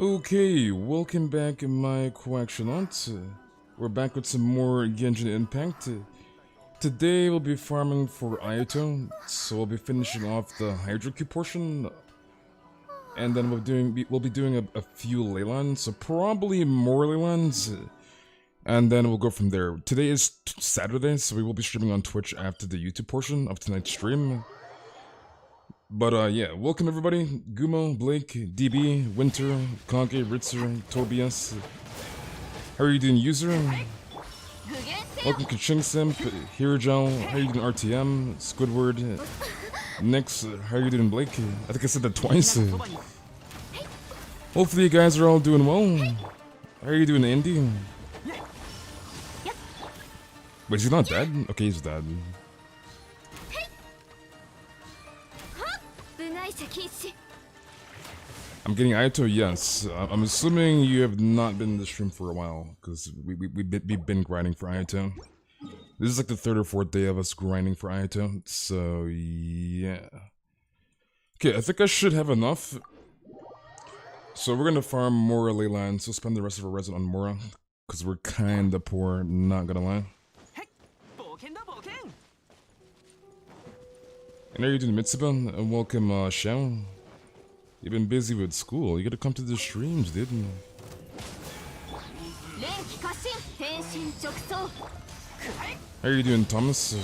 Okay, welcome back in my collection. We're back with some more Genshin Impact. Today we'll be farming for Ayato, so we'll be finishing off the Hydro-Q portion. And then we'll be doing a few Leylans, so probably more Leylans. And then we'll go from there. Today is Saturday, so we will be streaming on Twitch after the YouTube portion of tonight's stream. But yeah, welcome everybody. Gumo, Blake, DB, Winter, Kage, Ritzer, Tobias. How are you doing, user? Welcome to Chingsimp, Hirajal, how are you doing, RTM, Squidward, Nix, how are you doing, Blake? I think I said that twice. Hopefully you guys are all doing well. How are you doing, Andy? Wait, is he not dead? Okay, he's dead. I'm getting Ayato, yes. I'm assuming you have not been in the stream for a while, because we've been grinding for Ayato. This is like the third or fourth day of us grinding for Ayato, so yeah. Okay, I think I should have enough. So we're gonna farm Mora Leyland, so spend the rest of our resin on Mora, because we're kinda poor, not gonna lie. And how are you doing, Mitsuba? And welcome, Xiao. You've been busy with school. You gotta come to the streams, dude. How are you doing, Thomas?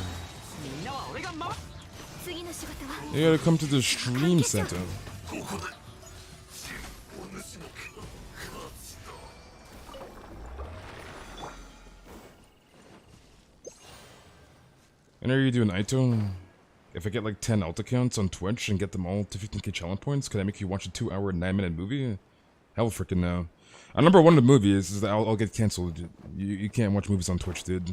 You gotta come to the stream center. And how are you doing, Aito? If I get like 10 alt accounts on Twitch and get them all to 15k challenge points, can I make you watch a 2-hour, 9-minute movie? Hell freaking no. Number one of the movies is that I'll get cancelled. You can't watch movies on Twitch, dude.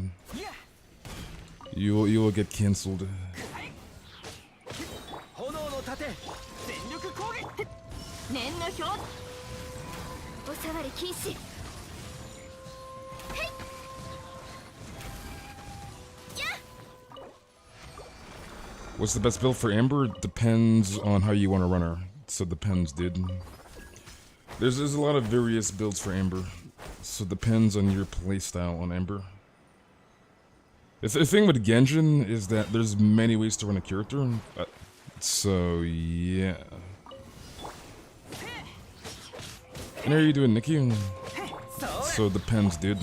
You will get cancelled. What's the best build for Amber? Depends on how you want to run her. So depends, dude. There's a lot of various builds for Amber. So depends on your playstyle on Amber. The thing with Genshin is that there's many ways to run a character. So yeah. And how are you doing, Nikki? So depends, dude.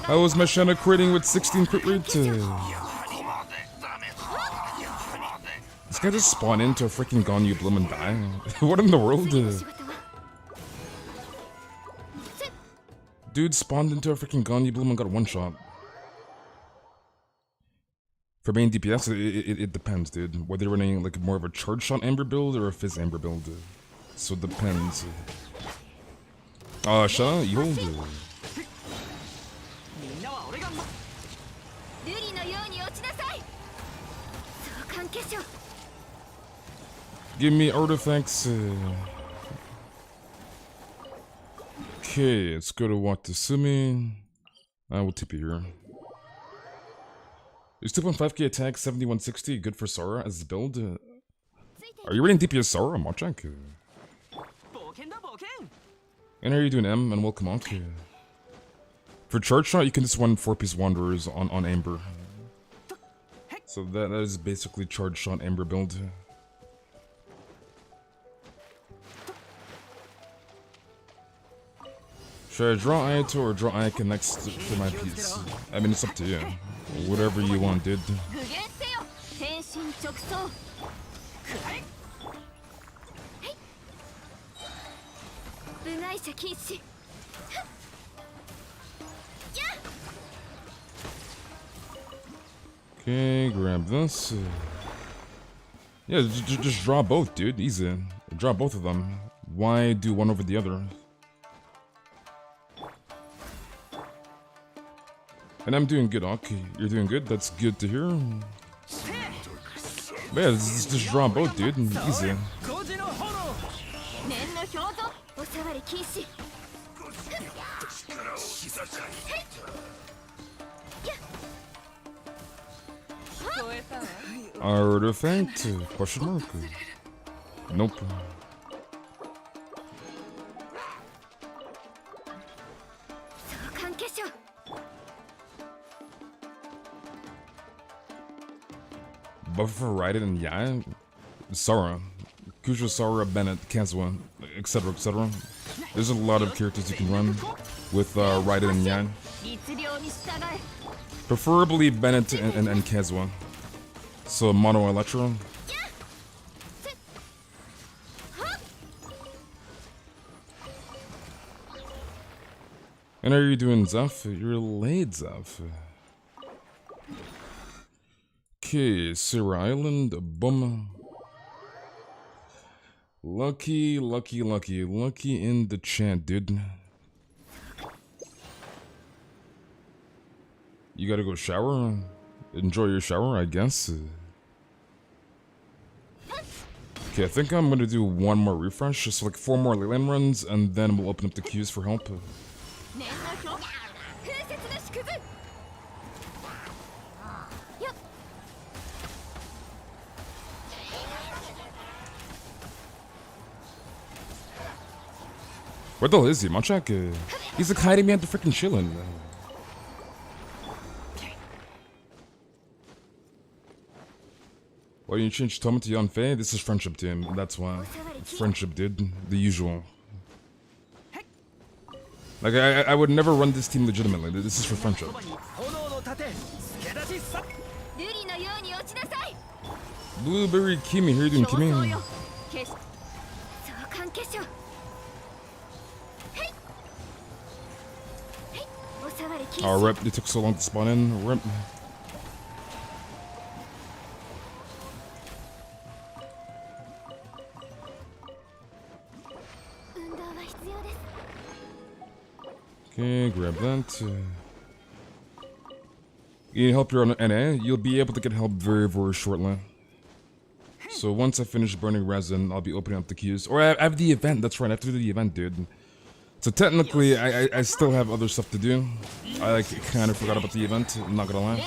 How was my Shanna critting with 16 crit rate? This guy just spawned into a freaking Ganyu Bloom and die. What in the world? Dude spawned into a freaking Ganyu Bloom and got one shot. For main DPS, it depends, dude. Whether you're running like more of a charge shot Amber build or a Fizz Amber build. So it depends. Shanna, you hold. Give me artifacts. Okay, let's go to Watasumi. I will tip you here. Is 2.5k attack, 7160 good for Sora as a build? Are you reading DPS Sora? Machak? And how are you doing, M? And welcome on. For charge shot, you can just run 4-piece Wanderers on Amber. So that is basically charge shot Amber build. Should I draw Ayato or draw Ayaka next for my piece? I mean, it's up to you. Whatever you want, dude. Okay, grab this. Yeah, just draw both, dude. Easy. Draw both of them. Why do one over the other? And I'm doing good, okay. You're doing good? That's good to hear. But yeah, just draw both, dude. Easy. Artifact? Question mark? Nope. Buffer for Raiden and Yae? Sora. Kusha, Sora, Bennett, Kazuha, etc, etc. There's a lot of characters you can run with Raiden and Yae. Preferably Bennett and Kazuha. So Mono Electro. And are you doing Zeph? You're late, Zeph. Okay, Sierra Island, boom. Lucky in the chat, dude. You gotta go shower? Enjoy your shower, I guess. Okay, I think I'm gonna do one more refresh, just like 4 more Leyland runs, and then we'll open up the queues for help. Where the hell is he, Machak? He's like hiding behind the freaking chillin'. Why you change Toma to Yanfei? This is friendship team, that's why. Friendship, dude. The usual. Like, I would never run this team legitimately. This is for friendship. Blueberry Kimi, how you doing, Kimi? Oh, rip, they took so long to spawn in. Rip. Okay, grab that. You need help here on NA? You'll be able to get help very, very shortly. So once I finish burning resin, I'll be opening up the queues. Or I have the event, that's right, I have to do the event, dude. So technically, I still have other stuff to do. I like kind of forgot about the event, I'm not gonna lie.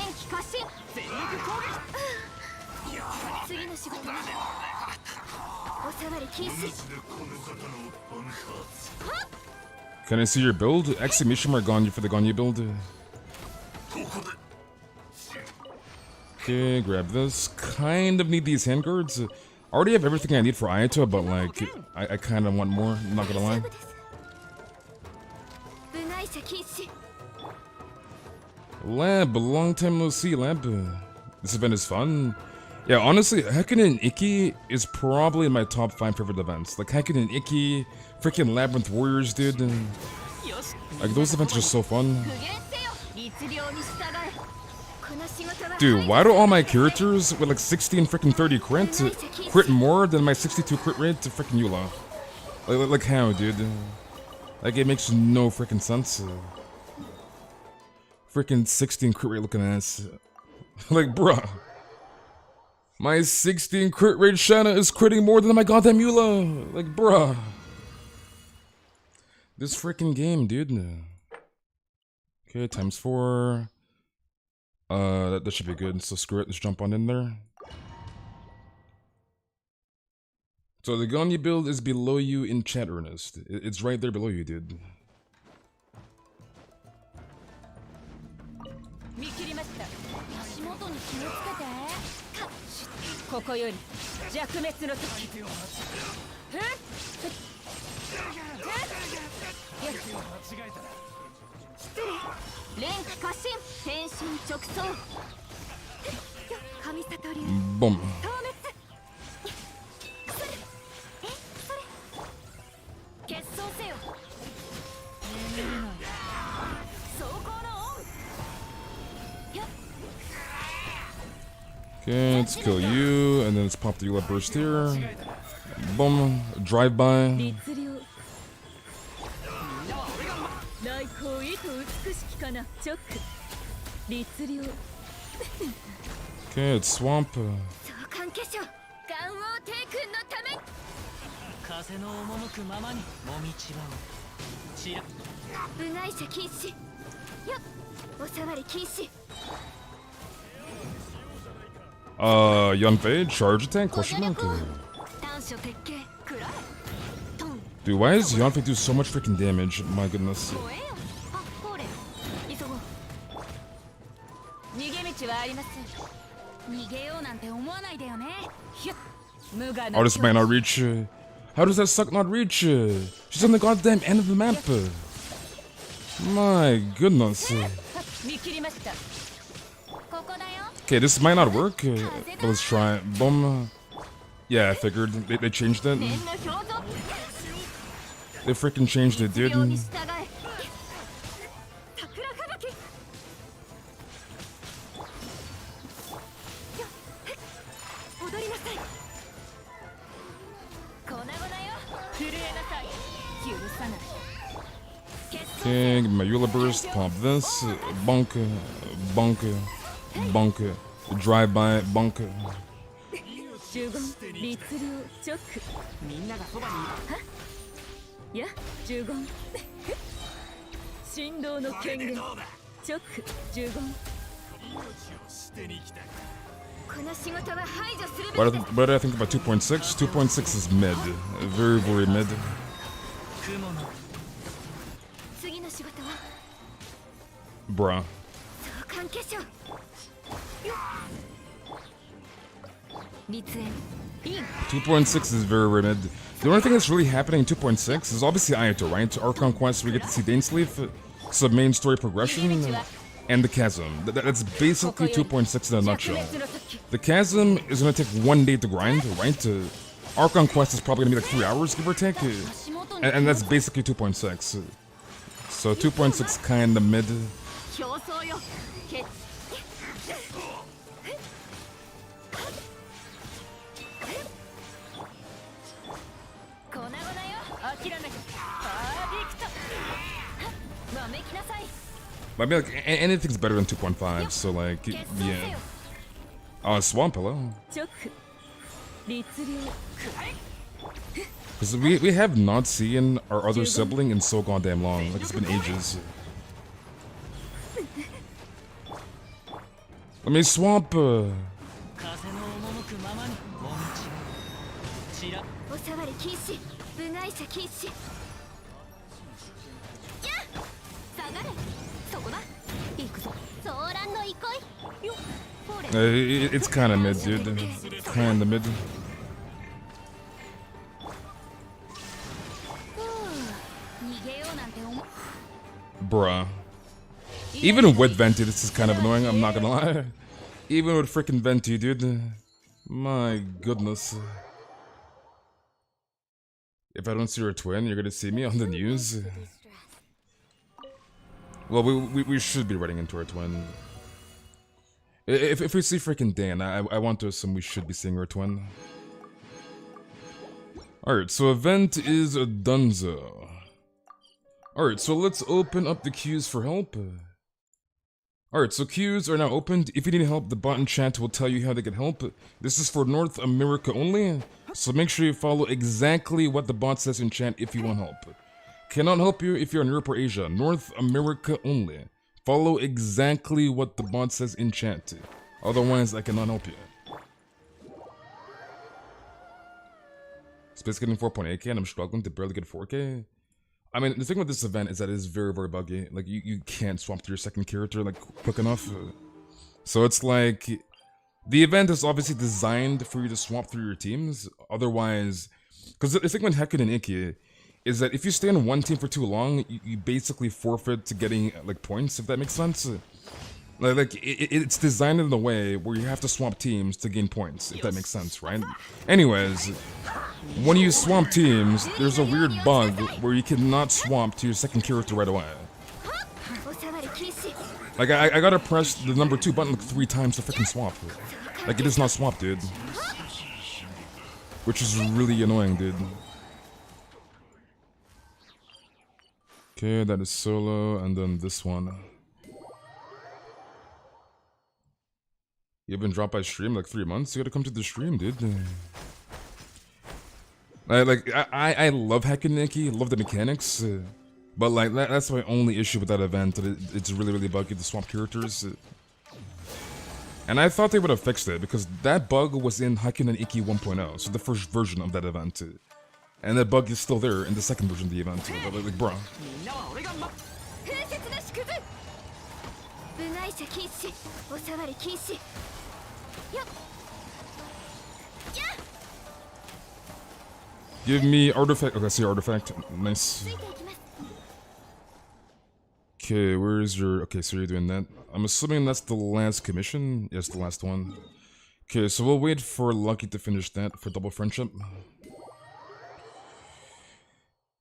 Can I see your build? Exclamation mark Ganyu for the Ganyu build. Okay, grab this. Kind of need these handguards. I already have everything I need for Ayato, but like, I kind of want more, I'm not gonna lie. Lab, long time no see, Lab. This event is fun. Yeah, honestly, Hakken and Ikki is probably my top 5 favorite events. Like Hakken and Ikki, freaking Labyrinth Warriors, dude. Like those events are so fun. Dude, why do all my characters with like 16 freaking 30 crit more than my 62 crit rate to freaking Eula? Like how, dude? Like it makes no freaking sense. Freaking 16 crit rate looking ass. Like, bruh. My 16 crit rate Shanna is critting more than my goddamn Eula. Like, bruh. This freaking game, dude. Okay, times 4. That should be good. So screw it, let's jump on in there. So the Ganyu build is below you in chat, Ernest. It's right there below you, dude. Boom. Okay, let's kill you, and then let's pop the Eula burst here. Boom, drive by. Okay, it's swamp. Young Fade, charge attack, question mark. Dude, why does Young Fade do so much freaking damage? My goodness. Oh, this might not reach. How does that suck not reach? She's on the goddamn end of the map. My goodness. Okay, this might not work, but let's try it. Boom. Yeah, I figured. They changed it. They freaking changed it, dude. Okay, give me my Eula burst, pop this, bonk, bonk, bonk, drive by, bonk. What do I think about 2.6? 2.6 is mid. Very, very mid. Bruh. 2.6 is very, very mid. The only thing that's really happening in 2.6 is obviously Ayato, right? Archon Quest, we get to see Dainsleif, some main story progression, and the Chasm. That's basically 2.6 in a nutshell. The Chasm is gonna take 1 day to grind, right? Archon Quest is probably gonna be like 3 hours, give or take. And that's basically 2.6. So 2.6 kinda mid. I mean, like, anything's better than 2.5, so like, yeah. Oh, Swamp, hello. Because we have not seen our other sibling in so goddamn long. Like, it's been ages. Let me Swamp. It's kind of mid, dude. Kind of mid. Bruh. Even with Venti, this is kind of annoying, I'm not gonna lie. Even with freaking Venti, dude. My goodness. If I don't see your twin, you're gonna see me on the news. Well, we should be running into our twin. If we see freaking Dan, I want to assume we should be seeing our twin. Alright, so event is a dunzo. Alright, so let's open up the queues for help. Alright, so queues are now opened. If you need help, the bot in chat will tell you how they can help. This is for North America only, so make sure you follow exactly what the bot says in chat if you want help. Cannot help you if you're in Europe or Asia. North America only. Follow exactly what the bot says in chat. Otherwise, I cannot help you. Space getting 4.8k and I'm struggling to barely get 4k. I mean, the thing with this event is that it is very, very buggy. Like, you can't swap to your second character, like, quick enough. So it's like, the event is obviously designed for you to swap through your teams. Otherwise, because the thing with Hekken and Iki is that if you stay on one team for too long, you basically forfeit to getting, like, points, if that makes sense. Like it's designed in a way where you have to swap teams to gain points, if that makes sense, right? Anyways, when you swap teams, there's a weird bug where you cannot swap to your second character right away. Like, I gotta press the number 2 button like 3 times to freaking swap. Like, it is not swap, dude. Which is really annoying, dude. Okay, that is solo, and then this one. You've been dropped by stream like 3 months? You gotta come to the stream, dude. I love Hekken Nikki, love the mechanics, but like that's my only issue with that event. That it's really, really buggy to swap characters. And I thought they would have fixed it because that bug was in Hakunen Iki 1.0, so the first version of that event. And that bug is still there in the second version of the event. Like, bro. Give me artifact. Okay, I see artifact. Nice. Okay, where's your... Okay, so you're doing that. I'm assuming that's the last commission. Yes, the last one. Okay, so we'll wait for Lucky to finish that for double friendship.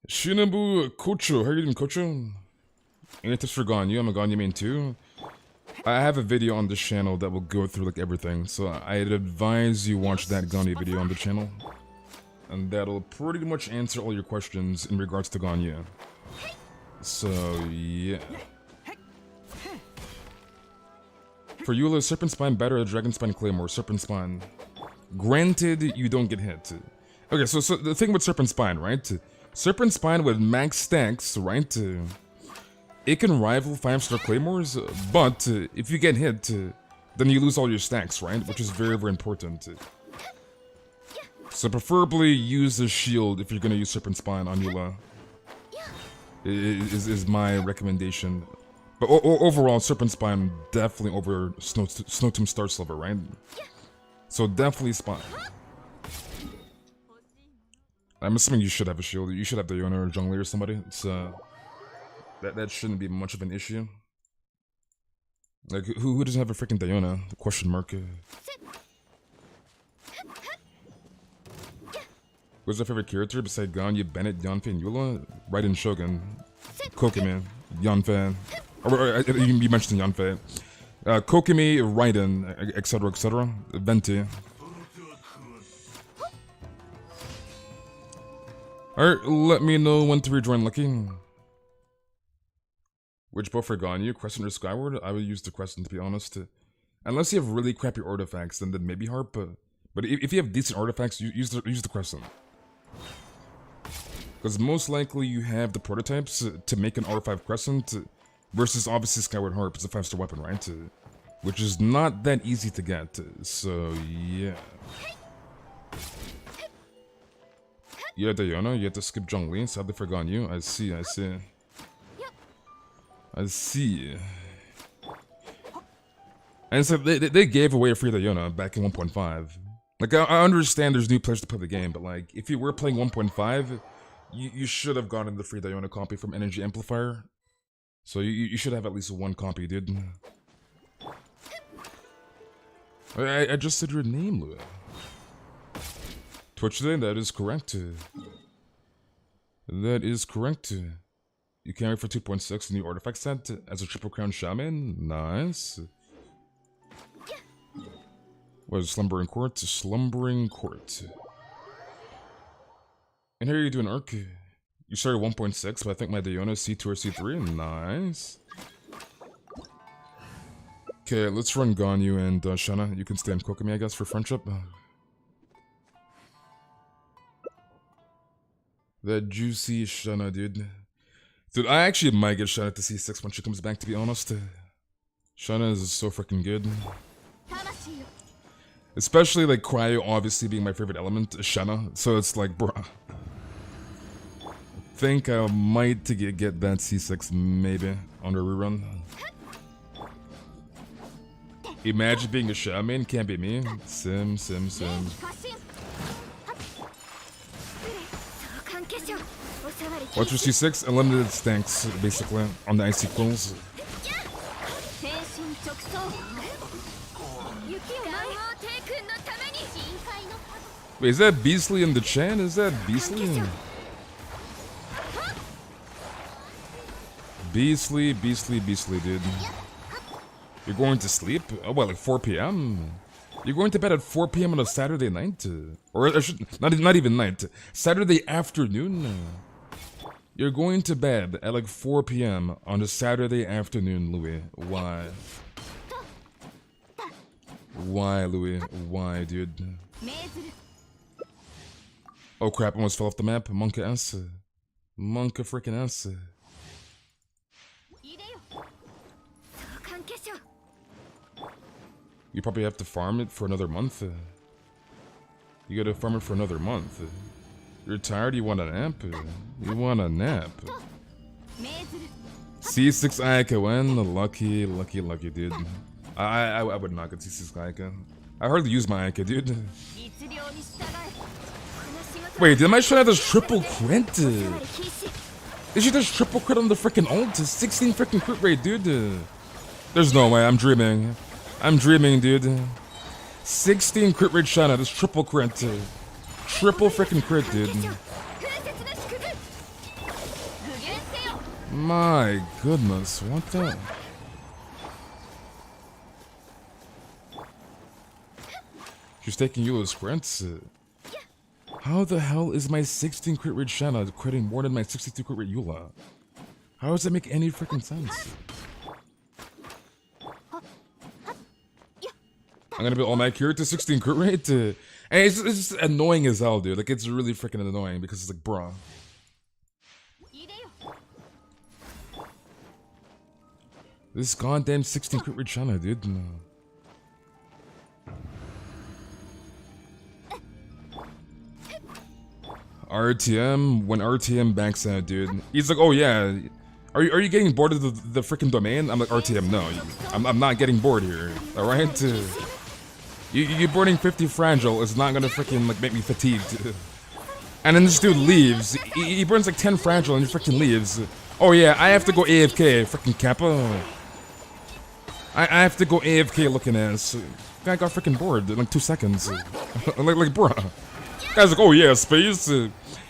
Shinobu Kocho. How are you doing, Kocho? Any tips for Ganyu? I'm a Ganyu main too. I have a video on this channel that will go through like everything, so I'd advise you watch that Ganyu video on the channel. And that'll pretty much answer all your questions in regards to Ganyu. So, yeah. For Eula, Serpent Spine better or Dragon Spine Claymore? Serpent Spine. Granted, you don't get hit. Okay, so the thing with Serpent Spine, right? Serpent Spine with max stacks, right? It can rival 5-star Claymores, but if you get hit, then you lose all your stacks, right? Which is very, very important. So preferably use a shield if you're gonna use Serpent Spine on Eula. Is my recommendation. But overall, Serpent Spine definitely over Snow Tomb Star Silver, right? So definitely Spine. I'm assuming you should have a shield. You should have the Yona or Zhongli or somebody. It's that shouldn't be much of an issue. Like who doesn't have a freaking Diona? Question mark. Who's your favorite character beside Ganyu, Bennett, Yanfei, and Eula? Raiden Shogun, Kokimi, Yanfei. Or you mentioned Yanfei. Kokimi, Raiden, etc., etc. Venti. Alright, let me know when to rejoin Lucky. Which bow for Ganyu, Crescent or Skyward? I would use the Crescent, to be honest. Unless you have really crappy artifacts, then maybe Harp. But if you have decent artifacts, use the Crescent. Because most likely you have the prototypes to make an R5 Crescent, versus obviously Skyward Harp is a 5-star weapon, right? Which is not that easy to get, so yeah. Yeah, Diana, you have to skip Zhongli, sadly for Ganyu. I see. And so they gave away a free Diana back in 1.5. Like, I understand there's new players to play the game, but like, if you were playing 1.5, you should have gotten the free Diona copy from Energy Amplifier. So you should have at least one copy, dude. I just said your name, Louis. Twitch today, that is correct. That is correct. You carry for 2.6 the new artifact set as a Triple Crown Shaman. Nice. What is Slumbering Court? Slumbering Court. And here you're doing Arc. You started 1.6, but I think my Diona is C2 or C3. Nice. Okay, let's run Ganyu and Shana. You can stay on Kokumi, I guess, for friendship. That juicy Shana, dude. Dude, I actually might get Shana to C6 when she comes back, to be honest. Shana is so freaking good. Especially, like, Cryo obviously being my favorite element, Shana. So it's like, bruh. I think I might to get that C6, maybe, on a rerun. Imagine being a shaman, can't be me. Sim. What's your C6? Unlimited stacks, basically, on the icy clones. Wait, is that Beastly in the chat? Is that Beastly? Beastly, dude. You're going to sleep? Oh, well, like 4 p.m.? You're going to bed at 4 p.m. on a Saturday night? Or I should, not even night. Saturday afternoon? You're going to bed at like 4 p.m. on a Saturday afternoon, Louis. Why? Why, Louis? Why, dude? Oh crap, almost fell off the map. Monka S. Monka freaking S. You probably have to farm it for another month. You gotta farm it for another month. You're tired? You want a nap? You want a nap? C6 Ayaka when? Lucky, dude. I would not get C6 Ayaka. I hardly use my Ayaka, dude. Wait, did my shot have this triple crit? Did she just triple crit on the freaking ult? 16 freaking crit rate, dude. There's no way, I'm dreaming. I'm dreaming, dude. 16 crit rate shot at this triple crit. Triple freaking crit, dude. My goodness, what the? She's taking Eula's crits. How the hell is my 16 crit rate Shanna critting more than my 62 crit rate Eula? How does that make any freaking sense? I'm gonna be all my cure to 16 crit rate. And it's just annoying as hell, dude. Like, it's really freaking annoying because it's like, bruh. This goddamn 16 crit rate Shanna, dude. No. RTM, when RTM backs out, dude. He's like, oh yeah, are you getting bored of the freaking domain? I'm like, RTM, no, I'm not getting bored here, alright? You burning 50 fragile is not gonna freaking like make me fatigued. And then this dude leaves. He burns like 10 fragile and he freaking leaves. Oh yeah, I have to go AFK, freaking Kappa. I have to go AFK looking ass. Guy got freaking bored in like 2 seconds. like bruh. Guy's like, oh yeah, space.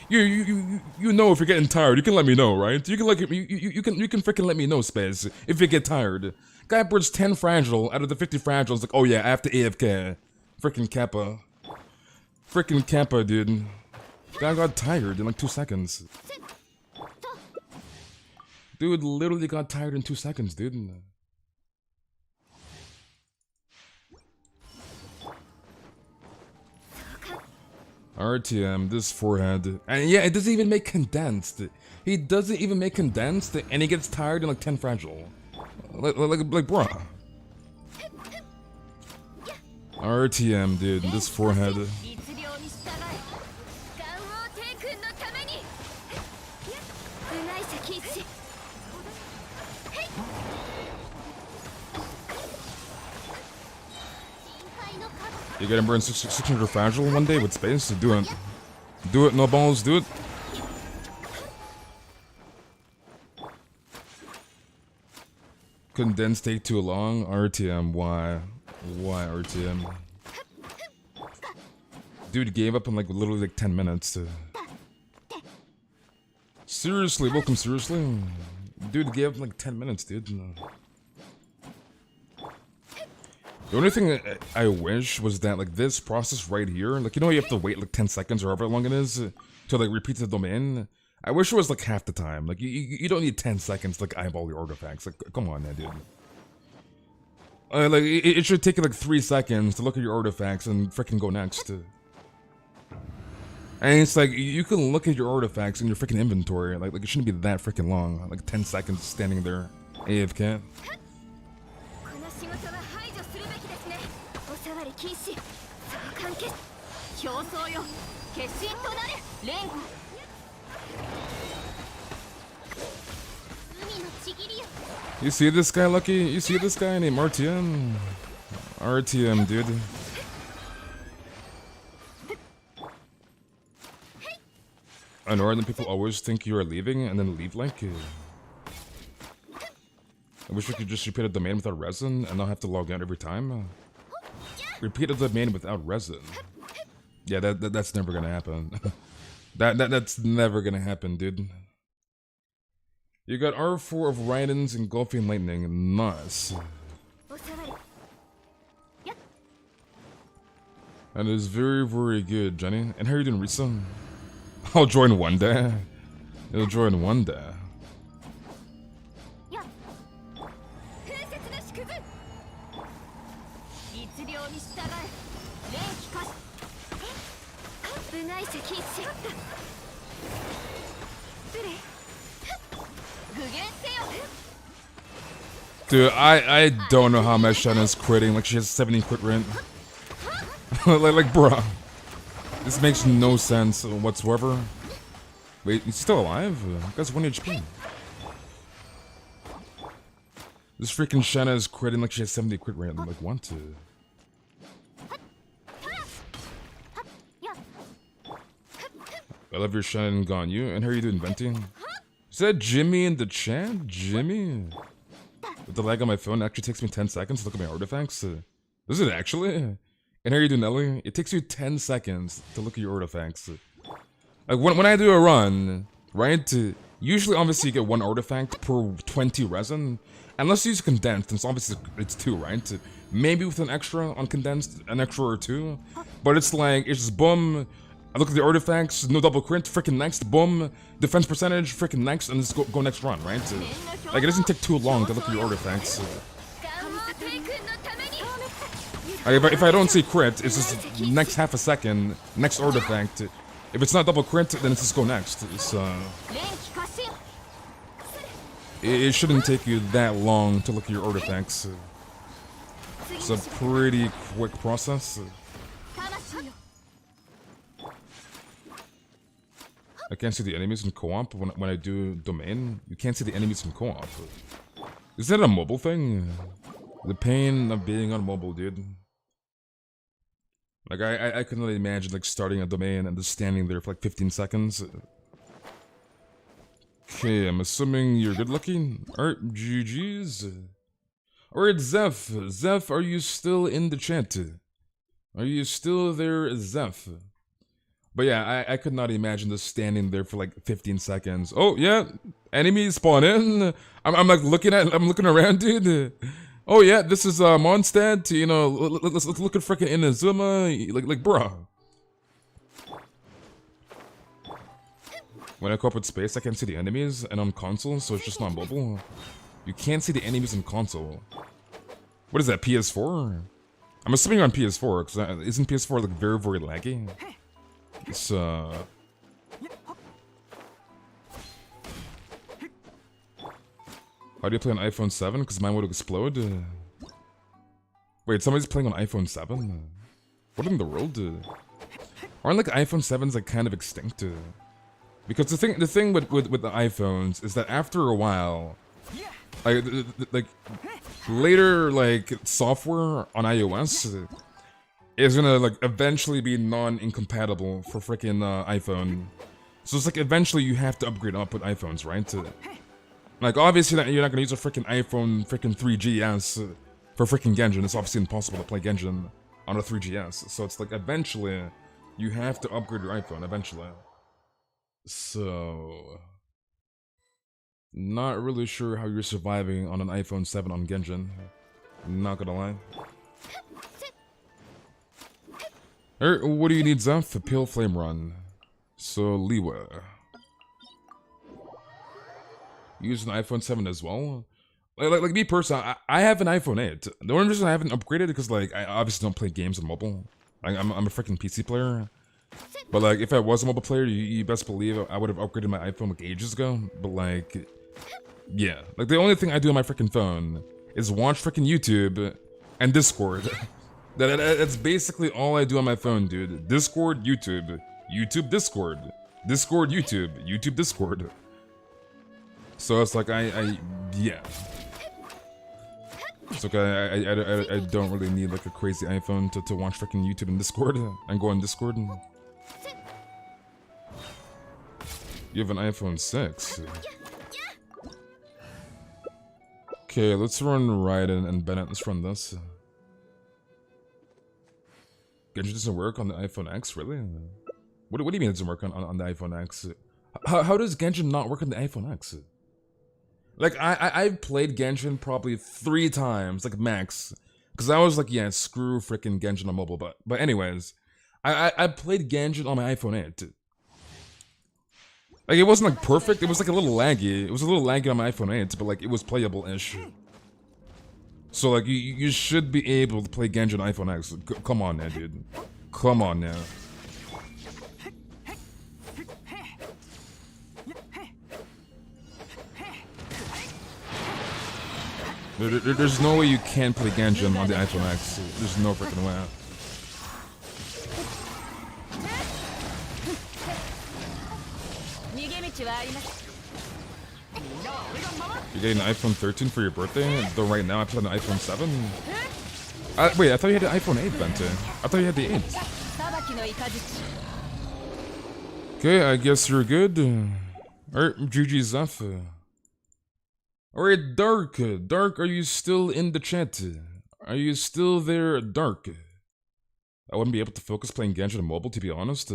You know if you're getting tired, you can let me know, right? You can like you can freaking let me know, space, if you get tired. Guy burns 10 fragile out of the 50 fragiles. Like, oh yeah, I have to AFK. Freaking Kappa. Freaking Kappa, dude. Guy got tired in like 2 seconds. Dude literally got tired in 2 seconds, dude. RTM, this forehead. And yeah, it doesn't even make condensed. He doesn't even make condensed, and he gets tired in like 10 fragile. Like bruh. RTM, dude, this forehead. You gotta burn 600 fragile one day with space? Do it. Do it, no balls, do it. Condense take too long? RTM, why? Why RTM? Dude gave up in like literally like 10 minutes. Seriously, welcome seriously? Dude gave up in like 10 minutes, dude. The only thing I wish was that like this process right here, like you know you have to wait like 10 seconds or however long it is to like repeat the domain. I wish it was like half the time. Like you don't need 10 seconds to like eyeball your artifacts. Like come on, man, dude. Like it should take you like 3 seconds to look at your artifacts and freaking go next. And it's like you can look at your artifacts in your freaking inventory. Like it shouldn't be that freaking long. Like 10 seconds standing there, AFK. You see this guy, Lucky? You see this guy named RTM? RTM, dude. I know that people always think you are leaving and then leave like. I wish we could just repeat a domain without resin and not have to log out every time. Repeat a domain without resin. Yeah, that's never gonna happen. That's never gonna happen, dude. You got R4 of Raidens engulfing lightning. Nice. That is very, very good, Jenny. And how are you doing, Risa? I'll join one day. You'll join one day. Dude, I don't know how my Shanna's critting. Like, she has 70 crit rate. like, bruh. This makes no sense whatsoever. Wait, he's still alive? That's 1 HP. This freaking Shanna is critting like she has 70 crit rate. I'm like, want to. I love your Shanna and Ganyu. And how are you doing, Venti? Is that Jimmy in the chat? Jimmy? With the lag on my phone, it actually takes me 10 seconds to look at my artifacts. Does it actually? And how are you doing, Ellie? It takes you 10 seconds to look at your artifacts. Like, when I do a run, right? Usually, obviously, you get 1 artifact per 20 resin. Unless you use condensed, and so obviously it's 2, right? Maybe with an extra on condensed, an extra or 2. But it's like, it's just boom. I look at the artifacts, no double crit, freaking next, boom. Defense percentage, freaking next, and just go next run, right? Like, it doesn't take too long to look at your artifacts. If I don't see crit, it's just next half a second, next artifact. If it's not double crit, then it's just go next. It shouldn't take you that long to look at your artifacts. It's a pretty quick process. I can't see the enemies in co-op when I do domain. You can't see the enemies in co-op. Is that a mobile thing? The pain of being on mobile, dude. Like, I couldn't really imagine, like, starting a domain and just standing there for, like, 15 seconds. Okay, I'm assuming you're good looking. Alright, GG's. Alright, Zeph. Zeph, are you still in the chat? Are you still there, Zeph? But yeah, I could not imagine just standing there for, like, 15 seconds. Oh, yeah, enemies spawn in. I'm like, I'm looking around, dude. Oh yeah, this is Mondstadt, you know, let's look at frickin' Inazuma, like bruh. When I co-op with space, I can't see the enemies, and on console, so it's just not mobile. You can't see the enemies in console. What is that, PS4? I'm assuming you're on PS4, because isn't PS4 like very, very laggy? It's How do you play on iPhone 7? Because mine would explode. Wait, somebody's playing on iPhone 7? What in the world? Aren't like iPhone 7s like kind of extinct? Because the thing with the iPhones is that after a while, like later like software on iOS is gonna like eventually be non-incompatible for freaking iPhone. So it's like eventually you have to upgrade up with iPhones, right? Like, obviously, you're not gonna use a freaking iPhone freaking 3GS for freaking Genshin. It's obviously impossible to play Genshin on a 3GS. So it's like, eventually, you have to upgrade your iPhone, eventually. So... not really sure how you're surviving on an iPhone 7 on Genshin. Not gonna lie. Alright, what do you need, Zeph? A Pale Flame Run. So, Liwa. Use an iPhone 7 as well. Like me personally, I have an iPhone 8. The only reason I haven't upgraded because like I obviously don't play games on mobile. Like, I'm a freaking PC player. But like if I was a mobile player, you best believe I would have upgraded my iPhone like ages ago. But like, yeah, like the only thing I do on my freaking phone is watch freaking YouTube and Discord. That's basically all I do on my phone, dude. Discord, YouTube, YouTube, Discord, Discord, YouTube, YouTube, Discord. So it's like yeah. It's okay. I don't really need like a crazy iPhone to watch freaking YouTube and Discord and go on Discord. You have an iPhone 6. Okay, let's run Raiden and Bennett. Let's run this. Genshin doesn't work on the iPhone X, really? What do you mean it doesn't work on the iPhone X? How does Genshin not work on the iPhone X? Like, I've played Genshin probably 3 times, like, max. Because I was like, yeah, screw freaking Genshin on mobile. But anyways, I played Genshin on my iPhone 8. Like, it wasn't, like, perfect. It was, like, a little laggy. It was a little laggy on my iPhone 8, but, like, it was playable-ish. So, like, you should be able to play Genshin on iPhone X. Come on now, dude. Come on now. There's no way you can't play Genshin on the iPhone X. There's no freaking way. You're getting an iPhone 13 for your birthday? Though right now I play an iPhone 7. Wait, I thought you had the iPhone 8, Bente. I thought you had the 8. Okay, I guess you're good. Alright, GG's off. Alright, Dark. Dark, are you still in the chat? Are you still there, Dark? I wouldn't be able to focus playing Genshin on mobile, to be honest.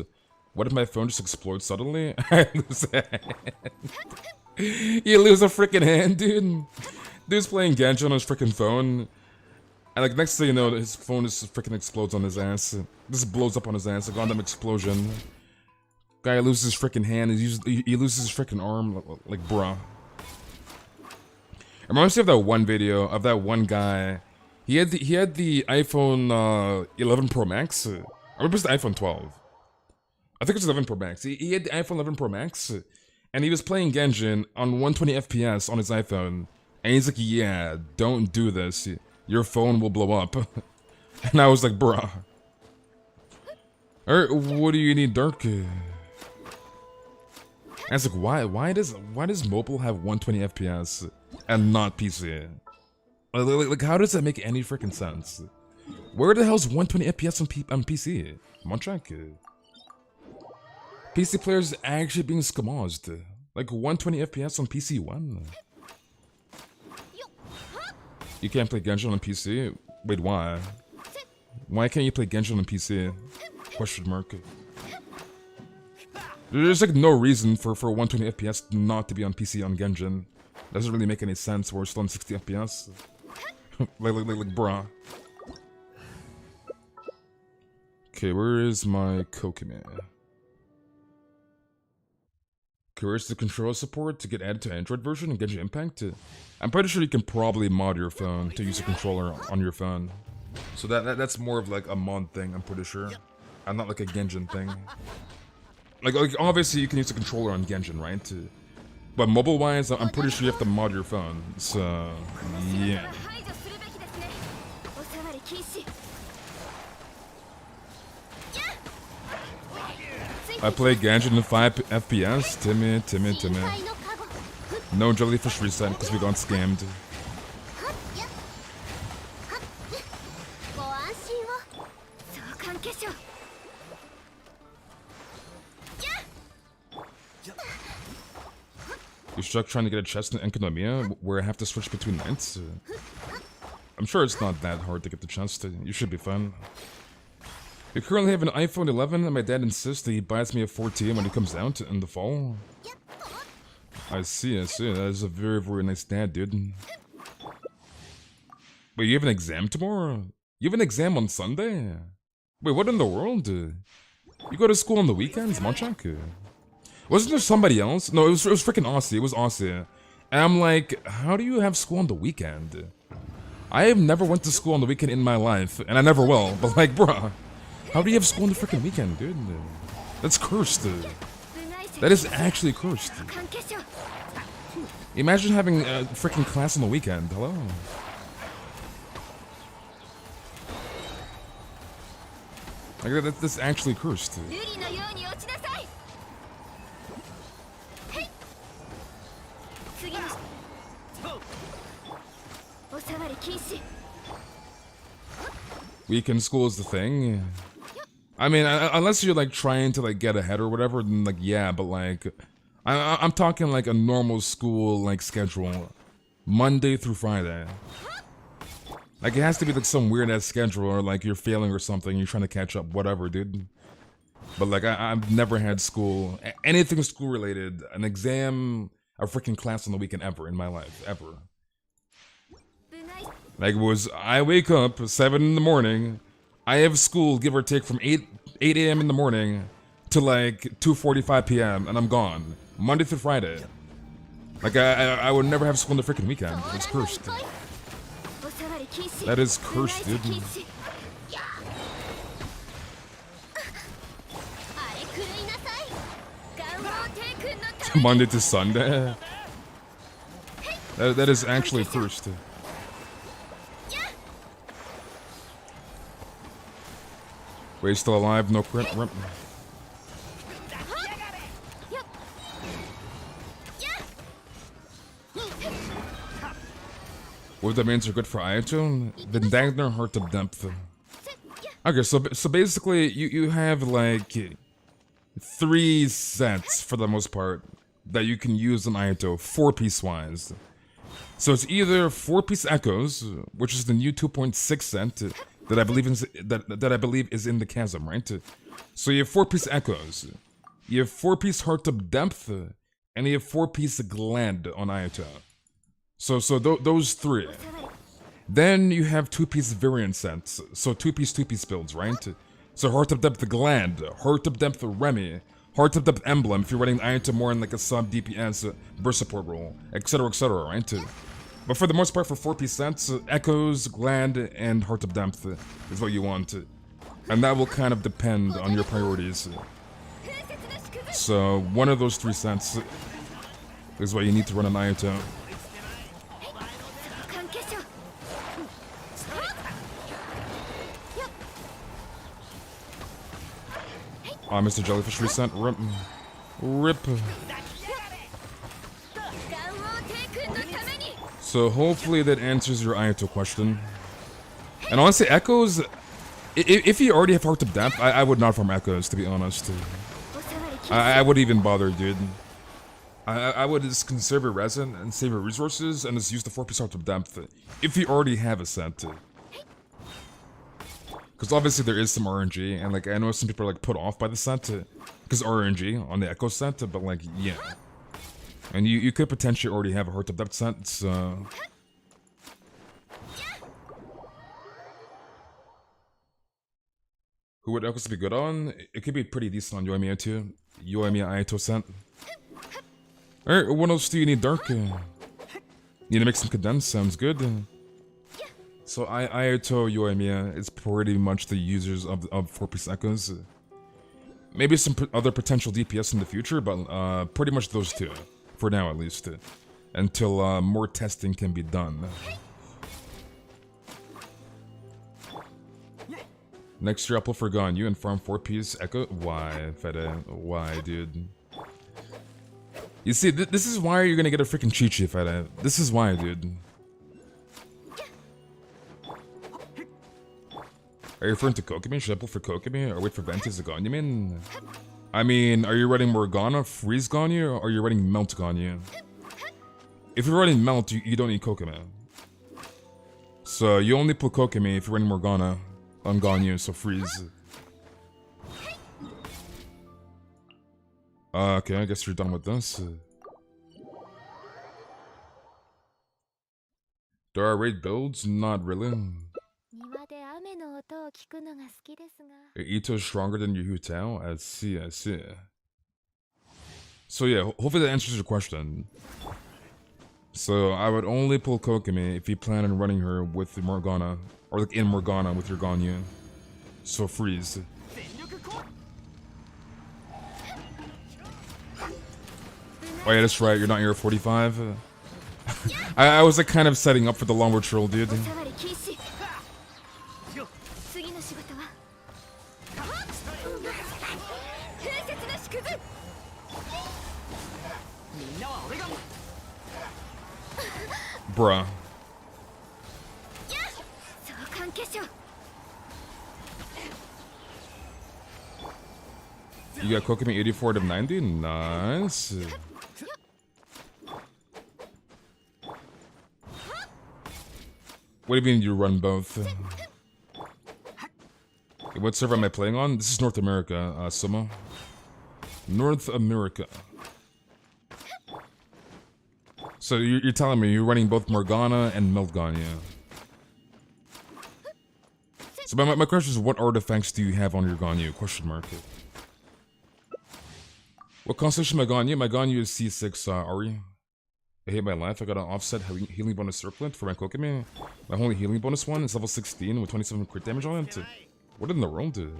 What if my phone just explodes suddenly? I lose a hand. You lose a freaking hand, dude. Dude's playing Genshin on his freaking phone. And like next thing you know, his phone just freaking explodes on his ass. Just blows up on his ass, like on them explosion. Guy loses his freaking hand, he loses his freaking arm, like bruh. It reminds me of that one video of that one guy. He had the iPhone 11 Pro Max. I remember it's the iPhone 12. I think it's 11 Pro Max. He had the iPhone 11 Pro Max, and he was playing Genshin on 120 FPS on his iPhone. And he's like, yeah, don't do this. Your phone will blow up. And I was like, bruh. Alright, what do you need, Dark? I was like, why does mobile have 120 FPS and not PC? Like how does that make any freaking sense? Where the hell's 120 FPS on PC? Monchak? PC players actually being skamazed. Like 120 FPS on PC 1? You can't play Genshin on PC? Wait, why? Why can't you play Genshin on PC? Question mark. There's like no reason for 120 FPS not to be on PC on Genshin. Doesn't really make any sense. We're still on 60 FPS. like bruh. Okay, where is my Kokime? Okay, where's the controller support to get added to Android version and Genshin Impact? I'm pretty sure you can probably mod your phone to use a controller on your phone. So that's more of like a mod thing, I'm pretty sure. And not like a Genshin thing. Like obviously you can use a controller on Genshin, right? But mobile-wise, I'm pretty sure you have to mod your phone. So, yeah. I play Genshin in 5 FPS. Timmy. No jellyfish reset because we got scammed. You stuck trying to get a chest in Enkanomiya where I have to switch between nights? I'm sure it's not that hard to get the chest. You should be fine. We currently have an iPhone 11 and my dad insists that he buys me a 14 when it comes out in the fall. I see. That is a very, very nice dad, dude. Wait, you have an exam tomorrow? You have an exam on Sunday? Wait, what in the world? You go to school on the weekends, Monchak? Wasn't there somebody else? No, it was freaking Aussie. It was Aussie. And I'm like, how do you have school on the weekend? I have never went to school on the weekend in my life, and I never will. But like, bruh, how do you have school on the freaking weekend, dude? That's cursed. That is actually cursed. Imagine having a freaking class on the weekend. Hello. Like that's actually cursed. Weekend school is the thing. I mean, unless you're like trying to like get ahead or whatever, then like yeah, but like I'm talking like a normal school like schedule, Monday through Friday. Like it has to be like some weird ass schedule or like you're failing or something, you're trying to catch up, whatever, dude. But like I've never had school, anything school related, an exam, a freaking class on the weekend ever in my life, ever. Like I wake up 7 in the morning, I have school give or take from 8 a.m. in the morning to like 2:45 p.m. and I'm gone, Monday through Friday. Like I would never have school on the freaking weekend. It's cursed. That is cursed, dude. Monday to Sunday. That is actually cursed. Wait, he's still alive, no crit. Rip. What that means are good for Ayato? The Dagner Heart of Depth. Okay, so basically you have like 3 sets for the most part that you can use in Ayato, 4-piece wise. So it's either 4-piece Echoes, which is the new 2.6 set that I believe is in the Chasm, right? So you have 4-piece Echoes, you have 4-piece Heart of Depth, and you have 4-piece Gland on Ayato. So those 3. Then you have 2-piece variant sets, so 2-piece builds, right? So Heart of Depth Gland, Heart of Depth Remy, Heart of Depth Emblem if you're running Ayato more in like a sub DPS burst support role, etc, right? But for the most part, for 4-piece sets, Echoes, Gland, and Heart of Depth is what you want, and that will kind of depend on your priorities. So one of those 3 sets is what you need to run an Ayato. Mr. Jellyfish reset. Rip. Rip. So hopefully that answers your Ayato question. And honestly, Echoes, if you already have Heart of Depth, I would not farm Echoes, to be honest. I wouldn't even bother, dude. I would just conserve your resin and save your resources and just use the 4-piece Heart of Depth if you already have a set. Because obviously there is some RNG, and like I know some people are like put off by the set because RNG on the Echo set, but like yeah, and you could potentially already have a Heart of Depth set. So who would Echoes be good on? It could be pretty decent on Yoimiya too. Yoimiya Ayato set. Alright, what else do you need, Dark? Need to make some condensed. Sounds good. So Ayato Yoimiya is pretty much the users of 4-piece Echoes. Maybe some other potential DPS in the future, but pretty much those 2. For now, at least. Until more testing can be done. Next year I'll pull for Ganyu and farm 4-piece Echo. Why, Fede? Why, dude? You see, this is why you're gonna get a freaking Chi-Chi, Fede. This is why, dude. Are you referring to Kokumi? Should I pull for Kokumi or wait for Ventus to Ganyu? I mean, are you running Morgana, Freeze Ganyu, or are you running Melt Ganyu? If you're running Melt, you don't need Kokumi. So you only pull Kokumi if you're running Morgana on Ganyu, so Freeze. Okay, I guess you're done with this. There are raid builds? Not really. Ito is stronger than your Hutao? I see, I see. So yeah, hopefully that answers your question. So I would only pull Kokumi if you plan on running her with Morgana, or like in Morgana with your Ganyu. So Freeze. Oh yeah, that's right, you're not your 45. I was like kind of setting up for the longboard troll, dude. Bruh. You got Kokumi 84 to 90? Nice. What do you mean you run both? What server am I playing on? This is North America, Sumo. North America. So you're telling me you're running both Morgana and Melt Ganyu. So my question is, what artifacts do you have on your Ganyu? Question mark. What constellation my Ganyu? My Ganyu is C6 Ari. I hate my life. I got an offset healing bonus circlet for my Kokumi. My only healing bonus one is level 16 with 27 crit damage on it. What in the world, dude?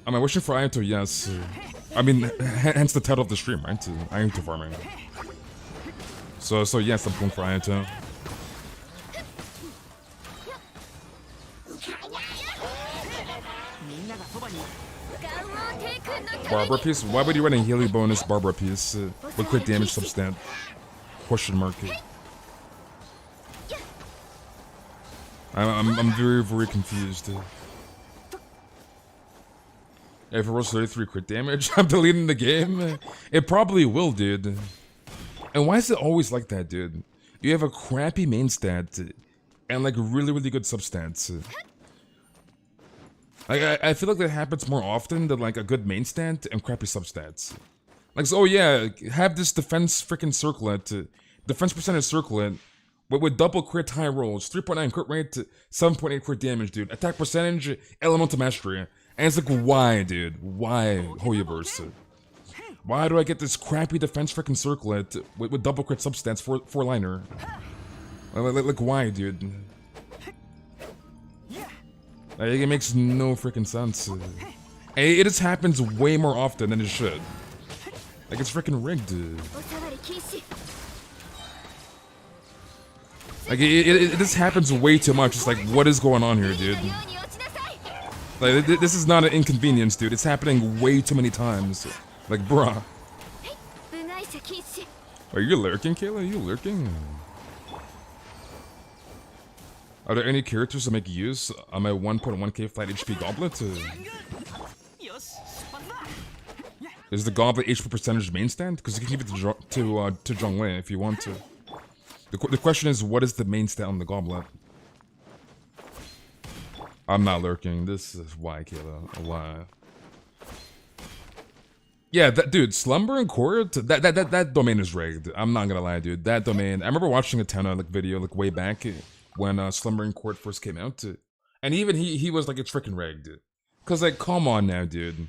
Am I wishing for Ayato? Yes. I mean, hence the title of the stream, right? Ayato farming. So yes, I'm pulling for Ayato. Barbara piece? Why would you run a healing bonus Barbara piece with crit damage substat? Question mark. I'm very confused. If it rolls 33 crit damage, I'm deleting the game. It probably will, dude. And why is it always like that, dude? You have a crappy main stat and like really good substats. Like I feel like that happens more often than like a good main stat and crappy substats. Like, so, oh yeah, have this defense freaking circlet, defense percentage circlet with double crit high rolls, 3.9 crit rate, 7.8 crit damage, dude. Attack percentage, elemental mastery. And it's like, why, dude? Why, Hoyoverse? Why do I get this crappy defense freaking circlet with double crit substats for liner? Like, why, dude? Like, it makes no freaking sense. And it just happens way more often than it should. Like, it's freaking rigged. Like, it just happens way too much. It's like, what is going on here, dude? Like, this is not an inconvenience, dude. It's happening way too many times. Like, bruh. Are you lurking, Kayla? Are you lurking? Are there any characters that make use on my 1.1k flat HP goblet? Is the goblet HP percentage main stand? Because you can give it to Zhonglei if you want to. The question is, what is the main stat on the goblet? I'm not lurking. This is why, Kayla. Why? Yeah, dude, Slumber and Court, that domain is rigged. I'm not gonna lie, dude. That domain. I remember watching a Tenna video like way back when Slumber and Court first came out, and even he was like, it's freaking rigged. Cause like, come on now, dude.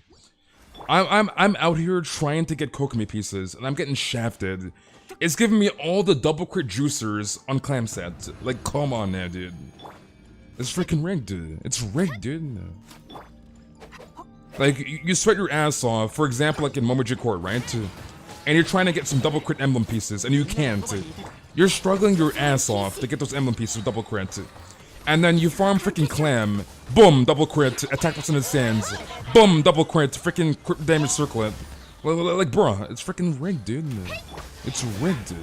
I'm out here trying to get Kokomi pieces, and I'm getting shafted. It's giving me all the double crit juicers on clam set. Like, come on now, dude. It's freaking rigged, dude. It's rigged, dude. Like, you sweat your ass off, for example, like in Momiji Court, right? And you're trying to get some double crit emblem pieces, and you can't. You're struggling your ass off to get those emblem pieces with double crit. And then you farm freaking clam, boom, double crit, attack percentage sands, boom, double crit, freaking crit damage circlet. Like, bruh, it's freaking rigged, dude. It's rigged, dude.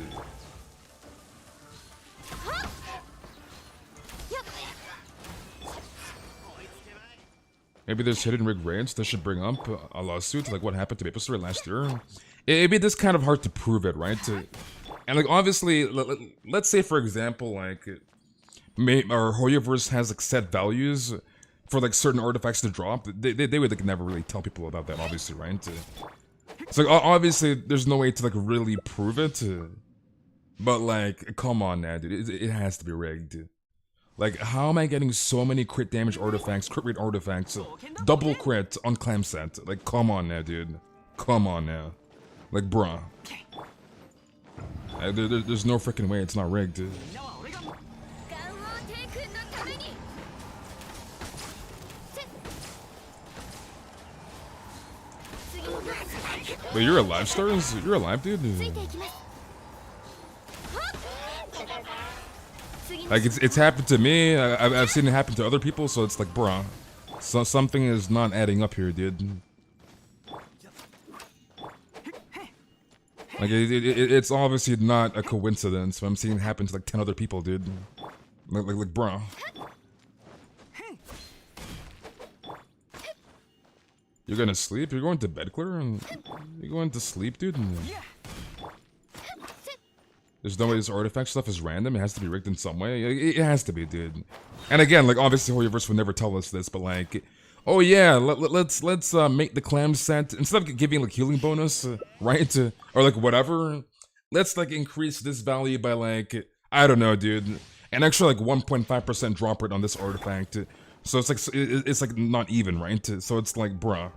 Maybe there's hidden rig raids that should bring up a lawsuit, like what happened to Maple Story last year. It'd be this kind of hard to prove it, right? And like, obviously, let's say, for example, like, our Hoyoverse has like set values for like certain artifacts to drop. They would like never really tell people about that, obviously, right? So like, obviously, there's no way to like really prove it. But like, come on now, dude. It has to be rigged. Like, how am I getting so many crit damage artifacts, crit rate artifacts, double crit on clam set? Like, come on now, dude. Come on now. Like, bruh. There's no freaking way it's not rigged, dude. Wait, you're alive, Stars? You're alive, dude? Like, it's happened to me, I've seen it happen to other people, so it's like, bruh. So something is not adding up here, dude. Like, it's obviously not a coincidence, but I'm seeing it happen to like 10 other people, dude. Like, bruh. You're gonna sleep? You're going to bed, Claire? You're going to sleep, dude? There's no way this artifact stuff is random. It has to be rigged in some way. It has to be, dude. And again, like, obviously Hoyoverse would never tell us this, but like, oh yeah, let's make the clam set, instead of giving like healing bonus, right? Or like whatever, let's like increase this value by like, I don't know, dude, an extra like 1.5% drop rate on this artifact. So it's like not even, right? So it's like, bruh.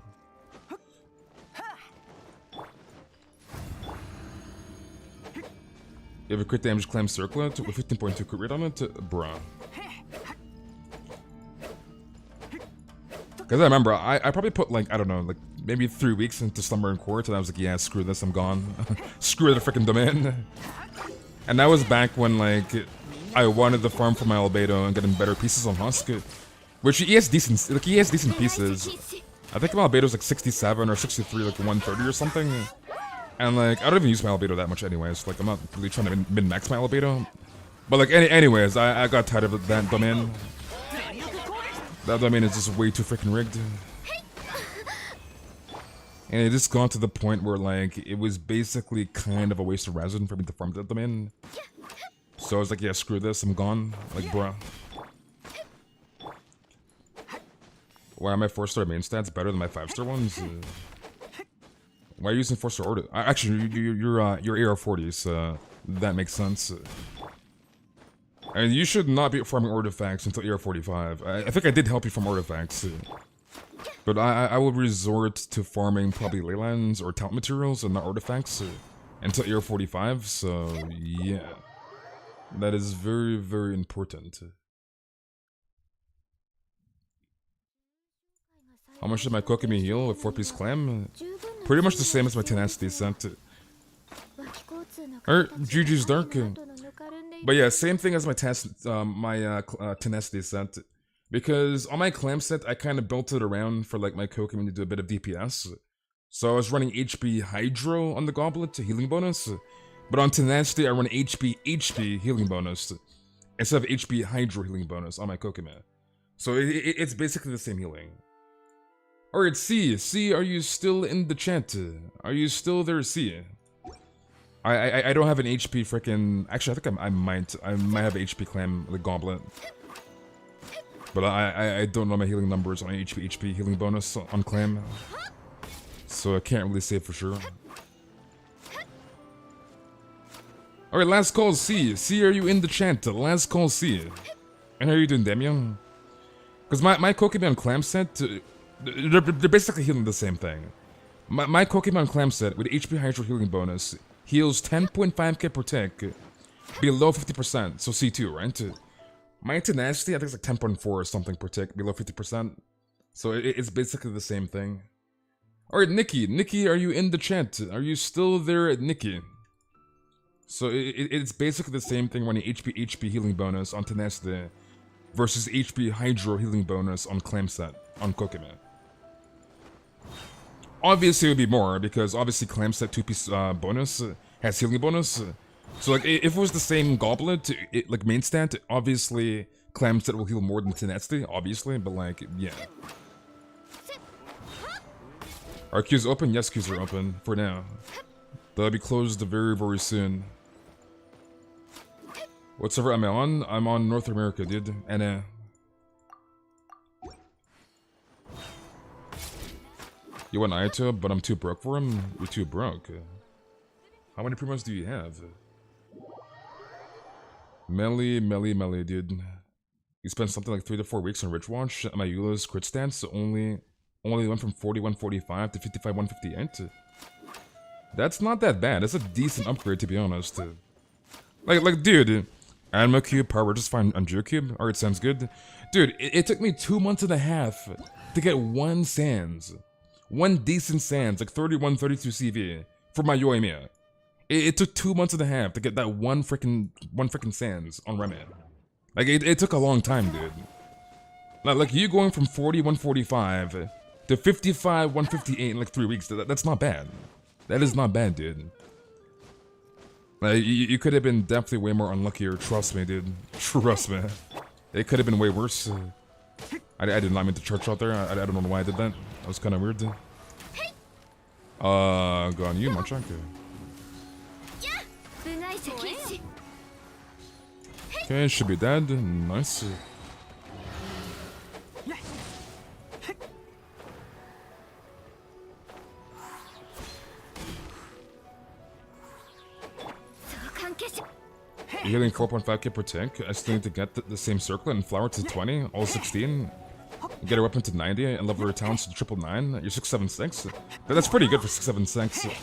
You have a crit damage clam circlet with 15.2 crit rate on it? Bruh. Because I remember, I probably put like, I don't know, like maybe 3 weeks into Slumber and Court, and I was like, yeah, screw this, I'm gone. Screw the freaking domain. And that was back when like, I wanted to farm for my Albedo and getting better pieces on Husk. Which he has decent, like he has decent pieces. I think my albedo's like 67 or 63, like 130 or something. And like, I don't even use my albedo that much anyways. Like, I'm not really trying to min-max my albedo. But like, anyways, I got tired of that domain. That domain is just way too freaking rigged. And it just got to the point where like, it was basically kind of a waste of resin for me to farm that domain. So I was like, yeah, screw this, I'm gone. Like, bruh. Why are my 4-star main stats better than my 5-star ones? Why are you using 4-star order? Actually, you're AR40, so that makes sense. And you should not be farming artifacts until AR45. I think I did help you from artifacts. But I will resort to farming probably leylands or talent materials and not artifacts until AR45, so yeah. That is very, very important. How much did my Kokomi heal with 4-piece clam? Pretty much the same as my tenacity set. Or GG's Dark. But yeah, same thing as my tenacity set. Because on my clam set, I kind of built it around for like my Kokomi to do a bit of DPS. So I was running HP Hydro on the goblet, healing bonus. But on tenacity, I run HP healing bonus instead of HP Hydro healing bonus on my Kokomi. So it's basically the same healing. Alright, C, are you still in the chat? Are you still there, C? I don't have an HP frickin'... Actually, I think I might have HP clam, like goblet. But I don't know my healing numbers on HP healing bonus on clam. So I can't really say for sure. Alright, last call C. C, are you in the chat? Last call C. And how are you doing, Damian? Because my Pokemon clam set... They're basically healing the same thing. My Pokemon clam set with HP Hydro healing bonus heals 10.5k per tick, below 50%, so C2, right? My tenacity, I think it's like 10.4 or something per tick, below 50%. So it's basically the same thing. Alright, Nikki, are you in the chat? Are you still there, Nikki? So it's basically the same thing running HP healing bonus on tenacity versus HP Hydro healing bonus on clam set, on Kokime. Obviously it would be more, because obviously clam set 2-piece bonus has healing bonus. So like, if it was the same goblet, like main stat, obviously clam set will heal more than tenacity, obviously, but like, yeah. Are queues open? Yes, queues are open, for now. They'll be closed very, very soon. What server am I on? I'm on North America, dude. And you want Ayato, but I'm too broke for him? You're too broke. How many promos do you have? Melee, dude. You spent something like 3 to 4 weeks on Rich Watch. My Eula's crit stance only went from 4145 to 55-158. That's not that bad. That's a decent upgrade, to be honest. Like, dude, Anima Cube, Power just fine on Geocube. Alright, sounds good. Dude, it took me 2 months and a half to get one Sans. One decent Sans, like 31, 32 CV for my Yoimiya. It took 2 months and a half to get that one freaking Sans on Remy. Like, it took a long time, dude. Like you going from 4145 to 55-158 in like 3 weeks, that's not bad. That is not bad, dude. Like, you could have been definitely way more unluckier, trust me, dude. Trust me. It could have been way worse. I did not mean to church out there. I don't know why I did that. That was kind of weird. Ganyu, Machak. Okay, should be dead. Nice. You're healing 4.5k per tick. I still need to get the same circlet and flower to 20, all 16. Get her weapon to 90 and level her talents to 999. You're 676. That's pretty good for 676.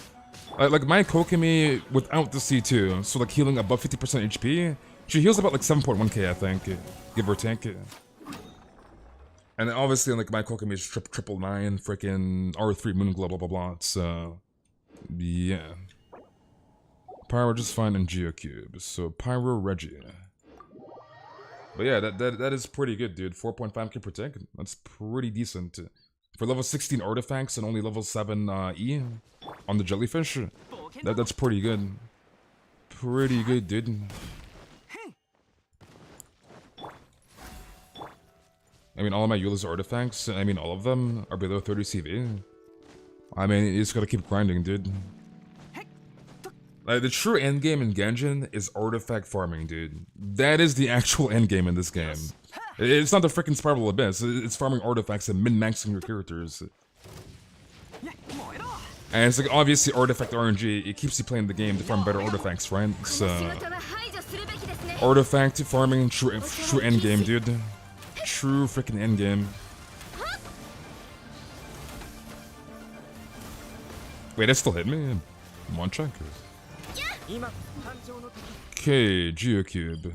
Like my Kokimi without the C2, so like healing above 50% HP, she heals about like 7.1k, I think, give or take. And obviously, like my Kokimi is 999, freaking R3 Moon Glow, blah blah blah. So yeah. Pyro just fine in Geocube, so Pyro Reggie. But yeah, that is pretty good, dude. 4.5k per tick, that's pretty decent. For level 16 artifacts and only level 7 E on the jellyfish, that's pretty good. Pretty good, dude. I mean, all of my Eula's artifacts, I mean, all of them are below 30 CV. I mean, you just gotta keep grinding, dude. Like, the true endgame in Genshin is artifact farming, dude. That is the actual endgame in this game. It's not the freaking Spiral Abyss, it's farming artifacts and min-maxing your characters. And it's like, obviously, artifact RNG, it keeps you playing the game to farm better artifacts, right? So, artifact farming, true endgame, dude. True freaking endgame. Wait, that still hit me? One check. Okay, Geocube.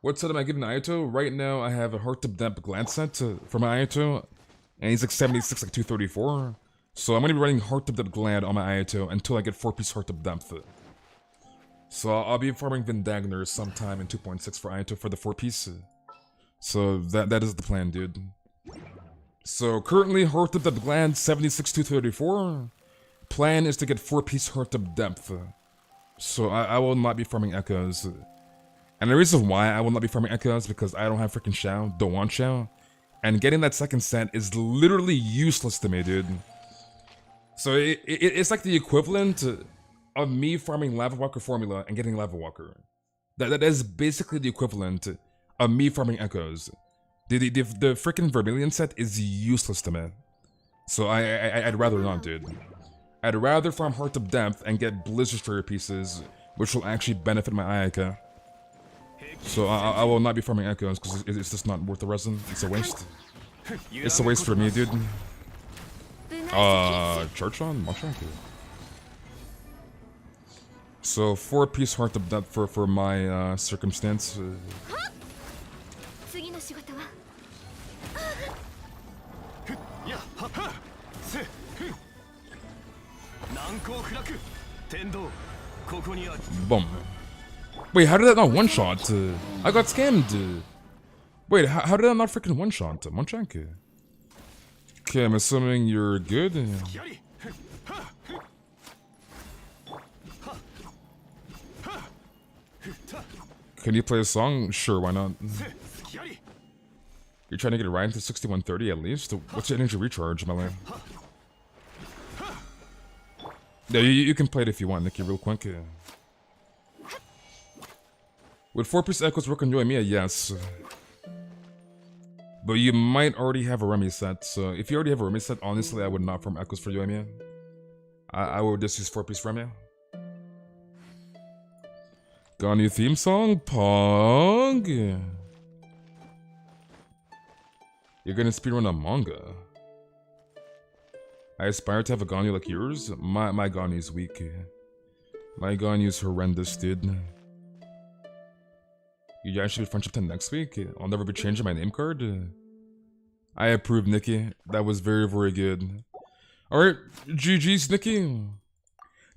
What set am I giving Ayato? Right now, I have a Heart to Depth Glance set for my Ayato, and he's like 76, like 234. So I'm gonna be running Heart to Depth Glad on my Ayato until I get 4-piece Heart to Depth. So I'll be farming Vindagner sometime in 2.6 for Ayato for the 4-piece. So that is the plan, dude. So currently, Heart to Depth Glad 76, 234. Plan is to get 4-piece Heart of Depth. So I will not be farming Echoes. And the reason why I will not be farming Echoes because I don't have freaking Shao, don't want Shao. And getting that second set is literally useless to me, dude. So it's like the equivalent of me farming Lava Walker formula and getting Lava Walker. That is basically the equivalent of me farming Echoes. The freaking Vermilion set is useless to me. So I'd rather not, dude. I'd rather farm Heart of Depth and get Blizzard Destroyer pieces, which will actually benefit my Ayaka. So I will not be farming Echoes because it's just not worth the resin. It's a waste. It's a waste for me, dude. Church on? So 4-piece Heart of Depth for my circumstance. Boom. Wait, how did that not one-shot? I got scammed. Wait, how did that not freaking one-shot? Monchank. Okay, I'm assuming you're good. Can you play a song? Sure, why not? You're trying to get it right into 6130 at least? What's your energy recharge, Melee? Yeah, you can play it if you want, Nikki, real quick. Would 4-piece Echoes work on Yoimiya? Yes. But you might already have a Remy set, so if you already have a Remy set, honestly, I would not farm Echoes for Yoimiya. I would just use 4-piece Remy. Ganyu theme song? Pog! You're gonna speedrun a manga. I aspire to have a Ganyu like yours. My Ganyu's weak. My Ganyu's horrendous, dude. You guys should be friendship 10 next week. I'll never be changing my name card. I approve, Nikki. That was very, very good. Alright, GG's, Nikki.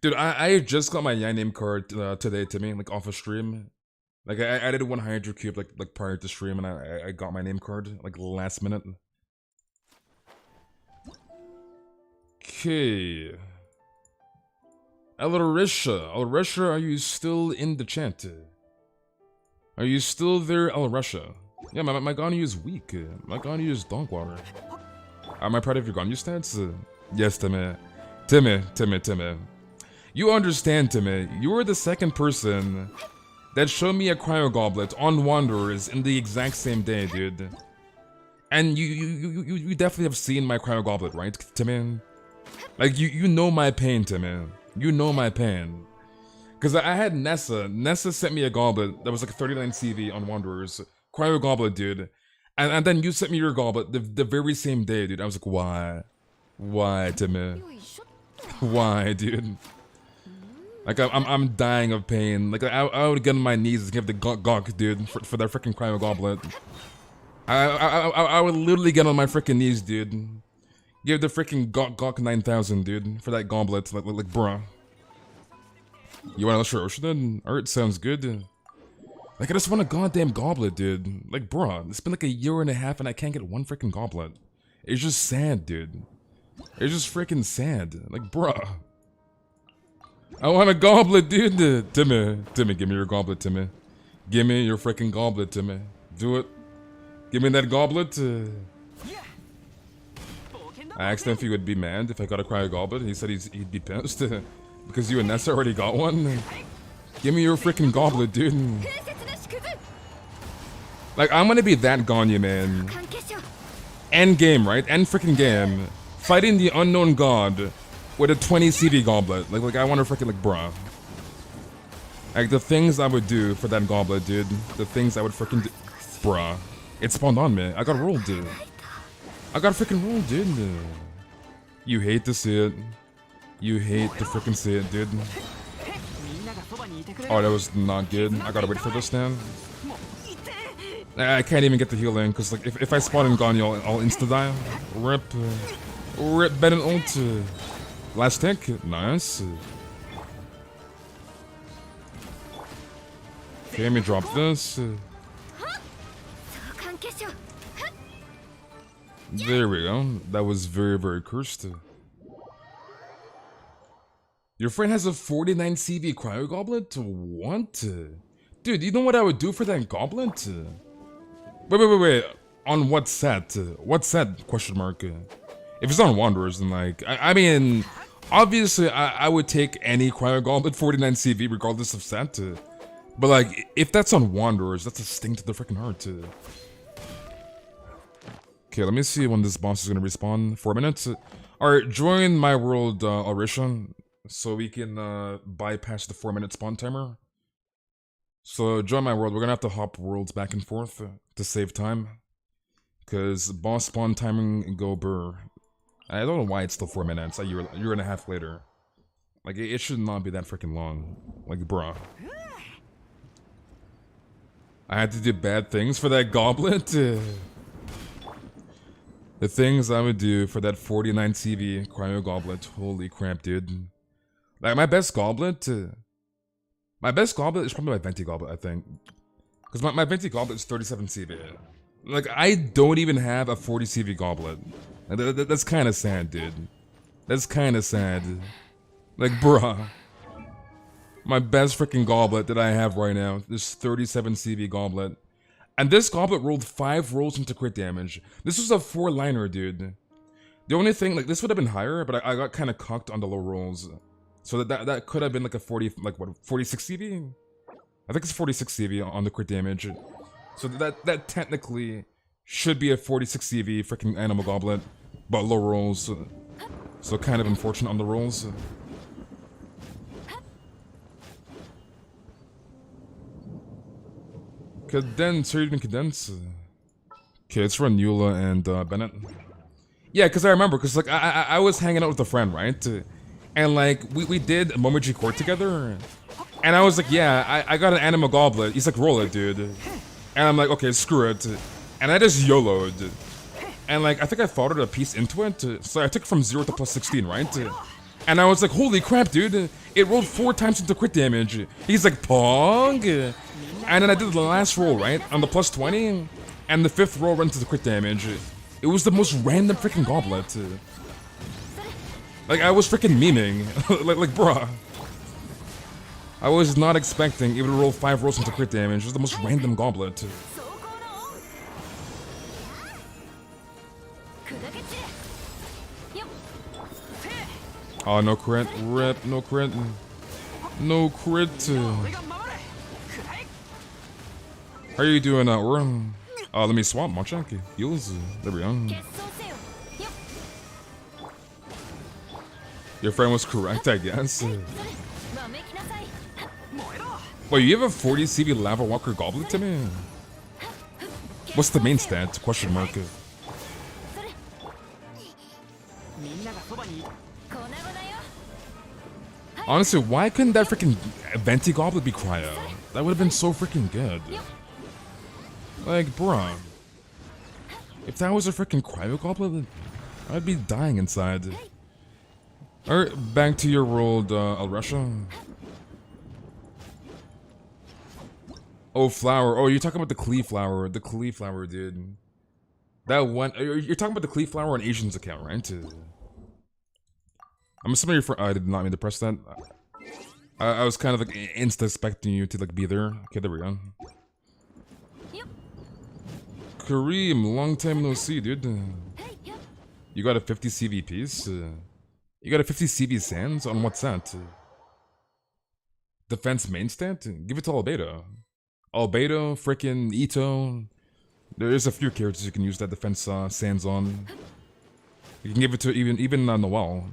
Dude, I just got my Yai name card today to me, like off a stream. Like I did one Hydro Cube like prior to stream, and I got my name card like last minute. Okay. Alarisha, are you still in the chat? Are you still there, Alarisha? Yeah, my Ganyu is weak. My Ganyu is donk water. Am I proud of your Ganyu stats? Yes, Timmy. Timmy. You understand, Timmy. You were the second person that showed me a Cryo Goblet on Wanderers in the exact same day, dude. And you definitely have seen my Cryo Goblet, right, Timmy? Like, you know my pain, Timmy. You know my pain. Because I had Nessa. Nessa sent me a goblet that was like 39 CV on Wanderers. Cryo Goblet, dude. And then you sent me your goblet the very same day, dude. I was like, why? Why, Timmy? Why, dude? Like, I'm dying of pain. Like, I would get on my knees and give the gawk, dude, for that freaking Cryo Goblet. I would literally get on my freaking knees, dude. Give the freaking gawk 9000, dude, for that goblet. Like bruh. You wanna let your Ocean? Alright, sounds good. Like, I just want a goddamn goblet, dude. Like, bruh, it's been like a year and a half and I can't get one freaking goblet. It's just sad, dude. It's just freaking sad. Like, bruh. I want a goblet, dude. Timmy, give me your goblet, Timmy. Give me your freaking goblet, Timmy. Do it. Give me that goblet. I asked him if he would be mad if I got a cryo goblet. He said he'd be pissed because you and Nessa already got one. Give me your freaking goblet, dude. Like, I'm gonna be that Ganyu, man. End game, right? End freaking game. Fighting the unknown god with a 20 CV goblet. Like I want to freaking, like, bruh. Like, the things I would do for that goblet, dude. The things I would freaking do. Bruh. It spawned on me. I got rolled, dude. I got freaking rolled, dude. You hate to see it. You hate to freaking see it, dude. Oh, that was not good. I gotta wait for this now. I can't even get the heal in, because, like, if I spawn in Ganyu, I'll insta-die. Rip. Rip Bennett ult. Last tick. Nice. Okay, let me drop this. There we go. That was very, very cursed. Your friend has a 49 CV cryo goblet? What? Dude, you know what I would do for that goblet? Wait. On what set? What set? Question mark. If it's on Wanderers, then, like, I mean, obviously I would take any cryo goblet 49 CV regardless of set. But, like, if that's on Wanderers, that's a sting to the freaking heart. Okay, let me see when this boss is gonna respawn. 4 minutes. Alright, join my world, Arisha, so we can bypass the 4-minute spawn timer. So join my world. We're gonna have to hop worlds back and forth to save time, cause boss spawn timing go burr. I don't know why it's still 4 minutes. A year and a half later. Like, it should not be that freaking long. Like, bruh. I had to do bad things for that goblet. The things I would do for that 49 CV cryo goblet. Holy crap, dude. Like, my best goblet is probably my Venti goblet, I think. Because my Venti goblet is 37 CV. Like, I don't even have a 40 CV goblet. That's kind of sad, dude. That's kind of sad. Like, bruh. My best freaking goblet that I have right now, this 37 CV goblet. And this goblet rolled 5 rolls into crit damage. This was a 4-liner, dude. The only thing, like, this would have been higher, but I got kind of cocked on the low rolls. So that could have been like a 40, like, what, 46 CV? I think it's 46 CV on the crit damage. So that technically should be a 46 CV freaking animal goblet, but low rolls. So kind of unfortunate on the rolls. Condense, or even condense. Okay, let's run Eula and Bennett. Yeah, because I remember, because, like, I was hanging out with a friend, right? And, like, we did Momiji Court together. And I was like, yeah, I got an animal goblet. He's like, roll it, dude. And I'm like, okay, screw it. And I just YOLO'd. And, like, I think I followed a piece into it. So I took from 0 to plus 16, right? And I was like, holy crap, dude. It rolled 4 times into crit damage. He's like, Pong. And then I did the last roll, right? On the plus 20. And the 5th roll went to the crit damage. It was the most random freaking goblet. Like, I was freaking memeing. like, bruh. I was not expecting it would roll 5 rolls into crit damage. It was the most random goblet. Oh, no crit. Rip, no crit. No crit. How are you doing, Aura? Let me swap Machanki. Heals. There we go. Your friend was correct, I guess. Wait, you have a 40 CV Lava Walker Goblet to me? What's the main stat? Question mark. Honestly, why couldn't that freaking Venti Goblet be cryo? That would have been so freaking good. Like, bruh. If that was a freaking cryo goblet, I'd be dying inside. Alright, back to your world, Alresha. Oh, flower. Oh, you're talking about the Klee flower. The Klee flower, dude. That one. You're talking about the Klee flower on Asian's account, right? I'm assuming you're for. I did not mean to press that. I was kind of like insta-expecting you to like be there. Okay, there we go. Kareem, long time no see, dude. You got a 50 CV piece? You got a 50 CV sands? On what's that? Defense main stat? Give it to Albedo. Albedo, frickin' Ito. There's a few characters you can use that defense sands on. You can give it to even Noel.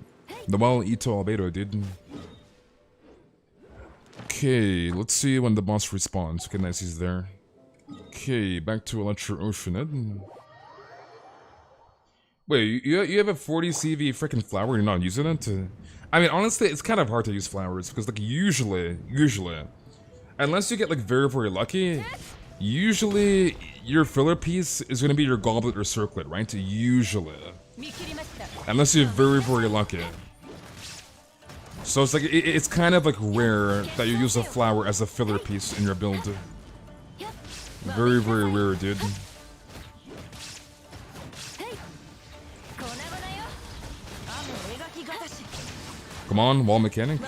Noel, Ito, Albedo, dude. Okay, let's see when the boss respawns. Okay, nice, he's there. Okay, back to Electro Oceanid. Wait, you have a 40 CV freaking flower and you're not using it? I mean, honestly, it's kind of hard to use flowers because, like, usually, unless you get, like, very, very lucky, usually your filler piece is going to be your goblet or circlet, right? Usually. Unless you're very, very lucky. So it's like, it's kind of, like, rare that you use a flower as a filler piece in your build. Very, very rare, dude. Come on, wall mechanic.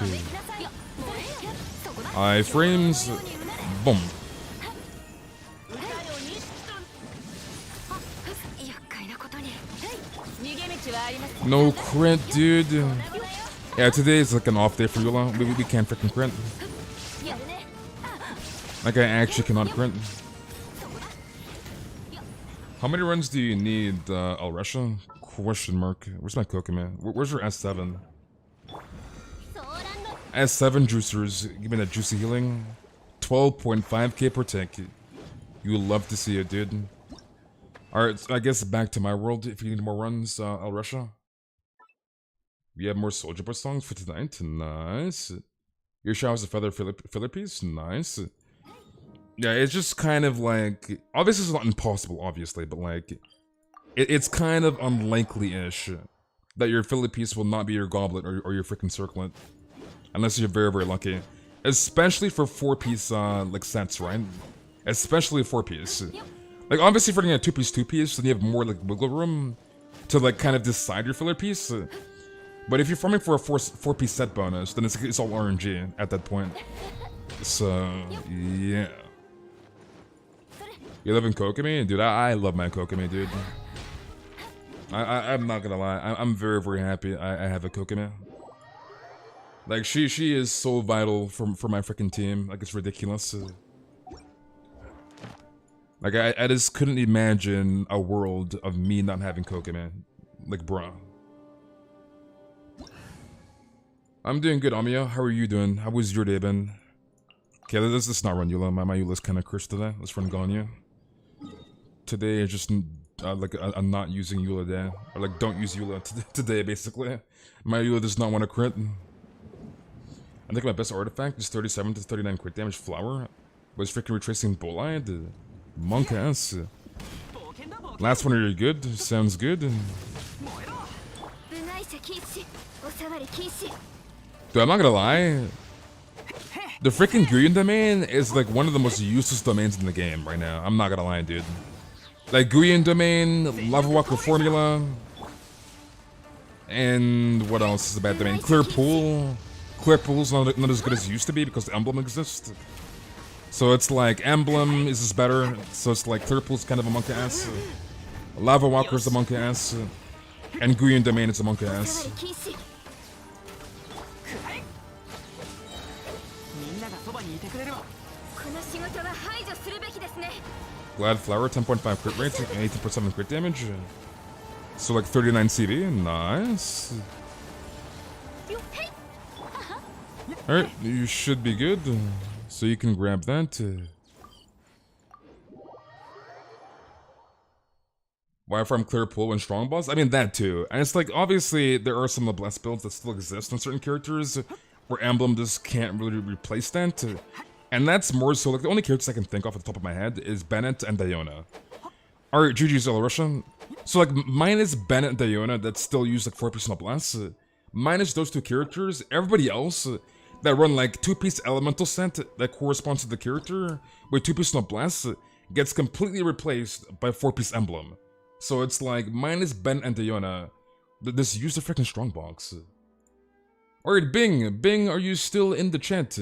Iframes. Boom. No crit, dude. Yeah, today is like an off day for Yula. We can't freaking crit. Like, I actually cannot crit. How many runs do you need, Alresha? Question mark. Where's my Kokame? Where's your S7? S7 juicers. Give me that juicy healing. 12.5k per tank. You love to see it, dude. Alright, so I guess back to my world if you need more runs, Alresha. We have more Soldier Boy songs for tonight. Nice. Your shower is a feather filler piece. Nice. Yeah, it's just kind of like... Obviously, it's not impossible, obviously, but like... It's kind of unlikely-ish that your filler piece will not be your goblet or your freaking circlet. Unless you're very, very lucky. Especially for 4-piece, like, sets, right? Especially 4-piece. Like, obviously, if you're getting a 2-piece, 2-piece, then you have more, like, wiggle room to, like, kind of decide your filler piece. But if you're farming for a 4-piece set bonus, then it's all RNG at that point. So, yeah. You live in Kokame? Dude, I love my Kokame, dude. I'm not gonna lie. I'm very, very happy I have a Kokame. Like, she is so vital for my freaking team. Like, it's ridiculous. Like, I just couldn't imagine a world of me not having Kokame. Like, bruh. I'm doing good, Amiya. How are you doing? How was your day been? Okay, let's just not run Eula. My Eula's kind of cursed today. Let's run Ganyu. Today is just like a not using Eula day. Or like, don't use Eula today, basically. My Eula does not want to crit. I think my best artifact is 37 to 39 crit damage flower. Was freaking retracing Bolide. Monk ass. Last one, are you good? Sounds good. Dude, I'm not gonna lie. The freaking Guyan domain is like one of the most useless domains in the game right now. I'm not gonna lie, dude. Like Guyan domain, Lava Walker formula, and what else is a bad domain? Clear Pool. Clear Pool's not as good as it used to be because the emblem exists. So it's like emblem is just better. So it's like Clear Pool's kind of a monkey ass. Lava Walker's a monkey ass. And Guyan domain is a monkey ass. Glad Flower, 10.5 crit rate, 18.7 crit damage. So like 39 CV, nice. Alright, you should be good. So you can grab that. Why farm Clear Pool when strong boss? I mean that too. And it's like, obviously there are some Noblesse builds that still exist on certain characters where Emblem just can't really replace that. And that's more so, like, the only characters I can think of at the top of my head is Bennett and Diona. Alright, GG's Russian. So, like, minus Bennett and Diona that still use, like, 4% Noblesse. Minus those two characters, everybody else, that run like 2-piece elemental set that corresponds to the character with 2-piece noblesse gets completely replaced by 4-piece emblem. So it's like minus Ben and Diona. Just use the freaking strongbox. Alright, Bing, are you still in the chat?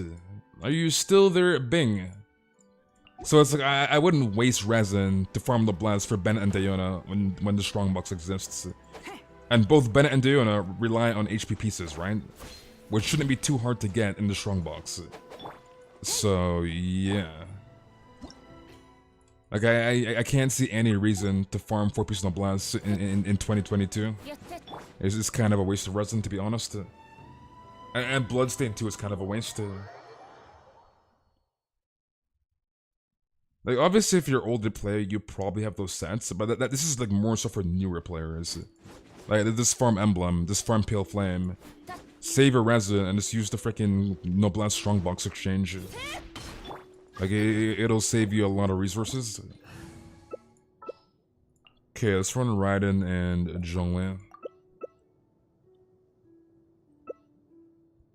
Are you still there, Bing? So it's like I wouldn't waste resin to farm the blast for Bennett and Diona when the strongbox exists. And both Bennett and Diona rely on HP pieces, right? Which shouldn't be too hard to get in the strongbox. So yeah. Like I can't see any reason to farm 4-piece noblesse in 2022. It's just kind of a waste of resin, to be honest. And Bloodstain too is kind of a waste. Like, obviously, if you're older player, you probably have those sets, but this is like more so for newer players. Like, this farm Emblem, this farm Pale Flame, save your resin, and just use the freaking Noblesse Strongbox exchange. Like, it'll save you a lot of resources. Okay, let's run Raiden and Zhongli.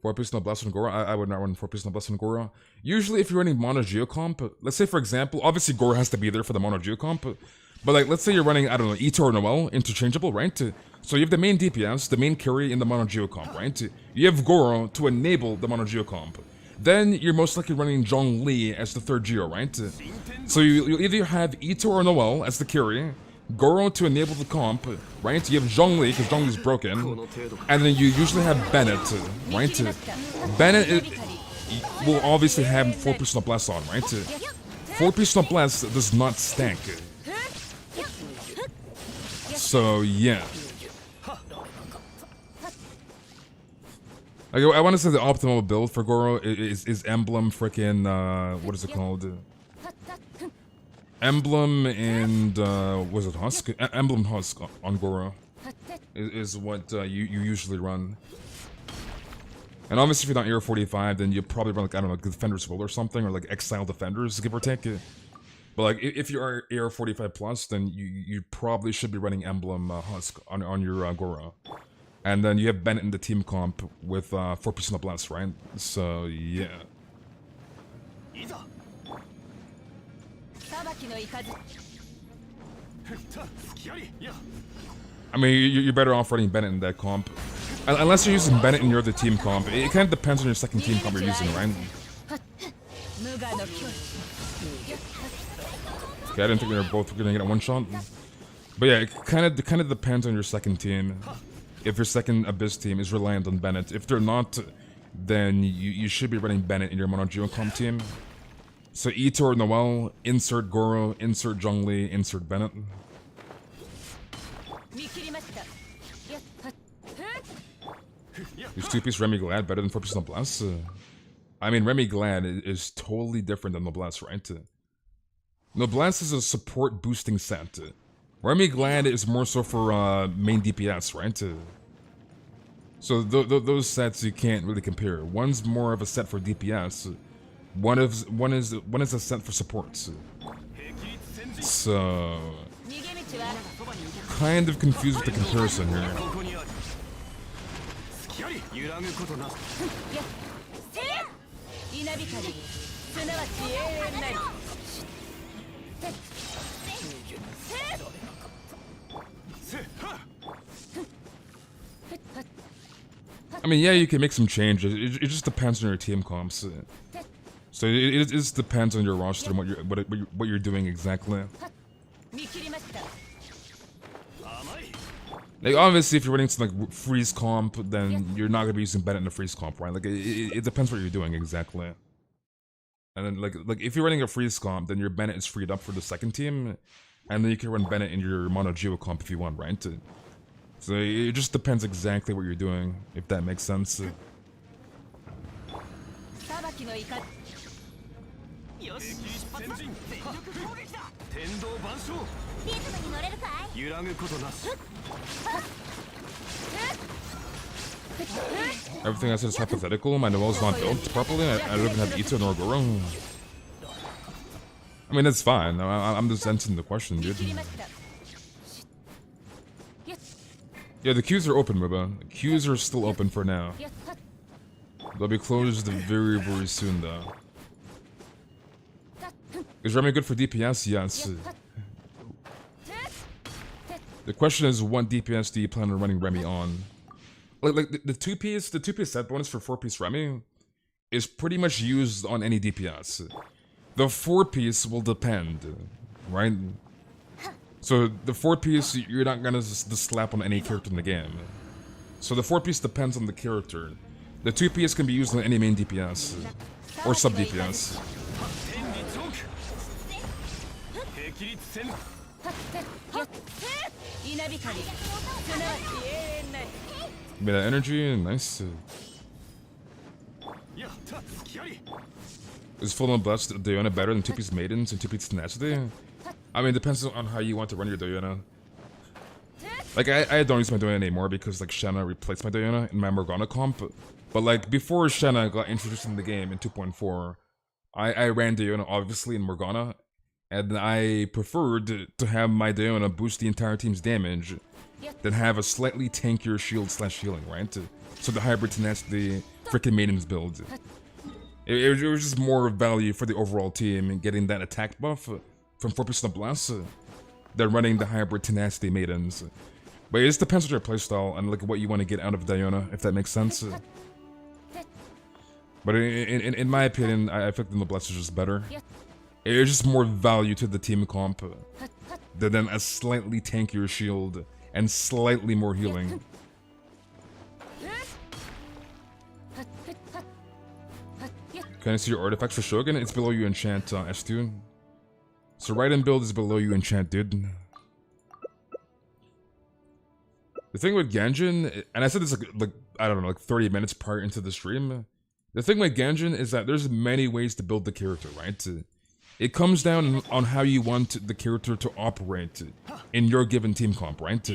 4-piece Noblesse and Goro? I would not run 4-piece Noblesse and Goro. Usually if you're running Mono Geocomp, let's say for example, obviously Goro has to be there for the Mono Geocomp, but like let's say you're running, I don't know, Ito or Noel, interchangeable, right? So you have the main DPS, the main carry in the Mono Geocomp, right? You have Goro to enable the Mono Geocomp. Then you're most likely running Zhongli as the third Geo, right? So you either have Ito or Noel as the carry, Goro to enable the comp, right? You have Zhongli, because Zhongli's broken, and then you usually have Bennett, right? Bennett will obviously have 4-piece Noblesse on, right? 4-piece Noblesse does not stack. So, yeah. I want to say the optimal build for Goro is Emblem freaking, what is it called? Emblem and, was it Husk? Emblem Husk on Goro is what you usually run. And obviously if you're not Air 45, then you probably run like, I don't know, Defender's Will or something, or like Exile Defenders, give or take. But like, if you are Air 45 plus, then you probably should be running Emblem Husk on your Goro. And then you have Bennett in the team comp with 4-piece Noblesse, right? So, yeah. I mean, you're better off running Bennett in that comp. Unless you're using Bennett in your other team comp. It kind of depends on your second team comp you're using, right? Okay, I didn't think they were both going to get a one-shot. But yeah, it kind of depends on your second team. If your second Abyss team is reliant on Bennett. If they're not, then you should be running Bennett in your Mono Geocomp team. So Ito or Noel, insert Goro, insert Zhongli, insert Bennett. Is 2-piece Remy Glad better than 4-piece Noblesse? I mean, Remy Glad is totally different than Noblesse, right? Noblesse is a support boosting set. Remy Glad is more so for main DPS, right? So those sets you can't really compare. One's more of a set for DPS. One is a set for supports. So kind of confused with the comparison here. I mean, yeah, you can make some changes. It just depends on your team comps. So it just depends on your roster and what you're doing exactly. Like obviously, if you're running some like freeze comp, then you're not gonna be using Bennett in the freeze comp, right? Like it depends what you're doing exactly. And then like if you're running a freeze comp, then your Bennett is freed up for the second team, and then you can run Bennett in your Mono Geo comp if you want, right? So it just depends exactly what you're doing, if that makes sense. Everything I said is hypothetical. My Noel's not built properly. I don't even have Ito nor Goro. I mean, that's fine. I'm just answering the question, dude. Yeah, the queues are open, Muba. The queues are still open for now. They'll be closed very, very soon, though. Is Remy good for DPS? Yes. The question is, what DPS do you plan on running Remy on? Like the two-piece set bonus for 4-piece Remy is pretty much used on any DPS. The 4-piece will depend, right? So the 4-piece, you're not gonna just slap on any character in the game. So the 4-piece depends on the character. The 2-piece can be used on any main DPS or sub DPS. Made that energy, nice. Is full on blessed Diona better than 2-piece maidens and 2-piece tenacity? I mean, it depends on how you want to run your Diona. Like, I don't use my Diona anymore because, like, Shanna replaced my Diona in my Morgana comp. But, like, before Shanna got introduced in the game in 2.4, I ran Diona, obviously, in Morgana. And I preferred to have my Diona boost the entire team's damage than have a slightly tankier shield/healing, right? So the hybrid tenacity freaking maidens build. It was just more value for the overall team and getting that attack buff from 4% of Blast than running the hybrid tenacity maidens. But it just depends on your playstyle and like what you want to get out of Diona, if that makes sense. But in my opinion, I think the Blast is just better. It's just more value to the team comp than a slightly tankier shield and slightly more healing. Can I see your artifacts for Shogun? It's below you enchant, S2. So right-in build is below you enchant, dude. The thing with Genshin, and I said this like I don't know, like 30 minutes prior into the stream. The thing with Genshin is that there's many ways to build the character, right? It comes down on how you want the character to operate in your given team comp, right?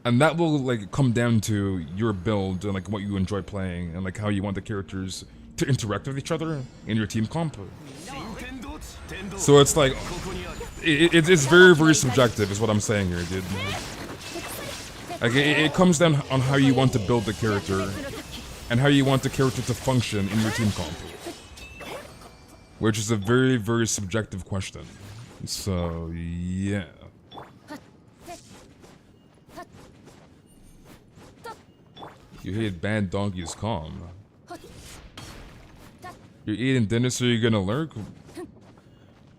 And that will like come down to your build and like what you enjoy playing and like how you want the characters to interact with each other in your team comp. So it's like, it's very, very subjective is what I'm saying here, dude. Like, it comes down on how you want to build the character and how you want the character to function in your team comp. Which is a very, very subjective question. So, yeah. You hate bad donkeys calm. You're eating dinner so you're gonna lurk?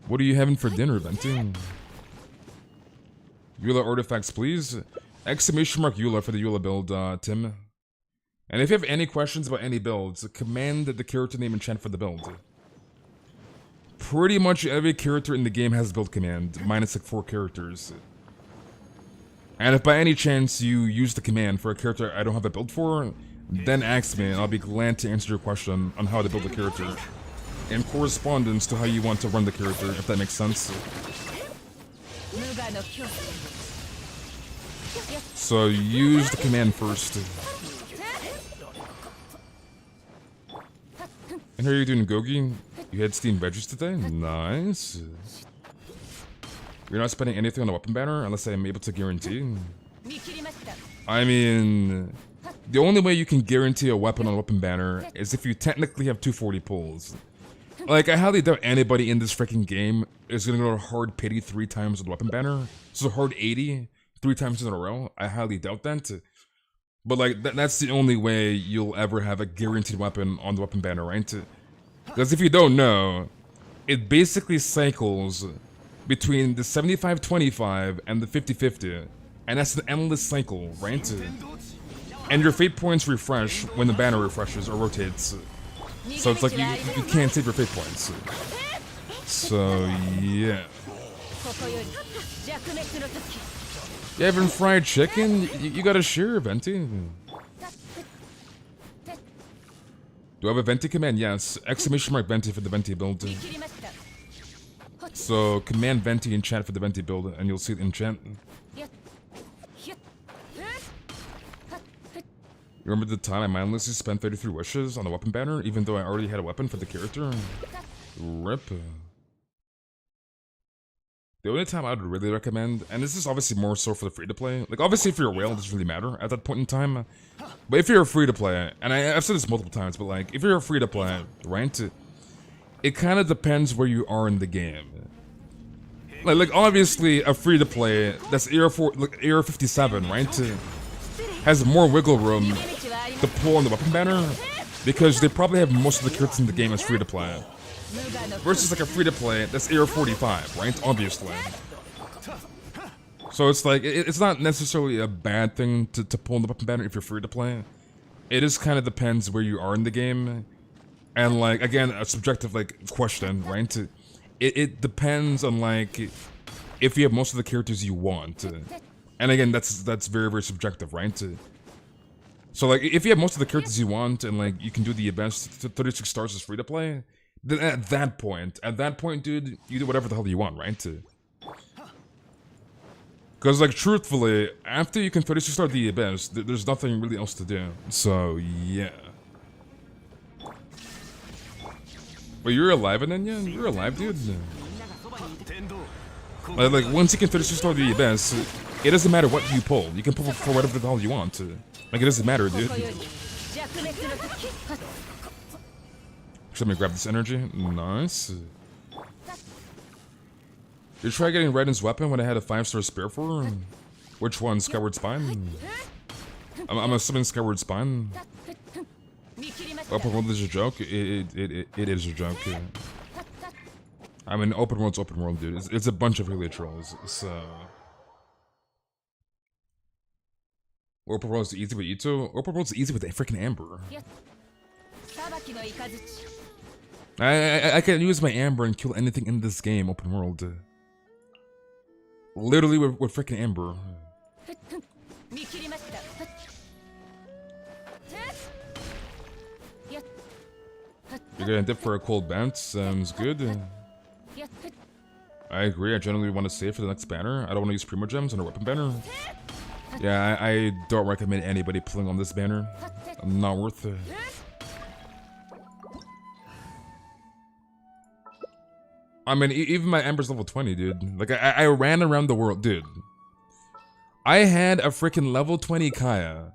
What are you having for dinner, Venti? Eula artifacts, please. Exclamation mark Eula for the Eula build, Tim. And if you have any questions about any builds, command the character name and chant for the build. Pretty much every character in the game has build command, minus like 4 characters. And if by any chance you use the command for a character I don't have a build for, then ask me and I'll be glad to answer your question on how to build a character. In correspondence to how you want to run the character, if that makes sense. So use the command first. And how are you doing, Gogi? You had steamed veggies today? Nice. You're not spending anything on the weapon banner unless I'm able to guarantee? I mean, the only way you can guarantee a weapon on a weapon banner is if you technically have 240 pulls. Like, I highly doubt anybody in this freaking game is gonna go to hard pity 3 times on the weapon banner. So hard 80 3 times in a row. I highly doubt that. But like, that's the only way you'll ever have a guaranteed weapon on the weapon banner, right? Because if you don't know, it basically cycles between the 75-25 and the 50-50. And that's an endless cycle, right? And your fate points refresh when the banner refreshes or rotates. So it's like you can't save your fate points. So yeah. You having fried chicken? You gotta share, Venti. Do I have a Venti command? Yes. Exclamation mark Venti for the Venti build. So command Venti in chat for the Venti build and you'll see it in chat. You remember the time I mindlessly spent 33 wishes on the weapon banner even though I already had a weapon for the character? RIP. The only time I would really recommend, and this is obviously more so for the free-to-play, like obviously if you're a whale, it doesn't really matter at that point in time, but if you're a free-to-play, and I've said this multiple times, but like, if you're a free-to-play, right, it kind of depends where you are in the game. Like obviously a free-to-play that's AR57, right, has more wiggle room to pull on the weapon banner, because they probably have most of the crits in the game as free-to-play. Versus like a free-to-play that's AR45, right? Obviously. So it's like, it's not necessarily a bad thing to pull in the weapon banner if you're free-to-play. It just kind of depends where you are in the game. And like, again, a subjective like question, right? It depends on like, if you have most of the characters you want. And again, that's very, very subjective, right? So like, if you have most of the characters you want and like, you can do the events to 36 stars as free-to-play, then at that point, dude, you do whatever the hell you want, right? Because, like, truthfully, after you can 36-star the Abyss, there's nothing really else to do. So, yeah. Wait, you're alive, Anenya? You're alive, dude? Like once you can 36-star the Abyss, it doesn't matter what you pull. You can pull for whatever the hell you want. Like, it doesn't matter, dude. Let me grab this energy. Nice. You try getting Raiden's weapon when I had a 5-star spare for her? Which one? Skyward Spine? I'm assuming Skyward Spine. Open world is a joke? It is a joke. Yeah. I mean, open world's open world, dude. It's a bunch of really trolls, so... Open world's easy with Ito? Open world's easy with a freaking Amber. I can use my Amber and kill anything in this game, open world. Literally with freaking Amber. You're gonna dip for a cold bounce, sounds good. I agree, I generally want to save for the next banner. I don't want to use Primo Gems on a weapon banner. Yeah, I don't recommend anybody pulling on this banner. Not worth it. I mean, even my Amber's level 20, dude. Like, I ran around the world, dude. I had a freaking level 20 Kaya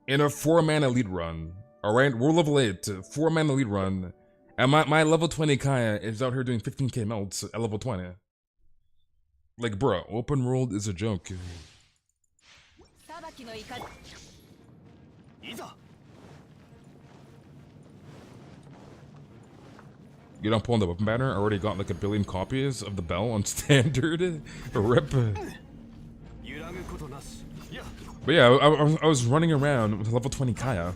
in a 4-man elite run. Alright, we're level 8, 4-man elite run. And my level 20 Kaya is out here doing 15k melts at level 20. Like, bro, open world is a joke. You don't pull on the weapon banner? I already got like 1 billion copies of the bell on standard. Rip. But yeah, I was running around with level 20 Kaya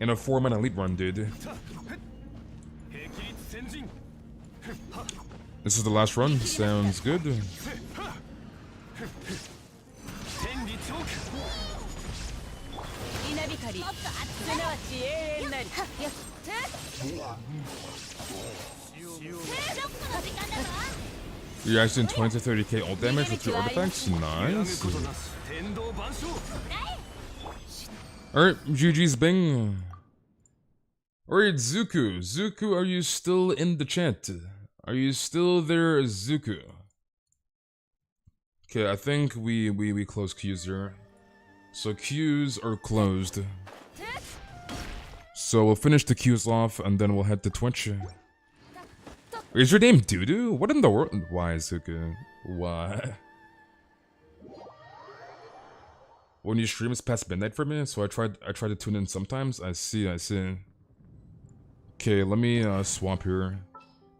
in a 4-man elite run, dude. This is the last run. Sounds good. You're actually doing 20 to 30k ult damage with your artifacts? Nice. Alright, GG's Bing. Alright, Zuku. Zuku, are you still in the chat? Are you still there, Zuku? Okay, I think we close queues here. So queues are closed. So we'll finish the queues off and then we'll head to Twitch. Is your name Doodoo? What in the world? Why, Zuku? Why? When you stream, it's past midnight for me, so I try to tune in sometimes. I see. Okay, let me swap here.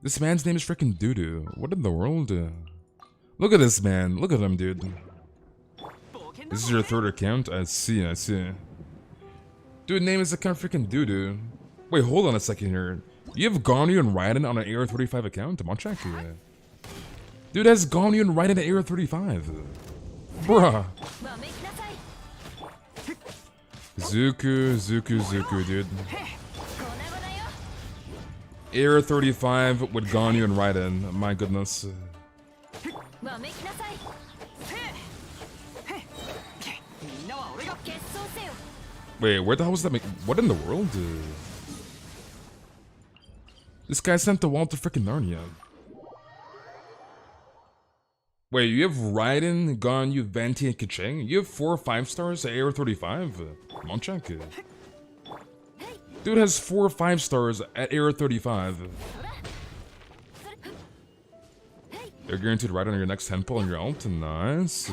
This man's name is freaking Doodoo. What in the world? Look at this man. Look at him, dude. This is your 3rd account? I see. Dude, name is account freaking Doodoo. Wait, hold on a second here. You have Ganyu and Raiden on an AR35 account? I'm on check here. Dude has Ganyu and Raiden at AR35. Bruh. Zuku, dude. AR35 with Ganyu and Raiden. My goodness. Wait, where the hell was that? What in the world? This guy sent the wall to freaking Narnia. Wait, you have Raiden, Ganyu, Venti, and Keqing? You have 4 or 5 stars at AR35? Come on, check it. Dude has 4 or 5 stars at AR35. You're guaranteed Raiden on your next 10 pull on your ult? Nice.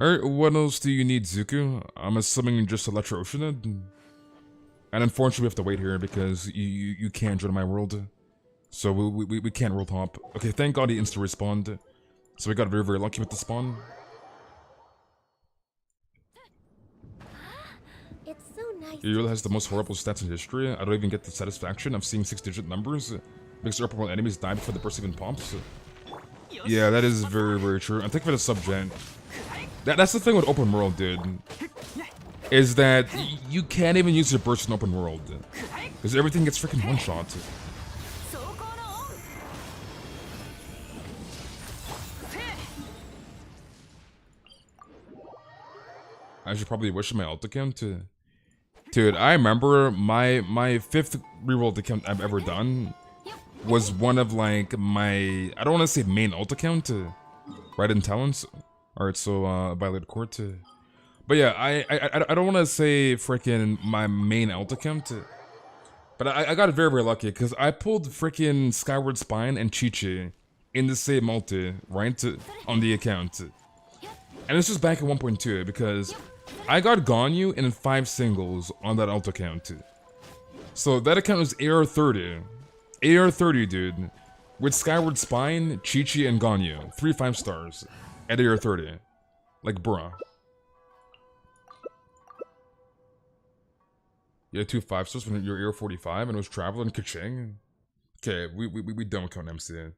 Alright, what else do you need, Zuko? I'm assuming just Electro Ocean. And unfortunately we have to wait here because you can't join my world. So we can't roll top. Okay, thank god he insta-respawned. So we got very, very lucky with the spawn. It's so nice. Uriel has the most horrible stats in history. I don't even get the satisfaction of seeing 6-digit numbers. Makes open world enemies die before the burst even pops. Yeah, that is very, very true. And think for the subject. That's the thing with open world, dude. Is that you can't even use your burst in open world. Because everything gets freaking one-shot. I should probably wish my alt account to... Dude, I remember my 5th rerolled account I've ever done was one of like my... I don't want to say main alt account, right in talents. Alright, so violated court. But yeah, I don't want to say freaking my main alt account. But I got very, very lucky because I pulled freaking Skyward Spine and Chi-Chi in the same multi, right, on the account. And this was back in 1.2 because I got Ganyu in 5 singles on that alt account. So that account was AR30. AR30, dude. With Skyward Spine, Chi-Chi, and Ganyu. 3 5-stars at AR30. Like, bruh. You had 2 5-stars when you're AR45 and it was Traveler and Keqing? Okay, we don't count MC.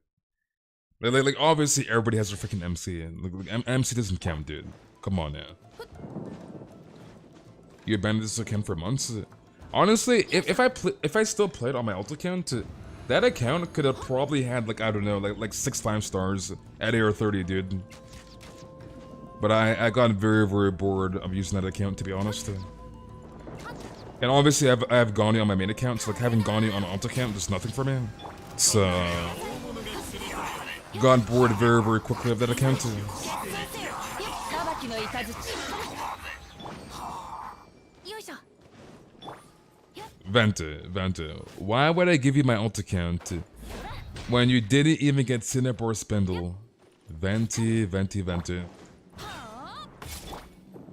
Like obviously everybody has their freaking MC. Like, MC doesn't count, dude. Come on now. You abandoned this account for months? Honestly, if I still played on my alt account, that account could have probably had like, I don't know, like 6 5-stars at AR30, dude. But I got very, very bored of using that account, to be honest. And obviously I have Ganyu on my main account, so like having Ganyu on an alt account does nothing for me. So got bored very, very quickly of that account. Vente, why would I give you my alt account when you didn't even get Synap or Spindle? Vente.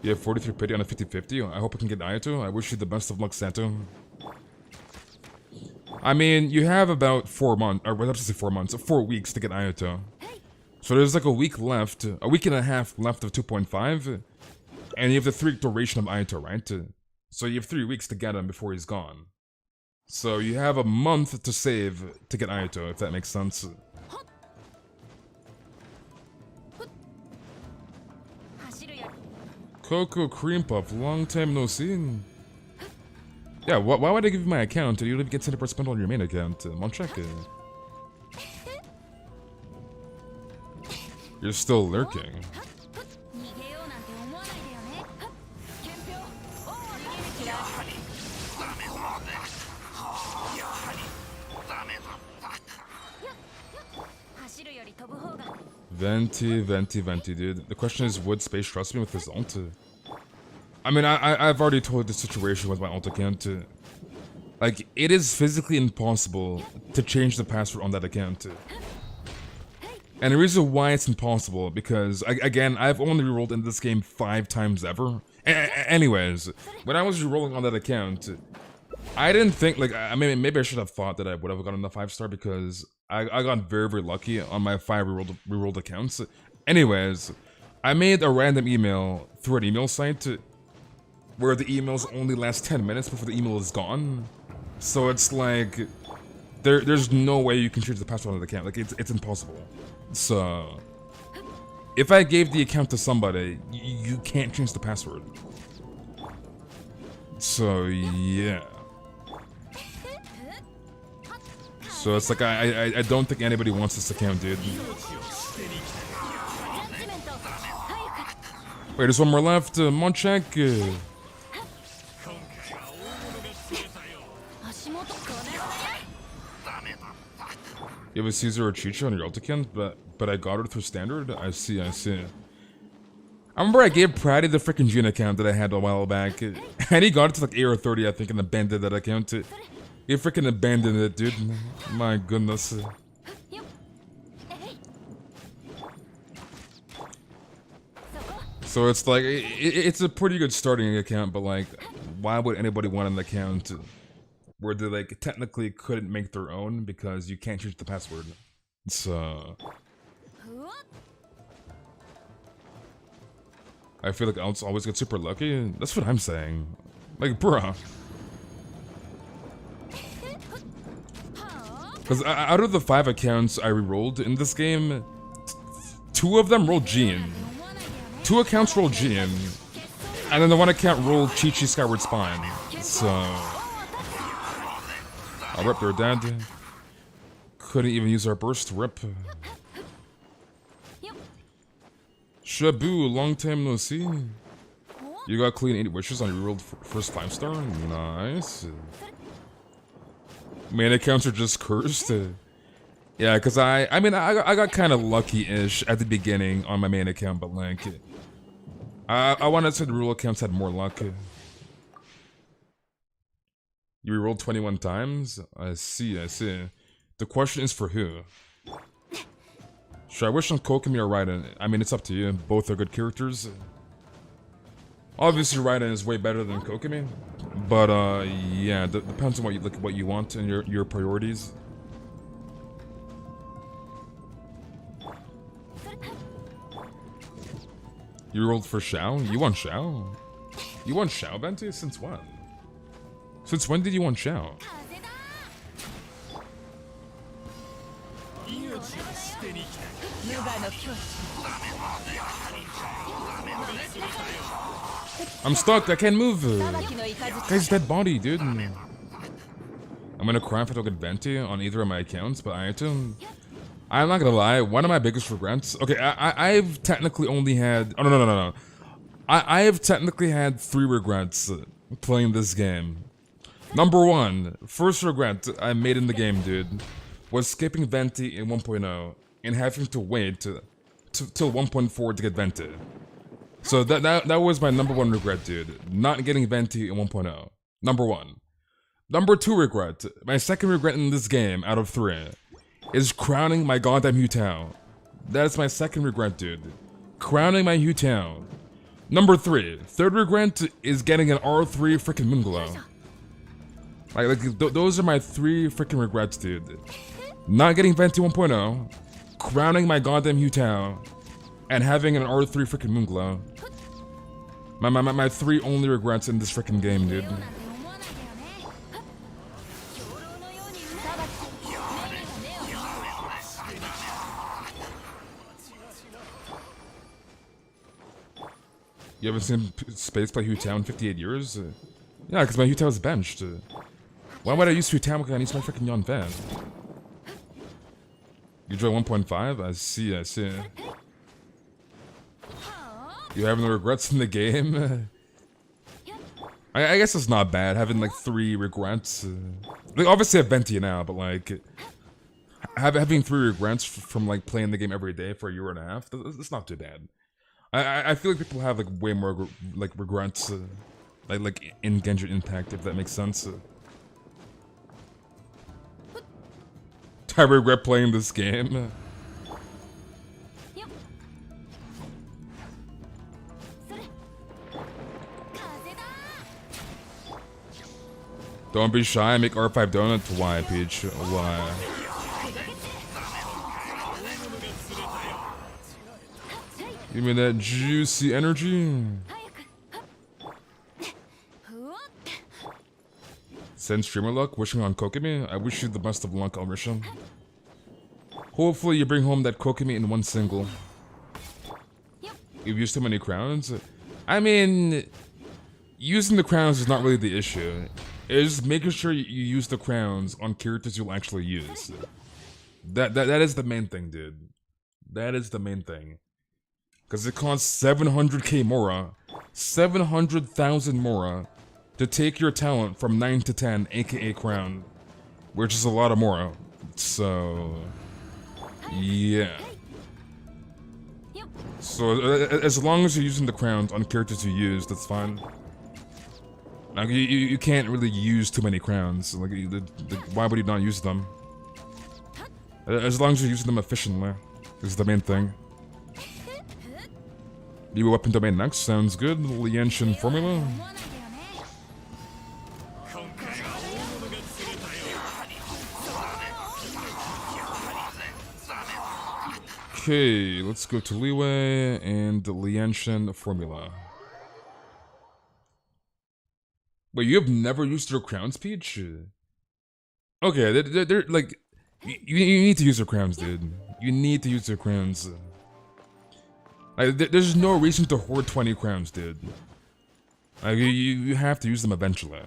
You have 43 pity on a 50-50. I hope I can get Ayato. I wish you the best of luck, Sato. I mean, you have about 4 months, or let's say 4 months, 4 weeks to get Ayato. So there's like a week left, a week and a half left of 2.5, and you have the 3-week duration of Ayato, right? So you have 3 weeks to get him before he's gone. So you have a month to save to get Ayato, if that makes sense. Coco Cream Puff, long time no see. Yeah, why would I give you my account and you don't even get 10% on your main account? I'll check it. You're still lurking. Venti, dude. The question is, would Space trust me with his ult? I mean, I've already told the situation with my ult account. Like, it is physically impossible to change the password on that account. And the reason why it's impossible, because, again, I've only rerolled in this game 5 times ever. Anyways, when I was rerolling on that account, I didn't think, like, I mean, maybe I should have thought that I would have gotten the 5-star because I got very, very lucky on my 5 rerolled accounts. Anyways, I made a random email through an email site where the emails only last 10 minutes before the email is gone. So it's like, there's no way you can change the password on the account. Like, it's impossible. So, if I gave the account to somebody, you can't change the password. So, yeah. So it's like, I don't think anybody wants this account, dude. Wait, there's one more left. Monchek. You have a Caesar or Chicha on your ult account, but I got her through standard? I see. I remember I gave Pratty the freaking June account that I had a while back. And he got it to like AR30, I think, and abandoned that account. He freaking abandoned it, dude. My goodness. So it's like, it's a pretty good starting account, but like, why would anybody want an account where they like technically couldn't make their own because you can't change the password? So I feel like I'll always get super lucky. That's what I'm saying. Like, bruh. Because out of the 5 accounts I re-rolled in this game, 2 of them rolled Jean. 2 accounts rolled Jean. And then the 1 account rolled Chi-Chi Skyward Spine. So I'll rip their dad. Couldn't even use our burst. Rip. Shabu, long time no see. You got clean 8 wishes on your rerolled first 5-star. Nice. Main accounts are just cursed. Yeah, because I mean, I got kind of lucky-ish at the beginning on my main account, but like, I wanted to say the rule accounts had more luck. You rerolled 21 times? I see. The question is for who? Should I wish on Kokomi or Raiden? I mean, it's up to you. Both are good characters. Obviously, Raiden is way better than Kokomi, but yeah, depends on what you want and your priorities. You rolled for Xiao? You want Xiao? You want Xiao, Venti? Since when? Since when did you want Xiao? I'm stuck, I can't move. Guy's dead body, dude. I'm gonna cry if I don't get Venti on either of my accounts, but Ayato. I'm not gonna lie, one of my biggest regrets. Okay, I've technically only had. Oh, no. I have technically had 3 regrets playing this game. Number 1, first regret I made in the game, dude, was skipping Venti in 1.0 and having to wait till 1.4 to get Venti. So that was my number 1 regret, dude. Not getting Venti in 1.0. Number 1. Number 2 regret. My second regret in this game out of 3 is crowning my goddamn Hu Tao. That is my second regret, dude. Crowning my Hu Tao. Number 3. Third regret is getting an R3 freaking Moonglow. Those are my 3 freaking regrets, dude. Not getting Venti 1.0, crowning my goddamn Hu Tao, and having an R3 freaking Moonglow. My 3 only regrets in this freaking game, dude. You haven't seen Space play Hu Tao in 58 years? Yeah, because my Hu Tao is benched. Why would I use Hu Tao when I use my freaking Yon Fan? You enjoy 1.5? I see. You have no regrets in the game? I guess it's not bad, having like 3 regrets. Like, obviously I have Venti now, but like, having 3 regrets from like playing the game every day for a year and a half, that's not too bad. I feel like people have like way more like regrets, like in Genshin Impact, if that makes sense. I regret playing this game. Don't be shy, make R5 donut. Why, Peach? Why? Give me that juicy energy. Send streamer luck, wishing on Kokomi. I wish you the best of luck, Alrisha. Hopefully you bring home that Kokomi in 1 single. You've used too many crowns? I mean, using the crowns is not really the issue. It's just making sure you use the crowns on characters you'll actually use. That is the main thing, dude. That is the main thing. Because it costs 700k Mora, 700,000 Mora, to take your talent from 9 to 10, aka crown. Which is a lot of Mora. So Yeah. So as long as you're using the crowns on characters you use, that's fine. Like you can't really use too many crowns. Like why would you not use them? As long as you're using them efficiently, is the main thing. New weapon domain next, sounds good. Genshin formula. Okay, let's go to Leeway and the Genshin formula. Wait, you have never used your crowns, Peach? Okay, they're like, you need to use your crowns, dude. You need to use your crowns. Like, there's no reason to hoard 20 crowns, dude. Like, you have to use them eventually.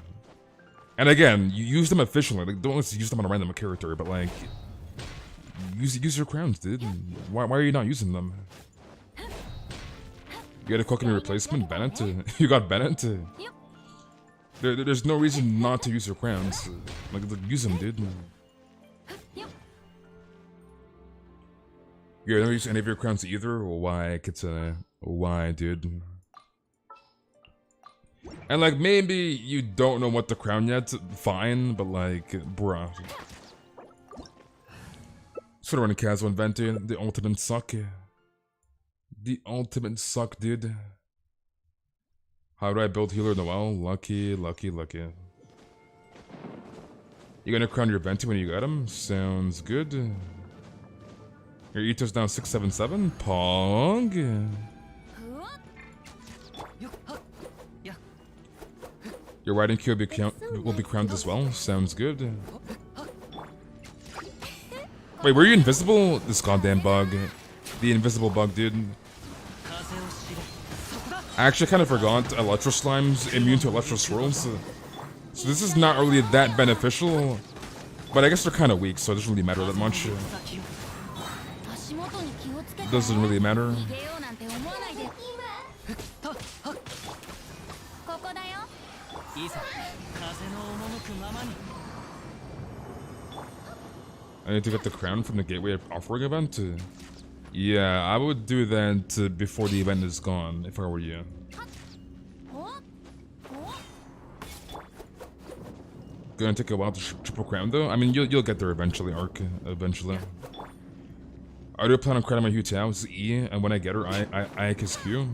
And again, you use them efficiently. Like, don't just use them on a random character, but like, use your crowns, dude. Why are you not using them? You got a cooking replacement, Bennett. You got Bennett. There's no reason not to use your crowns. Like, use them, dude. You don't use any of your crowns either? Why, why, dude? And like, maybe you don't know what to crown yet, fine, but like, bruh. Sort of running casual inventing, the ultimate suck. The ultimate suck, dude. How do I build healer Noel? Lucky, lucky, lucky. You gonna crown your Venti when you got him? Sounds good. Your Ito's down 677. Pong. Your riding queue will be crowned as well. Sounds good. Wait, were you invisible? This goddamn bug. The invisible bug, dude. I actually kind of forgot Electro Slime's immune to Electro Swirls. So this is not really that beneficial. But I guess they're kind of weak, so it doesn't really matter that much. Doesn't really matter. I need to get the crown from the Gateway Offering event? Yeah, I would do that before the event is gone, if I were you. Gonna take a while to triple crown though? I mean, you'll get there eventually, Ark. Eventually. I do plan on crowning my Hu Tao as E, and when I get her, I kiss Q.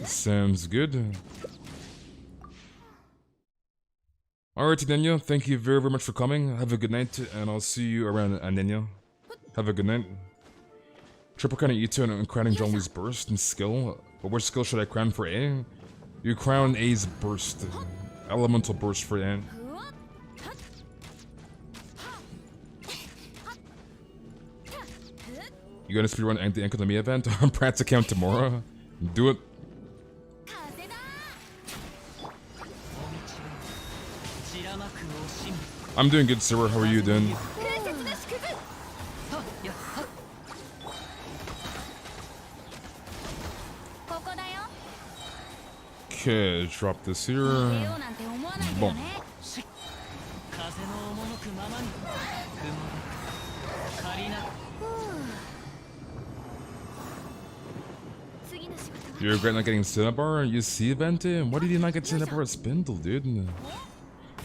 Sounds good. Alright, Nenya, thank you very, very much for coming. Have a good night, and I'll see you around Nenya. Have a good night. Triple crowning Ito and crowning Zhongli's burst and skill. But which skill should I crown for A? You crown A's burst. Elemental burst for A. You gonna speedrun the Academy event on Pratt's account tomorrow? Do it. I'm doing good, sir. How are you doing? Okay, drop this here. Boom. You regret not getting Cinnabar? You see, Venti? Why did you not get Cinnabar at Spindle, dude? And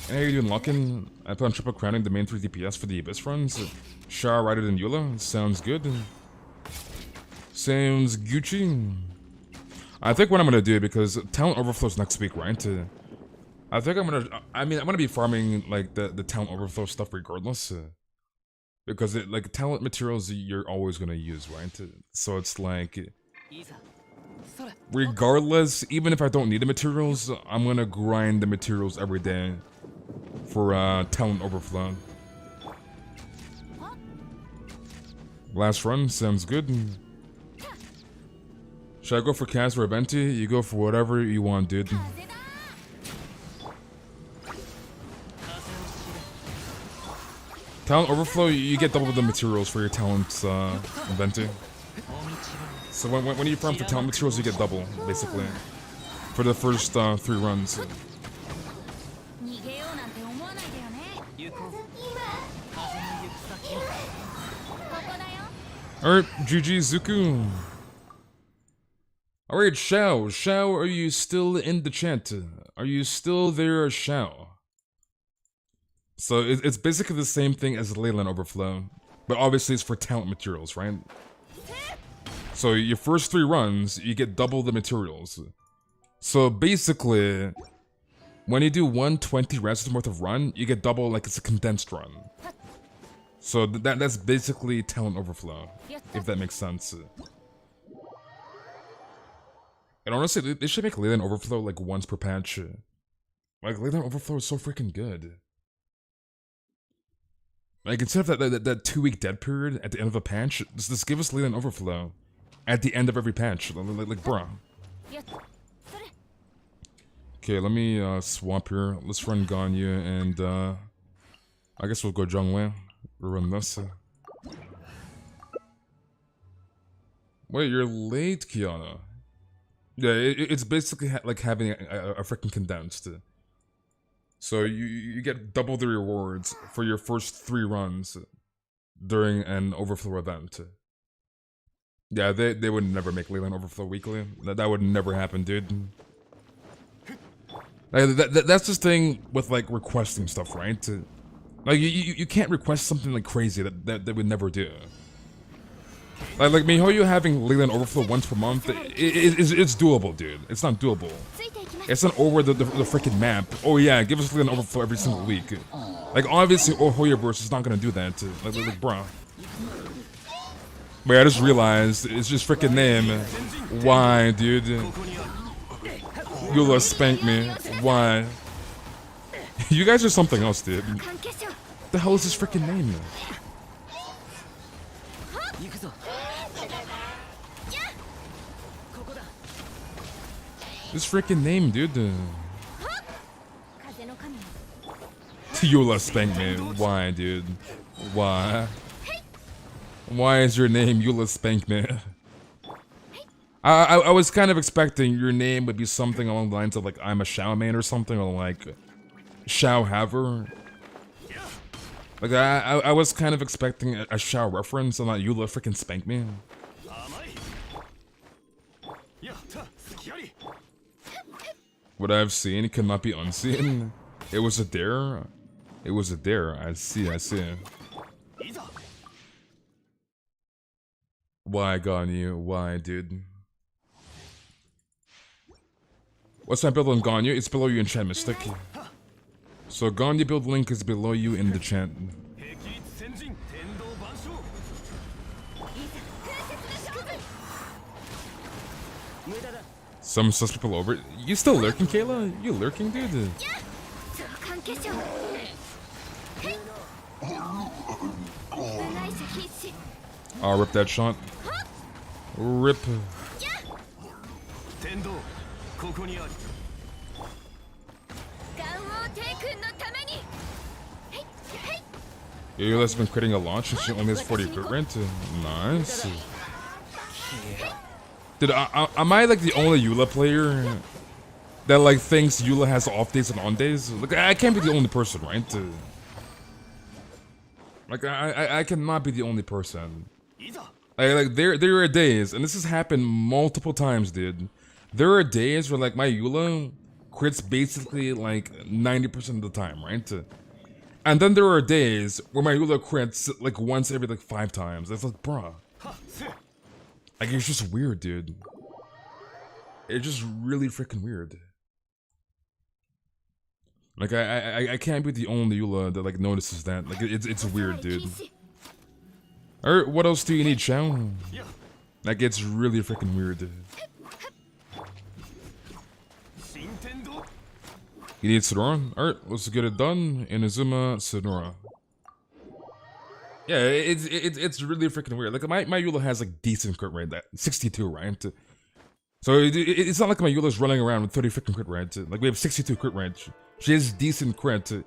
how are you doing, Lockin? I plan on triple crowning the main 3 DPS for the Abyss runs. Shah, Ryder, and Eula. Sounds good. Sounds Gucci. I think what I'm gonna do, because talent overflows next week, right? I think I'm gonna be farming like the talent overflow stuff regardless. Because like talent materials you're always gonna use, right? So it's like, regardless, even if I don't need the materials, I'm gonna grind the materials every day for talent overflow. Last run, sounds good. Should I go for Kaz or Venti? You go for whatever you want, dude. Talent overflow, you get double the materials for your talents, Venti. So when you farm for talent materials, you get double, basically, for the first 3 runs. Alright, GG Zuku. Alright, Shao. Shao, are you still in the chat? Are you still there, Shao? So it's basically the same thing as Leyland Overflow, but obviously it's for talent materials, right? So your first 3 runs, you get double the materials. So basically, when you do 120 residence worth of run, you get double like it's a condensed run. So that's basically talent overflow, if that makes sense. And honestly, they should make Leyland Overflow like once per patch. Like Leyland Overflow is so freaking good. Like instead of that 2-week dead period at the end of a patch, just give us Leyland Overflow at the end of every patch. Like bro. Okay, let me swap here. Let's run Ganyu and I guess we'll go Zhongwei. We'll run this. Wait, you're late, Kiana. Yeah, it's basically like having a freaking condensed. So you get double the rewards for your first 3 runs during an overflow event. Yeah, they would never make Leyland Overflow weekly. That would never happen, dude. Like, that's the thing with like requesting stuff, right? Like you can't request something like crazy that they would never do. Like MiHoYo having Leyland Overflow once per month, it's doable, dude. It's not doable. It's not over the freaking map. Oh yeah, give us Leyland Overflow every single week. Like obviously, Hoyoverse is not gonna do that. Like bro. Wait, I just realized it's just freaking name. Why, dude? Eula spanked me. Why? You guys are something else, dude. What the hell is this freaking name? This freaking name, dude. Eula spanked me. Why, dude? Why? Why is your name Eula spanked me? I was kind of expecting your name would be something along the lines of like I'm a Shao main or something, or like Shao Haver. Like I was kind of expecting a Shao reference and not Eula freaking spank me. What I've seen cannot be unseen. It was a dare. It was a dare. I see. I see. Why, Ganyu? Why, dude? What's my build on Ganyu? It's below you in chat, Mystic. So Ganyu build link is below you in the chat. Some sus people over. You still lurking, Kayla? You lurking, dude? Oh, rip that shot. Rip. Eula's been critting a launch and she only has 40 crit rate. Nice. Dude, am I like the only Eula player that like thinks Eula has off days and on days? Like I can't be the only person, right? Like I cannot be the only person. Like there are days, and this has happened multiple times, dude. There are days where like my Eula crits basically like 90% of the time, right? And then there are days where my Eula crits like once every like 5 times. It's like, bruh. Like it's just weird, dude. It's just really freaking weird. Like I can't be the only Eula that like notices that. Like it's weird, dude. Alright, what else do you need, Shao? Like it's really freaking weird, dude. You need Sonora? Alright, let's get it done. Inazuma, Sonora. Yeah, it's really freaking weird. Like my Eula has like decent crit rate, that 62, right? So it's not like my Eula's running around with 30 freaking crit rate. Like we have 62 crit rate. She has decent crit, and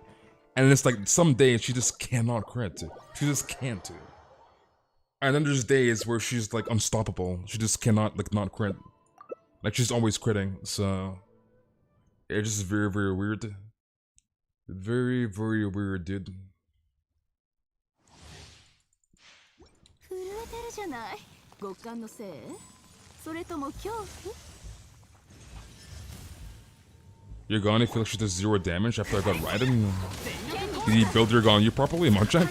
it's like some days she just cannot crit. She just can't. And then there's days where she's like unstoppable. She just cannot like not crit. Like she's always critting. So it's just very weird. Very weird, dude. Your Ganyu feels she does 0 damage after I got Raiden. Did you build your Ganyu properly, Monchak?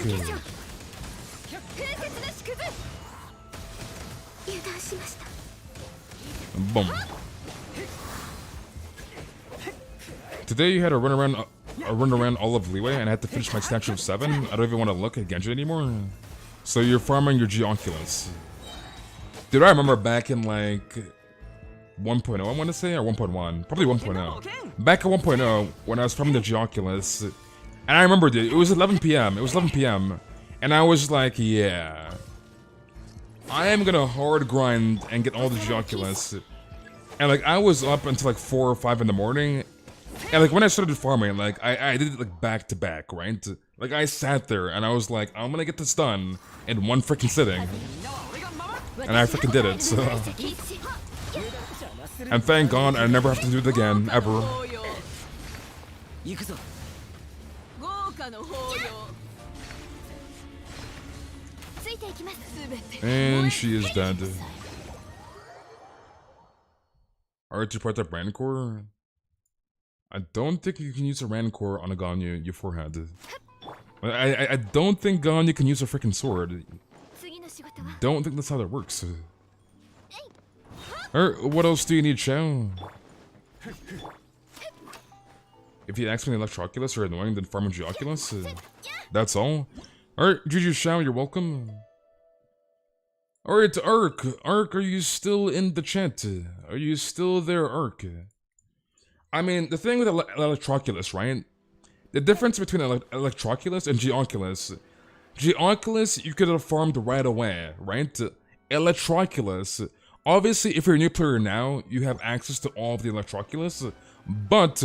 Boom. Today you had a run around all of Leeway and I had to finish my statue of 7. I don't even want to look at Genshin anymore. So you're farming your Geoculus. Dude, I remember back in like 1.0, I want to say, or 1.1, probably 1.0. Back at 1.0, when I was farming the Geoculus, and I remember, dude, it was 11 p.m. It was 11 p.m. And I was like, yeah, I am gonna hard grind and get all the Geoculus. And like, I was up until like 4 or 5 in the morning. And like, when I started farming, like, I did it like back to back, right? Like, I sat there and I was like, I'm gonna get this done in one freaking sitting. And I freaking did it, so. And thank God I never have to do it again, ever. And she is dead. Alright, to part that Rancor. I don't think you can use a Rancor on a Ganyu, your forehead. I don't think Ganyu can use a freaking sword. Don't think that's how that works. Or what else do you need, Chow? If you ask me the Electroculus are annoying, then farm a Geoculus. That's all. Alright, Juju Shao, you're welcome. Alright, Ark. Ark, are you still in the chat? Are you still there, Ark? I mean, the thing with Electroculus, right? The difference between Electroculus and Geoculus. Geoculus, you could have farmed right away, right? Electroculus, obviously, if you're a new player now, you have access to all of the Electroculus. But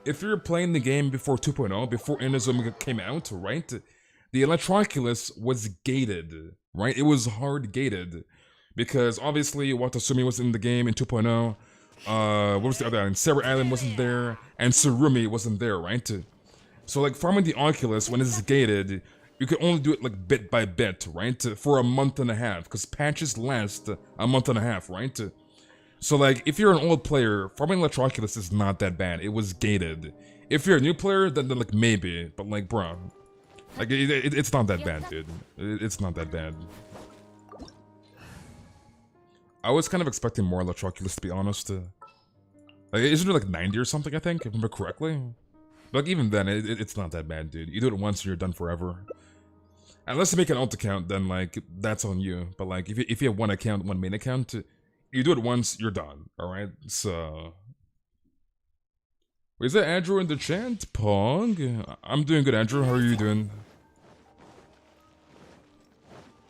if you're playing the game before 2.0, before Inazuma came out, right? The Electroculus was gated, right? It was hard gated. Because obviously, Watasumi was in the game in 2.0. What was the other island? Saber Island wasn't there, and Surumi wasn't there, right? So like farming the Oculus when it's gated, you can only do it like bit by bit, right? For a month and a half, because patches last a month and a half, right? So like if you're an old player, farming Electroculus is not that bad. It was gated. If you're a new player, then like maybe, but like bro, like it's not that bad, dude. It's not that bad. I was kind of expecting more Electroculus, to be honest. Like, isn't it like 90 or something, I think, if I remember correctly? But like, even then, it's not that bad, dude. You do it once and you're done forever. Unless you make an alt account, then like, that's on you. But like, if you have one account, one main account, you do it once, you're done, alright? So... Wait, is that Andrew in the chat? Pong? I'm doing good, Andrew. How are you doing?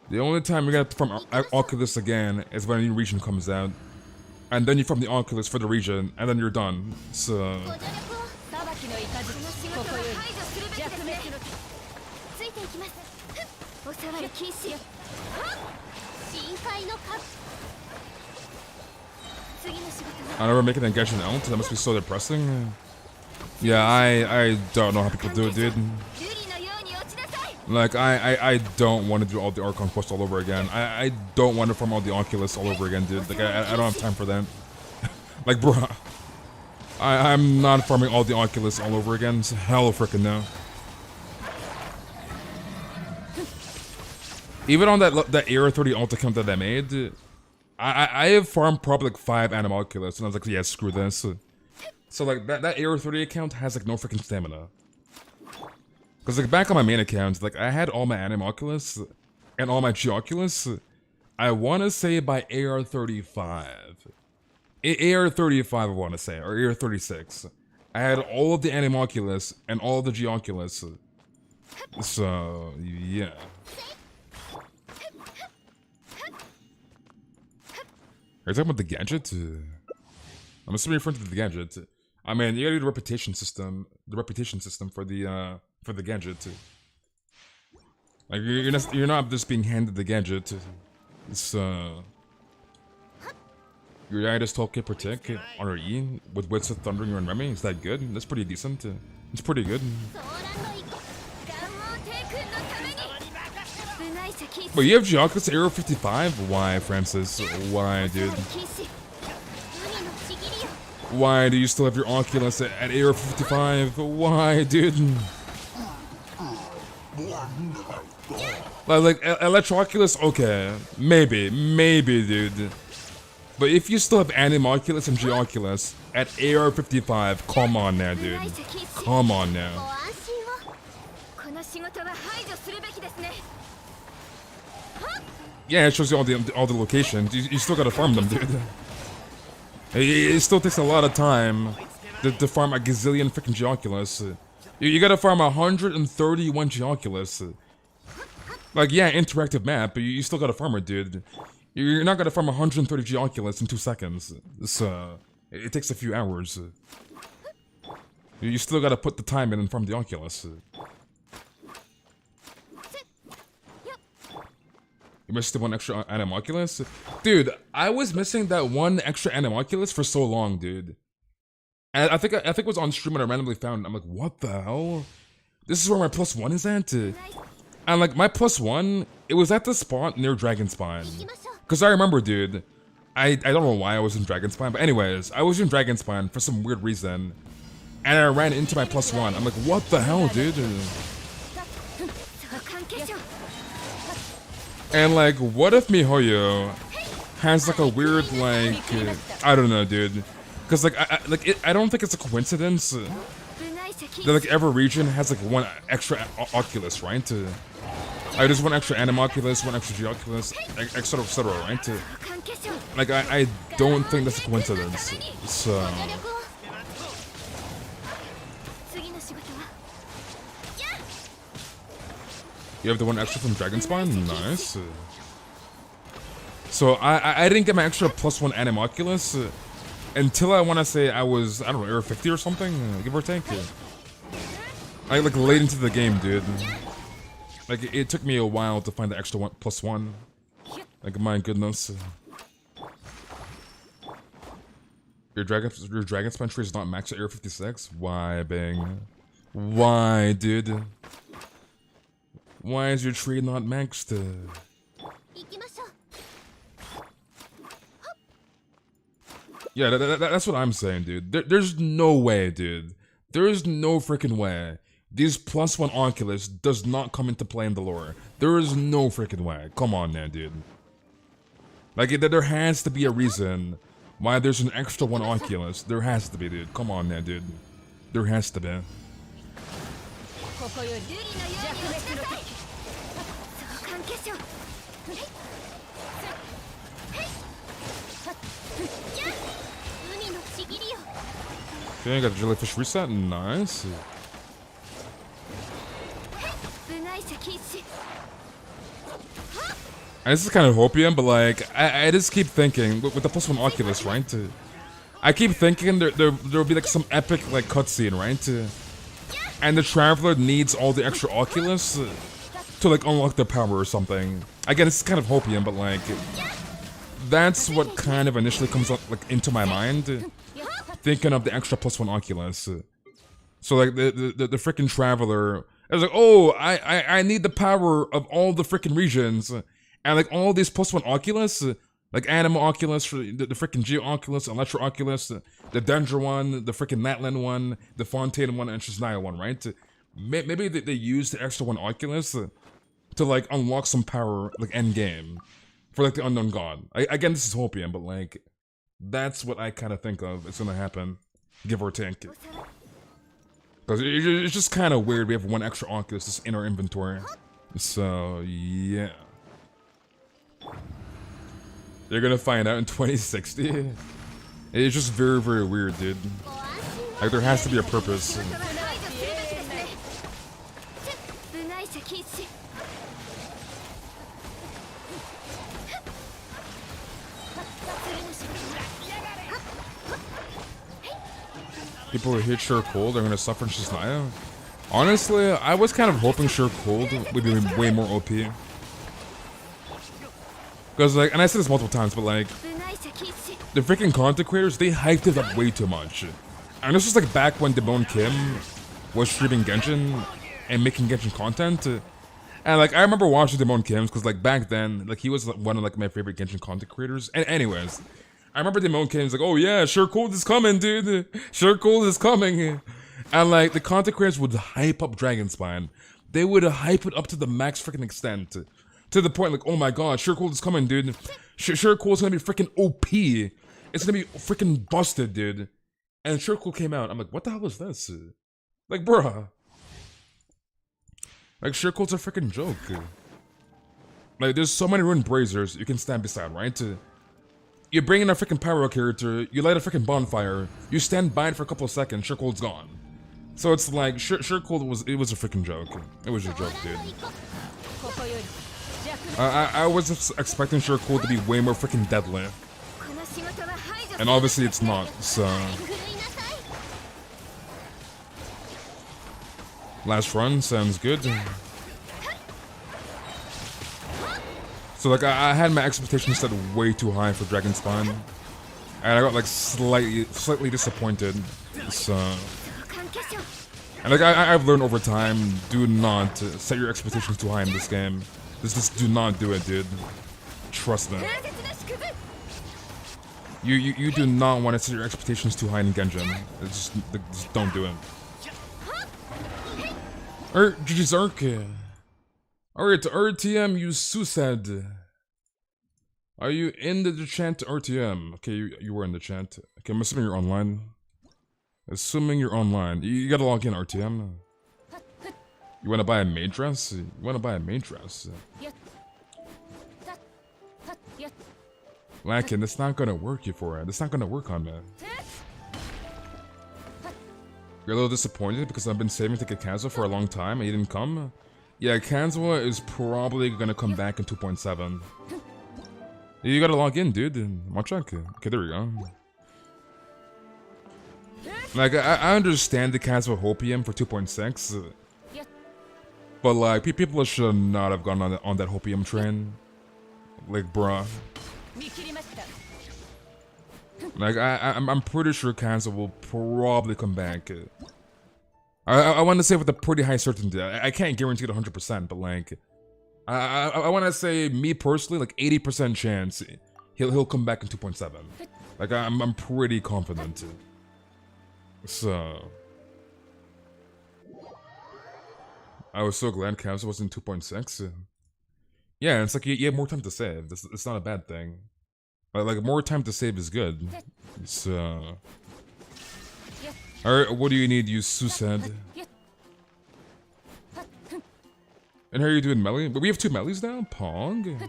The only time you're gonna have to farm Oculus again is when a new region comes out. And then you farm the Oculus for the region, and then you're done. So... I never make it in Genshin Impact, that must be so depressing. Yeah, I don't know how people do it, dude. Like, I don't want to do all the Archon quests all over again. I don't want to farm all the Oculus all over again, dude. Like, I don't have time for that. Like, bruh. I'm not farming all the Oculus all over again. It's hell frickin' no. Even on that AR30 alt account that I made, I have farmed probably like 5 Animalculus, and I was like, yeah, screw this. So like, that AR30 account has like no freaking stamina. Because like back on my main account, like I had all my Animalculus and all my Geoculus, I want to say by AR35. AR35 I want to say, or AR36. I had all of the Animalculus and all of the Geoculus. So, yeah. Are you talking about the gadget? I'm assuming you're referring to the gadget. I mean, you gotta do the reputation system for the gadget. Like you're not just being handed the gadget. It's your Ayato 12k per tick on her E with Wits of Thundering and Remy. Is that good? That's pretty decent. It's pretty good. But you have Geoculus AR55? Why, Francis? Why, dude? Why do you still have your Oculus at AR55? Why, dude? Like Electroculus, okay, maybe, dude. But if you still have Animoculus and Geoculus at AR55, come on now, dude. Come on now. Yeah, it shows you all the locations. You still gotta farm them, dude. It still takes a lot of time to farm a gazillion freaking Geoculus. You gotta farm 131 Geoculus. Like, yeah, interactive map, but you still gotta farm it, dude. You're not gonna farm 130 Geoculus in 2 seconds. So, it takes a few hours. You still gotta put the time in and farm the Oculus. You missed the one extra Animoculus? Dude, I was missing that one extra Animoculus for so long, dude. And I think it was on stream and I randomly found it. I'm like, what the hell? This is where my +1 is at? And like, my +1, it was at the spot near Dragon Spine. Because I remember, dude, I don't know why I was in Dragon Spine, but anyways, I was in Dragon Spine for some weird reason. And I ran into my +1. I'm like, what the hell, dude? And like, what if MiHoYo has like a weird, like, I don't know, dude. Because like, I don't think it's a coincidence that like every region has like one extra Oculus, right? There's one extra Animoculus, one extra Geoculus, etc, right? Like, I don't think that's a coincidence. So... You have the one extra from Dragon Spawn? Nice. So I didn't get my extra +1 Animoculus until I want to say I was, I don't know, AR50 or something, give or take. Like late into the game, dude. Like it took me a while to find the extra +1. Like my goodness. Your Dragon Spawn tree is not maxed at AR56? Why, Bang? Why, dude? Why is your tree not maxed? Yeah, that's what I'm saying, dude. There's no way, dude. There is no freaking way. These +1 Oculus does not come into play in the lore. There is no freaking way. Come on now, dude. Like, there has to be a reason why there's an extra one Oculus. There has to be, dude. Come on now, dude. There has to be. Okay, I got the jellyfish reset. Nice. And this is kind of hopium, but like, I just keep thinking, with the +1 Oculus, right? I keep thinking there'll be like some epic like cutscene, right? And the Traveler needs all the extra Oculus to like unlock their power or something. Again, it's kind of hopium, but like, that's what kind of initially comes up like into my mind, thinking of the extra +1 Oculus. So like the freaking Traveler, I was like, oh, I need the power of all the freaking regions, and like all these +1 Oculus, like Anima Oculus, the freaking Geo Oculus, Electro Oculus, the Dendra one, the freaking Natlan one, the Fontaine one, and Shiznaya one, right? Maybe they use the extra one Oculus to like unlock some power like end game for like the Unknown God. Again, this is hopium, but like that's what I kind of think of. It's gonna happen, give or take. Because it's just kind of weird. We have one extra Oculus just in our inventory, so yeah. You're gonna find out in 2060. It's just very, very weird, dude. Like there has to be a purpose. People who hate Sure Cold are gonna suffer in Shiznaya. Honestly, I was kind of hoping Sure Cold would be way more OP. Because like, and I said this multiple times, but like, the freaking content creators, they hyped it up way too much. And this was like back when Demon Kim was streaming Genshin and making Genshin content. And like I remember watching Damon Kim's because like back then, like he was like, one of like my favorite Genshin content creators. And anyways, I remember Damon Kim's like, oh yeah, sure cold is coming, dude. Sure cold is coming. And like the content creators would hype up Dragonspine. They would hype it up to the max freaking extent. To the point like, oh my god, sure cold is coming, dude. Sure cold is gonna be freaking OP. It's gonna be freaking busted, dude. And sure cold came out. I'm like, what the hell is this? Like, bruh. Like, sure cold's a freaking joke. Like, there's so many ruined braziers you can stand beside, right? You bring in a freaking pyro character, you light a freaking bonfire, you stand by it for a couple of seconds, sure cold's gone. So it's like, sure cold was a freaking joke. It was a joke, dude. I was expecting sure cold to be way more freaking deadly. And obviously it's not, so... Last run, sounds good. So like I had my expectations set way too high for Dragonspine. And I got like slightly disappointed. So... And like I've learned over time, do not set your expectations too high in this game. Just do not do it, dude. Trust me. You do not want to set your expectations too high in Genshin. Just don't do it. GG's Ark. Alright, RTM, you Susad. Are you in the chat, RTM? Okay, you were in the chat. Okay, I'm assuming you're online. Assuming you're online. You gotta log in, RTM. You wanna buy a maid dress? You wanna buy a maid dress? Lakin, that's not gonna work you for it. That's not gonna work on me. You're a little disappointed because I've been saving to get Kazuha for a long time and you didn't come? Yeah, Kazuha is probably gonna come back in 2.7. You gotta log in, dude. Watch out. Okay, there we go. Like, I understand the Kazuha Hopium for 2.6. But like, people should not have gone on that Hopium train. Like, bruh. Like, I'm pretty sure Kazuha will probably come back. I want to say with a pretty high certainty. I can't guarantee it 100%, but like, I want to say, me personally, like 80% chance he'll come back in 2.7. Like, I'm pretty confident. So, I was so glad Kazuha was in 2.6. Yeah, it's like you have more time to save. It's not a bad thing. Like more time to save is good. So, alright, what do you need, you Susad? And how are you doing, melee? But we have 2 melees now? Pong?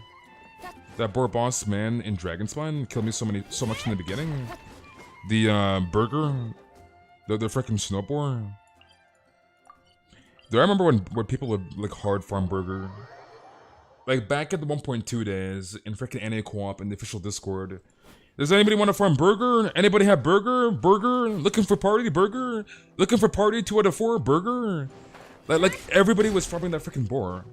That boar boss man in Dragonspine killed me so much in the beginning. The burger, the freaking snowboard. Do I remember when people would like hard farm burger? Like back at the 1.2 days in freaking NA co-op in the official Discord. Does anybody want to farm burger? Anybody have burger? Burger? Looking for party? Burger? Looking for party 2 out of 4? Burger? Like everybody was farming that freaking boar.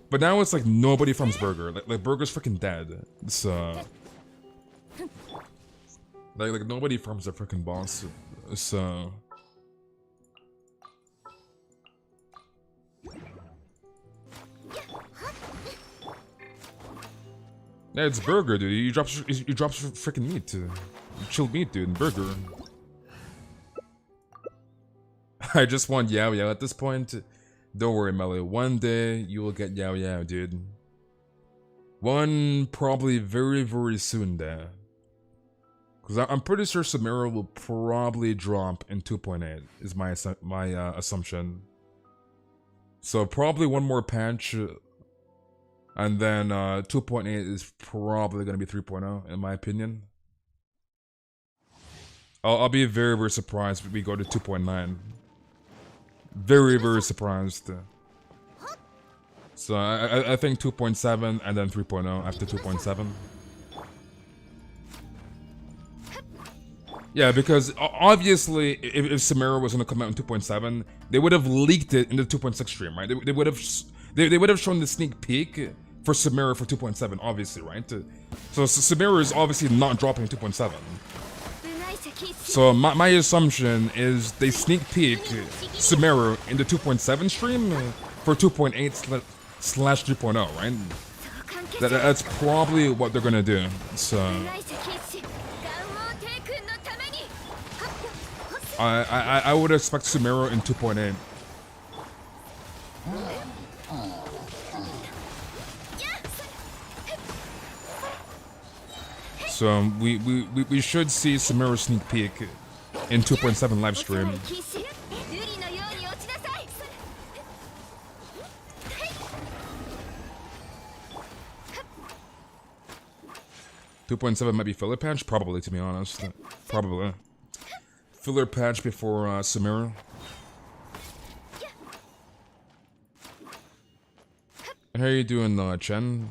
But now it's like nobody farms burger. Like burger's freaking dead. So like nobody farms that freaking boss. So yeah, it's burger, dude. You drop freaking meat. Chilled meat, dude. Burger. I just want Yao Yao at this point. Don't worry, Melee. One day you will get Yao Yao, dude. One probably very, very soon there. Because I'm pretty sure Samira will probably drop in 2.8 is my assumption. So probably one more patch. And then 2.8 is probably going to be 3.0 in my opinion. I'll be very, very surprised if we go to 2.9. Very, very surprised. So I think 2.7 and then 3.0 after 2.7. Yeah, because obviously if Samira was going to come out in 2.7, they would have leaked it in the 2.6 stream, right? They would have shown the sneak peek for Samira for 2.7, obviously, right? So Samira is obviously not dropping in 2.7. So my assumption is they sneak peek Samira in the 2.7 stream for 2.8 slash 3.0, right? That's probably what they're gonna do. So I would expect Sumeru in 2.8. So we should see Sumeru sneak peek in 2.7 live stream. 2.7 might be filler patch? Probably, to be honest. Probably. Filler patch before Sumeru. And how are you doing, Chen?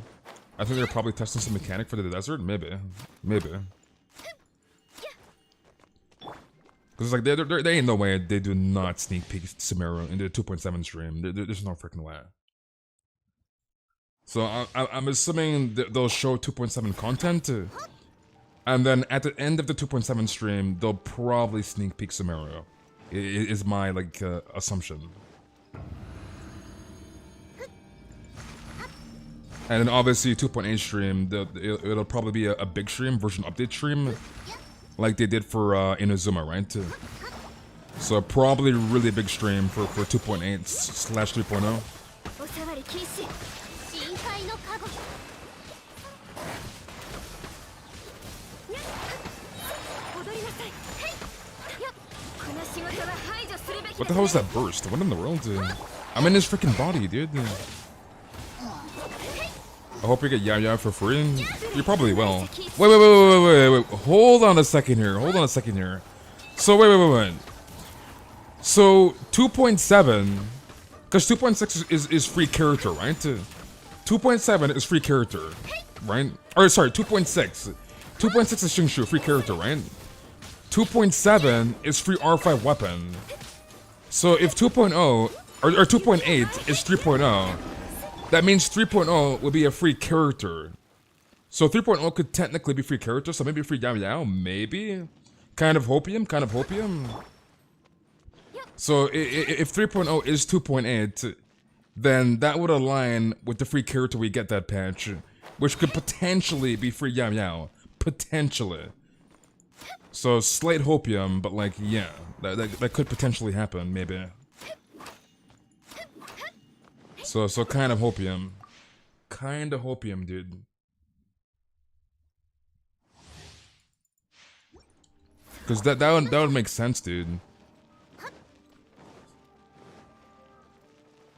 I think they're probably testing some mechanic for the desert? Maybe. Maybe. Because like, there ain't no way they do not sneak peek Sumeru into the 2.7 stream. There's no freaking way. So I'm assuming they'll show 2.7 content, and then at the end of the 2.7 stream, they'll probably sneak peek Sumeru. Is my like assumption. And then obviously 2.8 stream, it'll probably be a big stream, version update stream, like they did for Inazuma, right? So probably really big stream for 2.8 slash 3.0. What the hell is that burst? What in the world? I'm in his freaking body, dude. I hope you get Yao Yao for free. You probably will. Wait. Hold on a second here. So wait. So 2.7, because 2.6 is free character, right? 2.7 is free character, right? Or sorry, 2.6. 2.6 is Xingshu, free character, right? 2.7 is free R5 weapon. So if 2.0 or 2.8 is 3.0, that means 3.0 will be a free character. So 3.0 could technically be free character, so maybe free Yao Yao, maybe? Kind of hopium. So if 3.0 is 2.8, then that would align with the free character we get that patch, which could potentially be free Yao Yao. Potentially. So slight hopium, but like, yeah, that could potentially happen, maybe. So kind of hopium. Dude. Cause that would make sense, dude.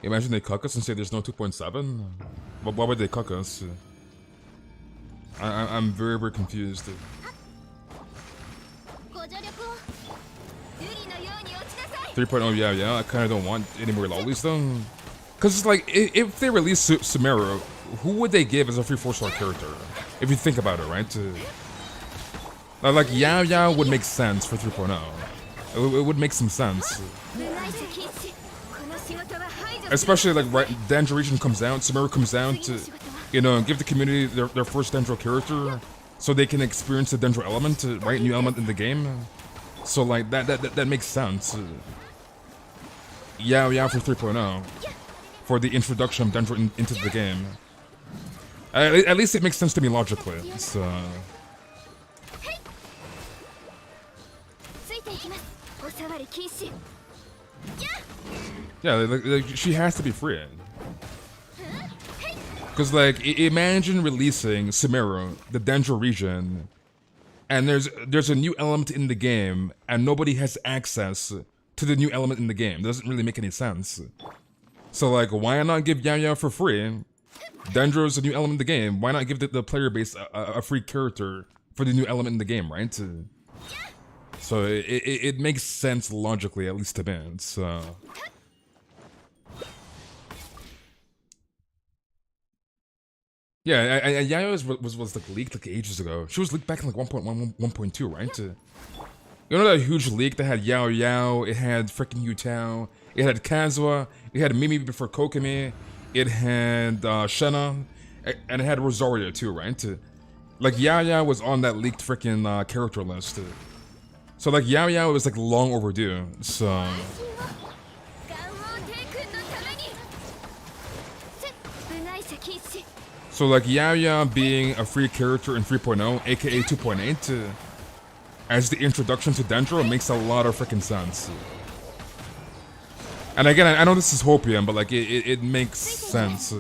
Imagine they cuck us and say there's no 2.7? Why would they cuck us? I'm very confused. 3.0, yeah, I kinda don't want any more lollies though. Cause it's like, if they release Sumeru, who would they give as a free 4-star character? If you think about it, right? Like Yao Yao would make sense for 3.0. It would make some sense. Especially like right, Dendro region comes out, Sumeru comes out to, you know, give the community their first Dendro character, so they can experience the Dendro element, right? New element in the game. So like that makes sense. Yao Yao for 3.0. For the introduction of Dendro into the game. At least it makes sense to me logically. So. Yeah, like she has to be free. Cause like, imagine releasing Sumeru, the Dendro region, and there's a new element in the game, and nobody has access to the new element in the game. It doesn't really make any sense. So like, why not give Yao Yao for free? Dendro's a new element in the game. Why not give the player base a free character for the new element in the game, right? So it makes sense logically, at least to me. So. Yeah, Yao was like leaked like ages ago. She was leaked back in like 1.1, 1.2, right? You know that huge leak that had Yao Yao, it had freaking Yutao, it had Kazuha, it had Mimi before Kokomi, it had Shenna, and it had Rosario too, right? Like Yao Yao was on that leaked freaking character list. So like Yao Yao was like long overdue, so... So like Yaya being a free character in 3.0, aka 2.8, as the introduction to Dendro makes a lot of freaking sense. And again, I know this is Hopium, but like it makes sense.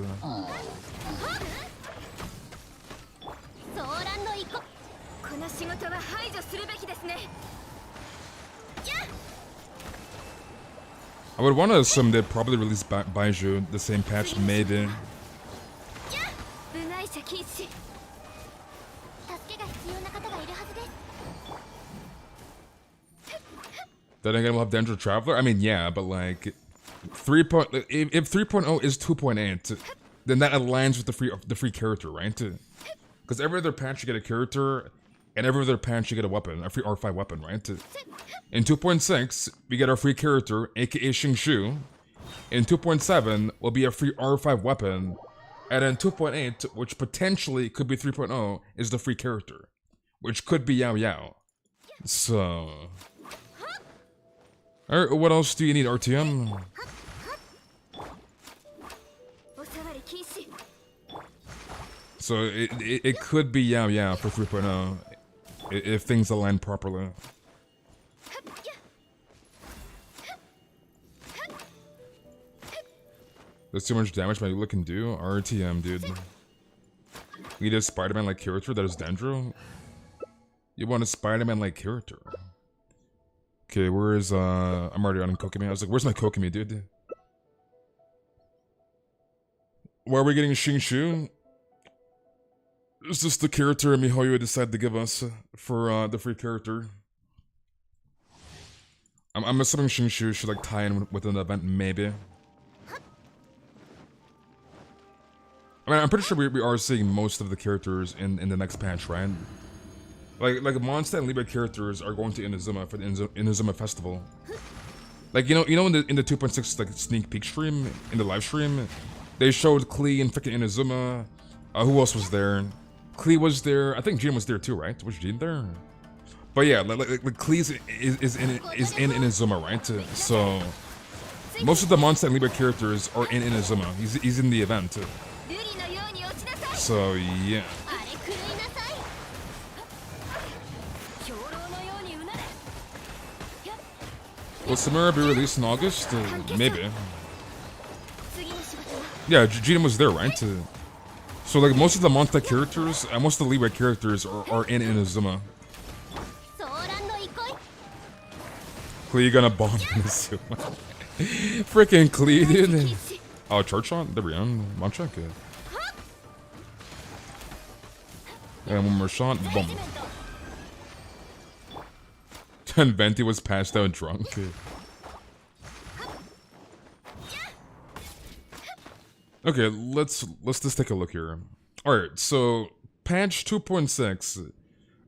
I would want to assume they'd probably release Baiju the same patch, maybe. Then again, we'll have Dendro Traveler. I mean, yeah, but like, if 3.0 is 2.8, then that aligns with the free character, right? Because every other patch you get a character, and every other patch you get a weapon, a free R5 weapon, right? In 2.6, we get our free character, aka Xingshu. In 2.7, will be a free R5 weapon. And in 2.8, which potentially could be 3.0, is the free character. Which could be Yao Yao. So... Alright, what else do you need, RTM? So it could be Yao Yao for 3.0 if things align properly. There's too much damage my Lula can do? RTM, dude. You need a Spider-Man-like character that is Dendro? You want a Spider-Man-like character? Okay, where is, I'm already on Kokumi. I was like, where's my Kokumi, dude? Why are we getting Xingshu? Is this the character MiHoYo decided to give us for, the free character? I'm assuming Xingshu should, like, tie in with an event, maybe. I mean, I'm pretty sure we are seeing most of the characters in the next patch, right? Like Mondstadt and Libra characters are going to Inazuma for the Inazuma festival. Like, you know in the 2.6 like sneak peek stream, in the live stream, they showed Klee and freaking Inazuma. Who else was there? Klee was there. I think Jean was there too, right? Was Jean there? But yeah, like Klee is in Inazuma, right? So most of the Mondstadt and Libra characters are in Inazuma. He's in the event. So yeah. Will Samara be released in August? Maybe. Yeah, Jiren was there, right? So like most of the Monta characters, and most of the Leeway characters are in Inazuma. Klee gonna bomb Inazuma. Freaking Klee, dude. Oh, charge shot? There we go. One check. And one more shot, boom. And Venti was passed out drunk. Okay, let's just take a look here. Alright, so patch 2.6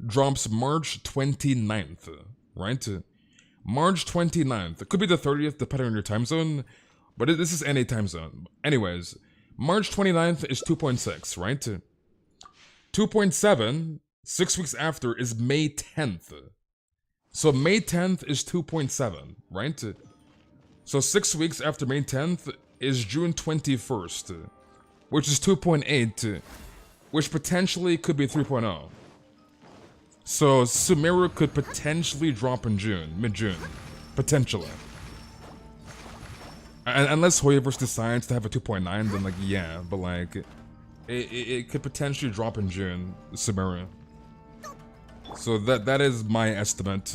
drops March 29th, right? March 29th. It could be the 30th depending on your time zone, but this is NA time zone. Anyways, March 29th is 2.6, right? 2.7, 6 weeks after, is May 10th. So May 10th is 2.7, right? So 6 weeks after May 10th is June 21st, which is 2.8, which potentially could be 3.0. So Sumeru could potentially drop in June, mid-June, potentially. And unless Hoyoverse decides to have a 2.9, then like, yeah, but like, it could potentially drop in June, Sumeru. So that is my estimate.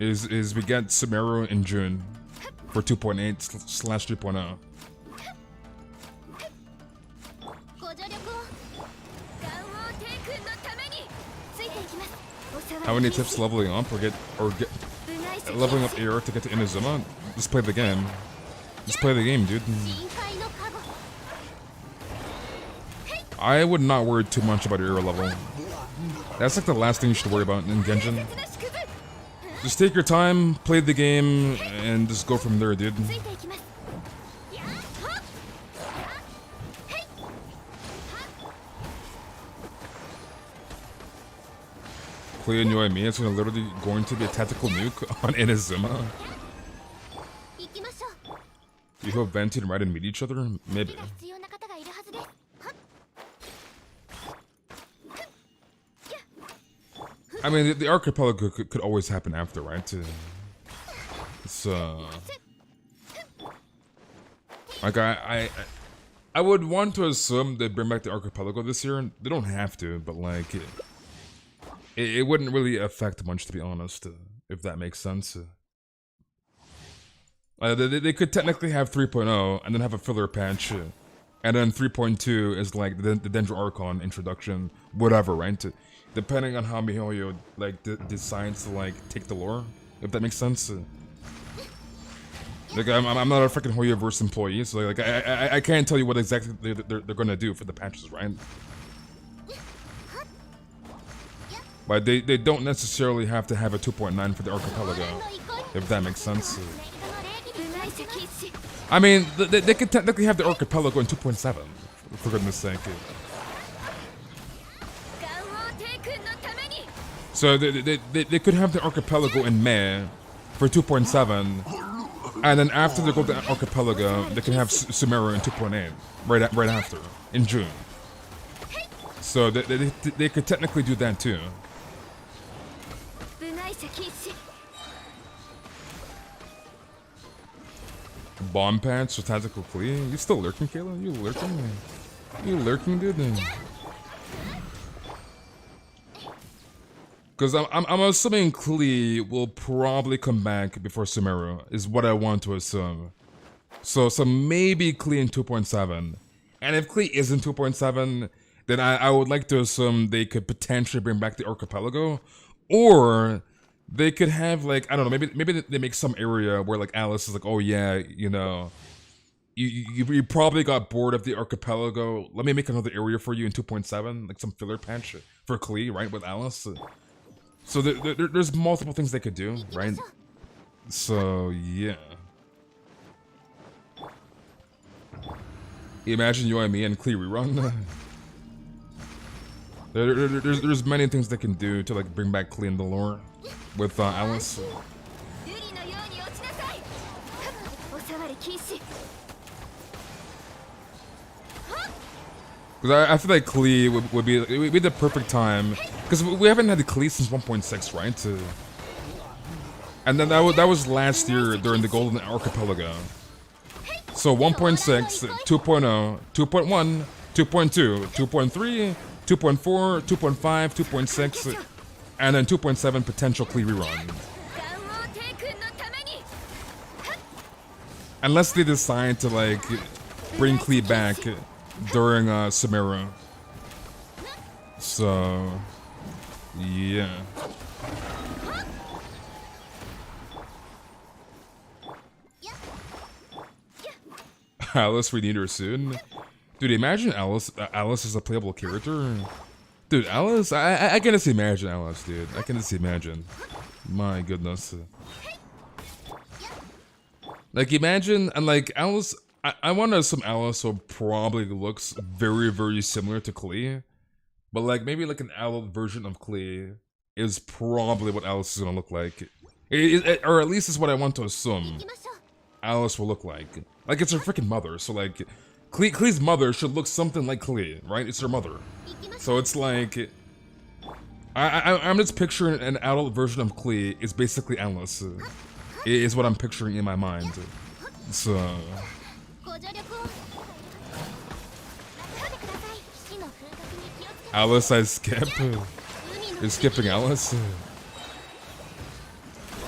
Is we get Sumeru in June for 2.8/3.0. How many tips leveling up or get leveling up AR to get to Inazuma? Just play the game. Just play the game, dude. I would not worry too much about your AR level. That's like the last thing you should worry about in Genshin. Just take your time, play the game, and just go from there, dude. Play a new anime, it's literally going to be a tactical nuke on Inazuma. You hope Venti and Raiden meet each other? Maybe. I mean, the archipelago could always happen after, right? So, like, I would want to assume they bring back the archipelago this year. They don't have to, but like, it wouldn't really affect much, to be honest, if that makes sense. They could technically have 3.0 and then have a filler patch, and then 3.2 is like the Dendro Archon introduction, whatever, right? Depending on how MiHoYo like decides to like take the lore, if that makes sense. Like I'm not a freaking HoYoverse employee, so like I can't tell you what exactly they're gonna do for the patches, right? But they don't necessarily have to have a 2.9 for the archipelago, if that makes sense. I mean, they could technically have the archipelago in 2.7, for goodness sake. So they could have the archipelago in May for 2.7, and then after they go to the archipelago, they can have Sumeru in 2.8 right after in June. So they could technically do that too. Bomb patch or tactical clean? You still lurking, Kayla? You lurking? You lurking, dude? Because I'm assuming Klee will probably come back before Sumeru, is what I want to assume. So maybe Klee in 2.7. And if Klee isn't 2.7, then I would like to assume they could potentially bring back the archipelago. Or they could have like, I don't know, maybe they make some area where like Alice is like, oh yeah, you know, you probably got bored of the archipelago. Let me make another area for you in 2.7, like some filler patch for Klee, right, with Alice. So there's multiple things they could do, right? So yeah. Imagine you and me and Klee rerun. There's many things they can do to like bring back Klee in the lore with Alice. Because I feel like Klee would be the perfect time, because we haven't had the Klee since 1.6, right? And then that was last year during the Golden Archipelago. So 1.6, 2.0, 2.1, 2.2, 2.3, 2.4, 2.5, 2.6, and then 2.7 potential Klee rerun. Unless they decide to like bring Klee back during Sumeru. So yeah. Alice, we need her soon. Dude, imagine Alice is a playable character. Dude, Alice, I can just imagine Alice, dude. I can just imagine. My goodness. Like, imagine, and like, Alice, I want to assume Alice will probably looks very, very similar to Klee. But like, maybe like an adult version of Klee is probably what Alice is gonna look like. Or at least is what I want to assume Alice will look like. Like, it's her freaking mother, so like, Klee's mother should look something like Klee, right? It's her mother. So it's like, I'm just picturing an adult version of Klee is basically Alice. Is what I'm picturing in my mind. So Alice, I skip. You're skipping Alice.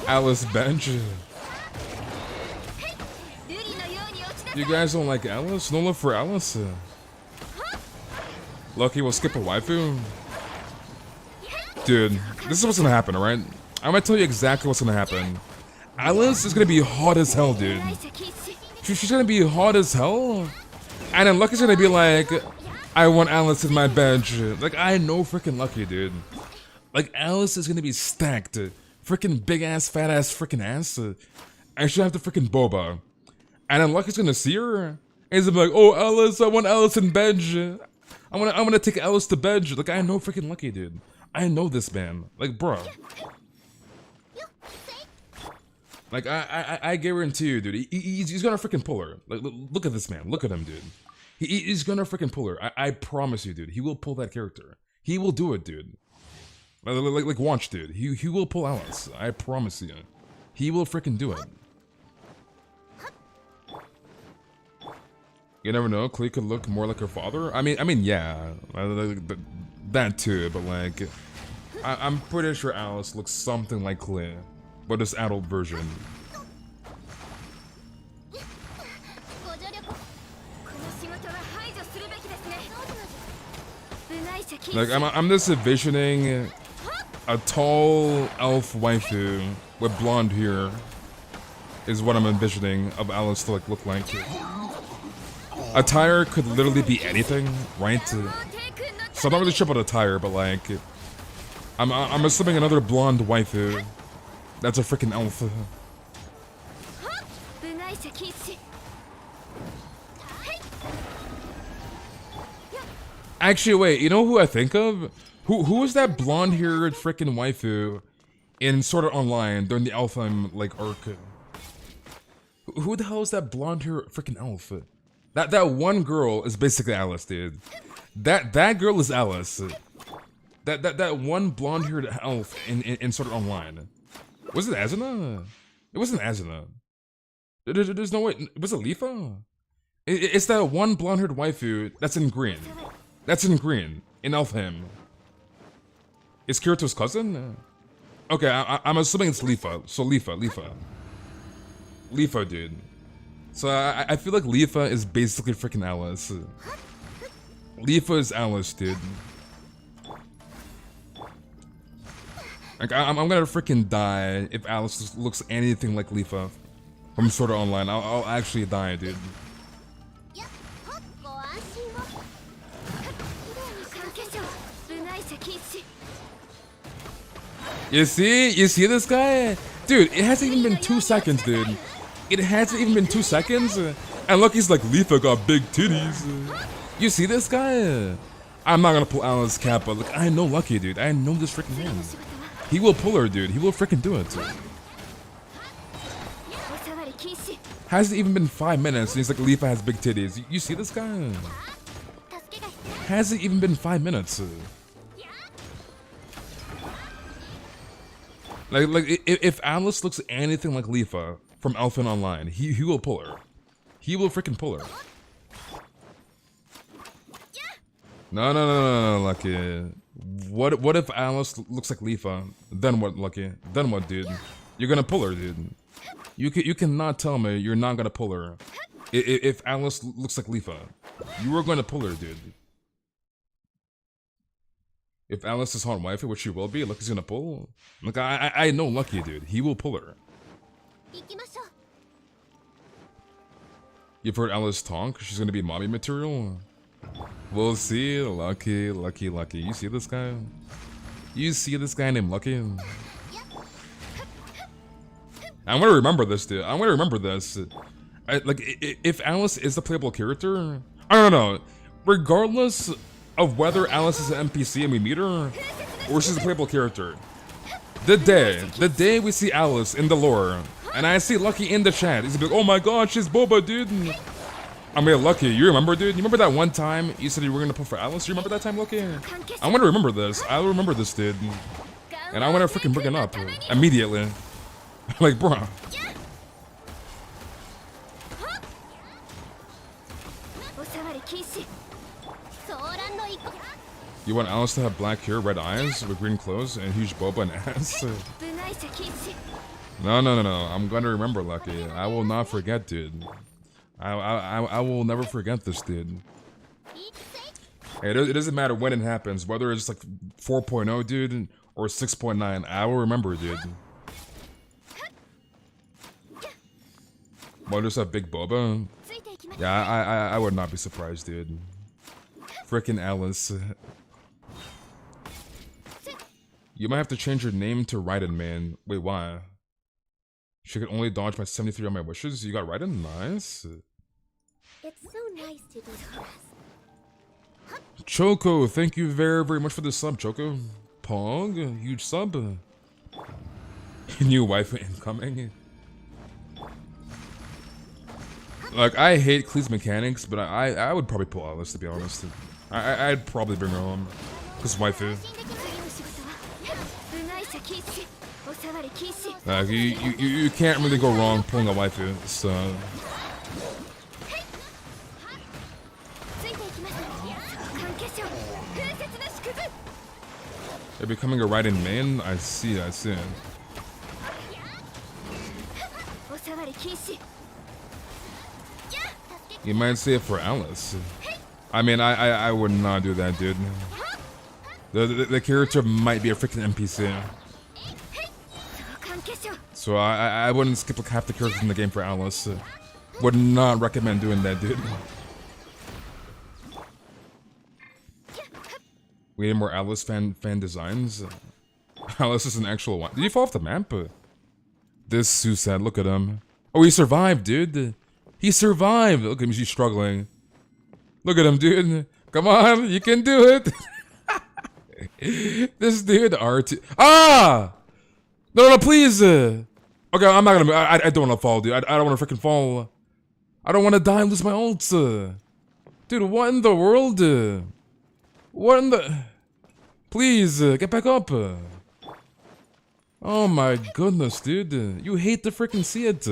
Alice bench. You guys don't like Alice? No love for Alice? Lucky will skip a waifu? Dude, this is what's gonna happen, alright? I'm gonna tell you exactly what's gonna happen. Alice is gonna be hot as hell, dude. She's gonna be hot as hell. And then Lucky's gonna be like, I want Alice in my bench. Like, I know freaking Lucky, dude. Like, Alice is gonna be stacked. Freaking big ass, fat ass, freaking ass. And she'll have the freaking boba. And then Lucky's gonna see her. And he's gonna be like, oh, Alice, I want Alice in bench. I'm gonna take Alice to bench. Like, I know freaking Lucky, dude. I know this man. Like, bro. Like, I guarantee you, dude, he's gonna freaking pull her. Like, look at this man. Look at him, dude. He's gonna freaking pull her. I promise you, dude. He will pull that character. He will do it, dude. Like watch, dude. He will pull Alice. I promise you. He will freaking do it. You never know. Klee could look more like her father. I mean, yeah, that too. But like, I'm pretty sure Alice looks something like Klee, but this adult version. Like, I'm just envisioning a tall elf waifu with blonde hair is what I'm envisioning of Alice to like look like. Attire could literally be anything, right? So I'm not really sure about attire, but like, I'm assuming another blonde waifu that's a freaking elf. Actually, wait, you know who I think of? Who was that blonde-haired freaking waifu in Sword Art Online during the Alfheim like arc? Who the hell is that blonde-haired freaking elf? That one girl is basically Alice, dude. That girl is Alice. That one blonde-haired elf in Sword Art Online. Was it Azuna? It wasn't Azuna. There's no way. Was it Leafa? It's that one blonde-haired waifu that's in green. That's in green, in Alfheim. Is Kirito's cousin? Okay, I'm assuming it's Leafa. So Leafa, dude. So I feel like Leafa is basically freaking Alice. Leafa is Alice, dude. Like, I'm gonna freaking die if Alice looks anything like Leafa from Sword Art Online. I'll actually die, dude. You see this guy? Dude, it hasn't even been 2 seconds, dude. It hasn't even been 2 seconds, and look, he's like, Leafa got big titties. You see this guy? I'm not gonna pull Alice Kappa. Look, I know Lucky, dude. I know this freaking man. He will pull her, dude. He will freaking do it. Hasn't even been 5 minutes, and he's like, Leafa has big titties. You see this guy? Hasn't even been 5 minutes. Like if Alice looks anything like Leafa from Alphen Online, he will pull her. He will freaking pull her. No, Lucky. What if Alice looks like Leafa? Then what, Lucky? Then what, dude? You're gonna pull her, dude. You cannot tell me you're not gonna pull her. If Alice looks like Leafa, you are gonna pull her, dude. If Alice is hot wifey, which she will be, Lucky's gonna pull. Look, I know Lucky, dude. He will pull her. You've heard Alice talk? She's gonna be mommy material? We'll see. Lucky. You see this guy? You see this guy named Lucky? I'm gonna remember this, dude. I'm gonna remember this. If Alice is the playable character, I don't know. Regardless of whether Alice is an NPC and we meet her, or she's a playable character, the day we see Alice in the lore, and I see Lucky in the chat, he's gonna be like, oh my god, she's Boba, dude. I mean, Lucky, you remember, dude? You remember that one time you said you were gonna pull for Alice? You remember that time, Lucky? I'm gonna remember this. I'll remember this, dude. And I'm gonna freaking bring it up immediately. Like, bruh. You want Alice to have black hair, red eyes, with green clothes, and huge boba and ass? No. I'm gonna remember, Lucky. I will not forget, dude. I will never forget this, dude. Hey, it doesn't matter when it happens, whether it's like 4.0, dude, or 6.9. I will remember, dude. Well, just a big boba? Yeah, I would not be surprised, dude. Frickin' Alice. You might have to change your name to Raiden, man. Wait, why? She could only dodge my 73 on my wishes? You got Raiden? Nice. It's so nice to be harassed. Choco, thank you very, very much for the sub, Choco. Pong, huge sub. New wife incoming. Like, I hate Klee's mechanics, but I would probably pull Alice, to be honest. I'd probably bring her home. Because waifu. You can't really go wrong pulling a waifu, so... They're becoming a right in main? I see. You might say it for Alice. I mean, I would not do that, dude. The character might be a freaking NPC. So I wouldn't skip like half the characters in the game for Alice. Would not recommend doing that, dude. We need more Alice fan designs. Alice is an actual one. Did you fall off the map? This Susad, look at him. Oh, he survived, dude. He survived. Look at him, he's struggling. Look at him, dude. Come on, you can do it. This dude, RT. Ah! No, please. Okay, I'm not gonna. I don't want to fall, dude. I don't want to freaking fall. I don't want to die and lose my ult. Dude, what in the world? What in the... Please, get back up. Oh my goodness, dude. You hate to freaking see it.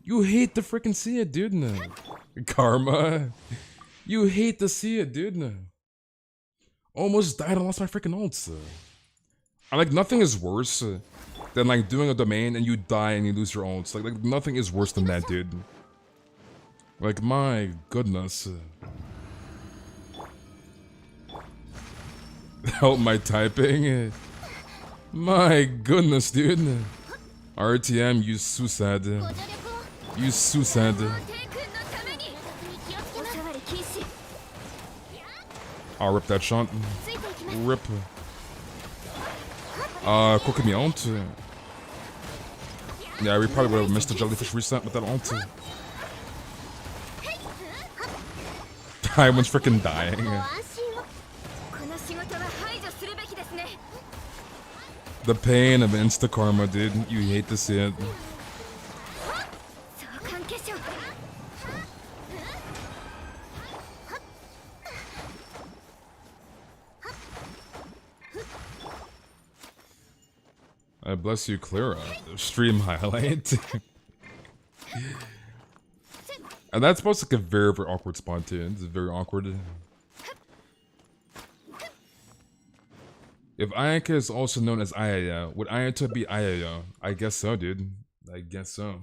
You hate to freaking see it, dude. Karma. You hate to see it, dude. Almost died and lost my freaking ults. I like, nothing is worse than like doing a domain and you die and you lose your ults. Like nothing is worse than that, dude. Like, my goodness. Help my typing. My goodness, dude. RTM, you Susad. You Susad. I'll rip that shot. Rip. Quick me ult. Yeah, we probably would have missed the jellyfish reset with that ult. Everyone's freaking dying. The pain of insta karma, dude. You hate to see it. I bless you, Clara. Stream highlight. And that's supposed to like a very, very awkward spot too. It's very awkward. If Ayaka is also known as Ayato, would Ayato be Ayato? I guess so, dude. I guess so.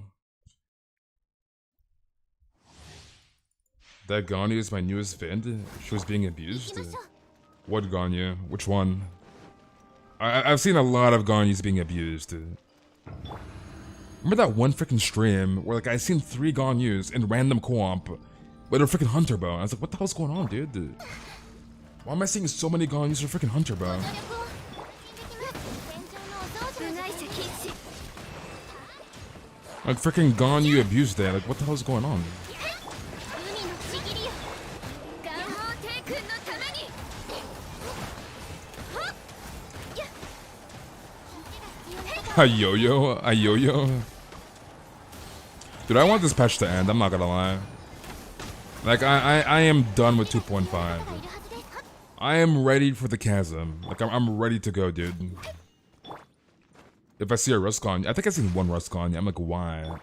That Ganyu is my newest vid. She was being abused. What Ganyu? Which one? I've seen a lot of Ganyus being abused. Remember that one freaking stream where like I seen 3 Ganyus in random co-op with a freaking hunter bow. I was like, what the hell's going on, dude? Why am I seeing so many Ganyus with a freaking hunter bow? Like freaking Ganyu abused that. Like what the hell's going on? A yo-yo. Dude, I want this patch to end, I'm not gonna lie. Like, I am done with 2.5. I am ready for the chasm. Like, I'm ready to go, dude. If I see a Rust Ganyu, I think I've seen one Rust Ganyu. I'm like, why?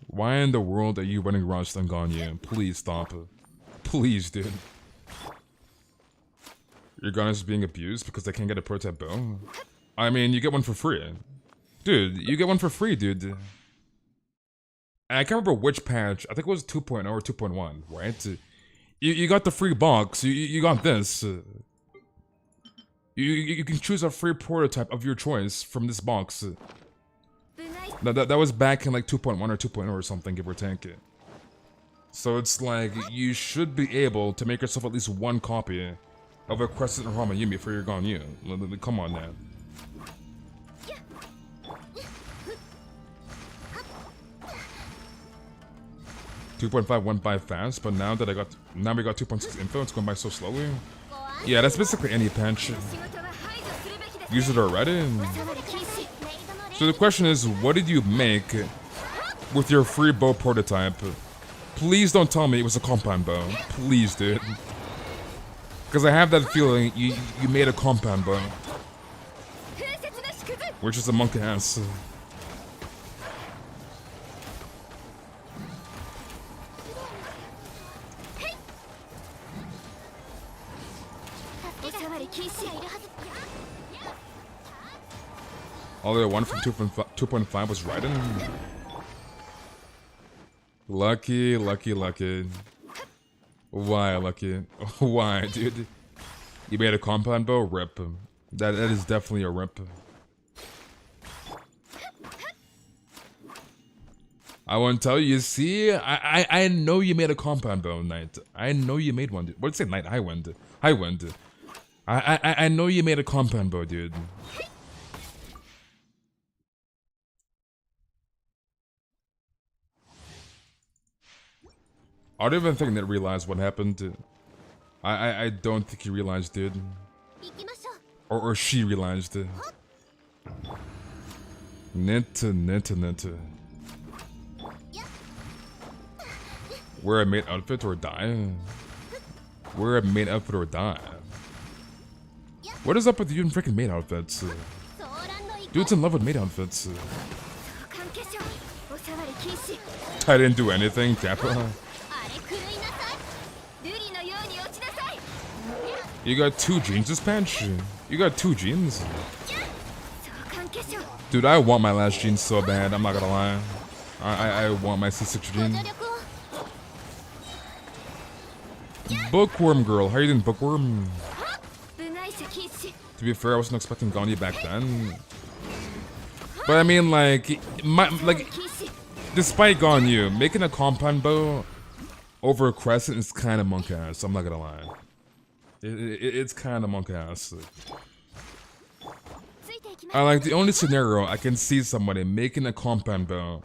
Why in the world are you running Rust on Ganyu? Please stop. Please, dude. Your gun is being abused because they can't get a prototype bow? I mean, you get one for free. Dude, you get one for free, dude. And I can't remember which patch. I think it was 2.0 or 2.1, right? You got the free box. You got this. You can choose a free prototype of your choice from this box. That was back in like 2.1 or 2.0 or something, give or take. So it's like, you should be able to make yourself at least one copy of a Crescent or Hamayumi for your Ganyu. Come on now. .5 went by fast, but now we got 2.6 info, it's going by so slowly. Yeah, that's basically any patch. Use it already. So the question is, what did you make with your free bow prototype? Please don't tell me it was a compound bow. Please, dude. Because I have that feeling you made a compound bow. We're just a monk ass. Although one from 2.5 was Raiden. Lucky. Why, Lucky? Why, dude? You made a compound bow? Rip. That is definitely a rip. I won't tell you. See, I know you made a compound bow, Knight. I know you made one, dude. What'd you say, Knight? Highwind. I know you made a compound bow, dude. I don't even think Nit realized what happened. I don't think he realized, dude. Or she realized. Nit. Wear a maid outfit or die? Wear a maid outfit or die? What is up with you and freaking maid outfits? Dude's in love with maid outfits. I didn't do anything, Kappa. You got 2 jeans this patch? You got 2 jeans? Dude, I want my last jeans so bad, I'm not gonna lie. I want my C6 jeans. Bookworm girl, how you doing, Bookworm? To be fair, I wasn't expecting Ganyu back then. But I mean, like, despite Ganyu, making a compound bow over a crescent is kind of monk ass, I'm not gonna lie. It's kind of monk ass. Like, the only scenario I can see somebody making a compound bow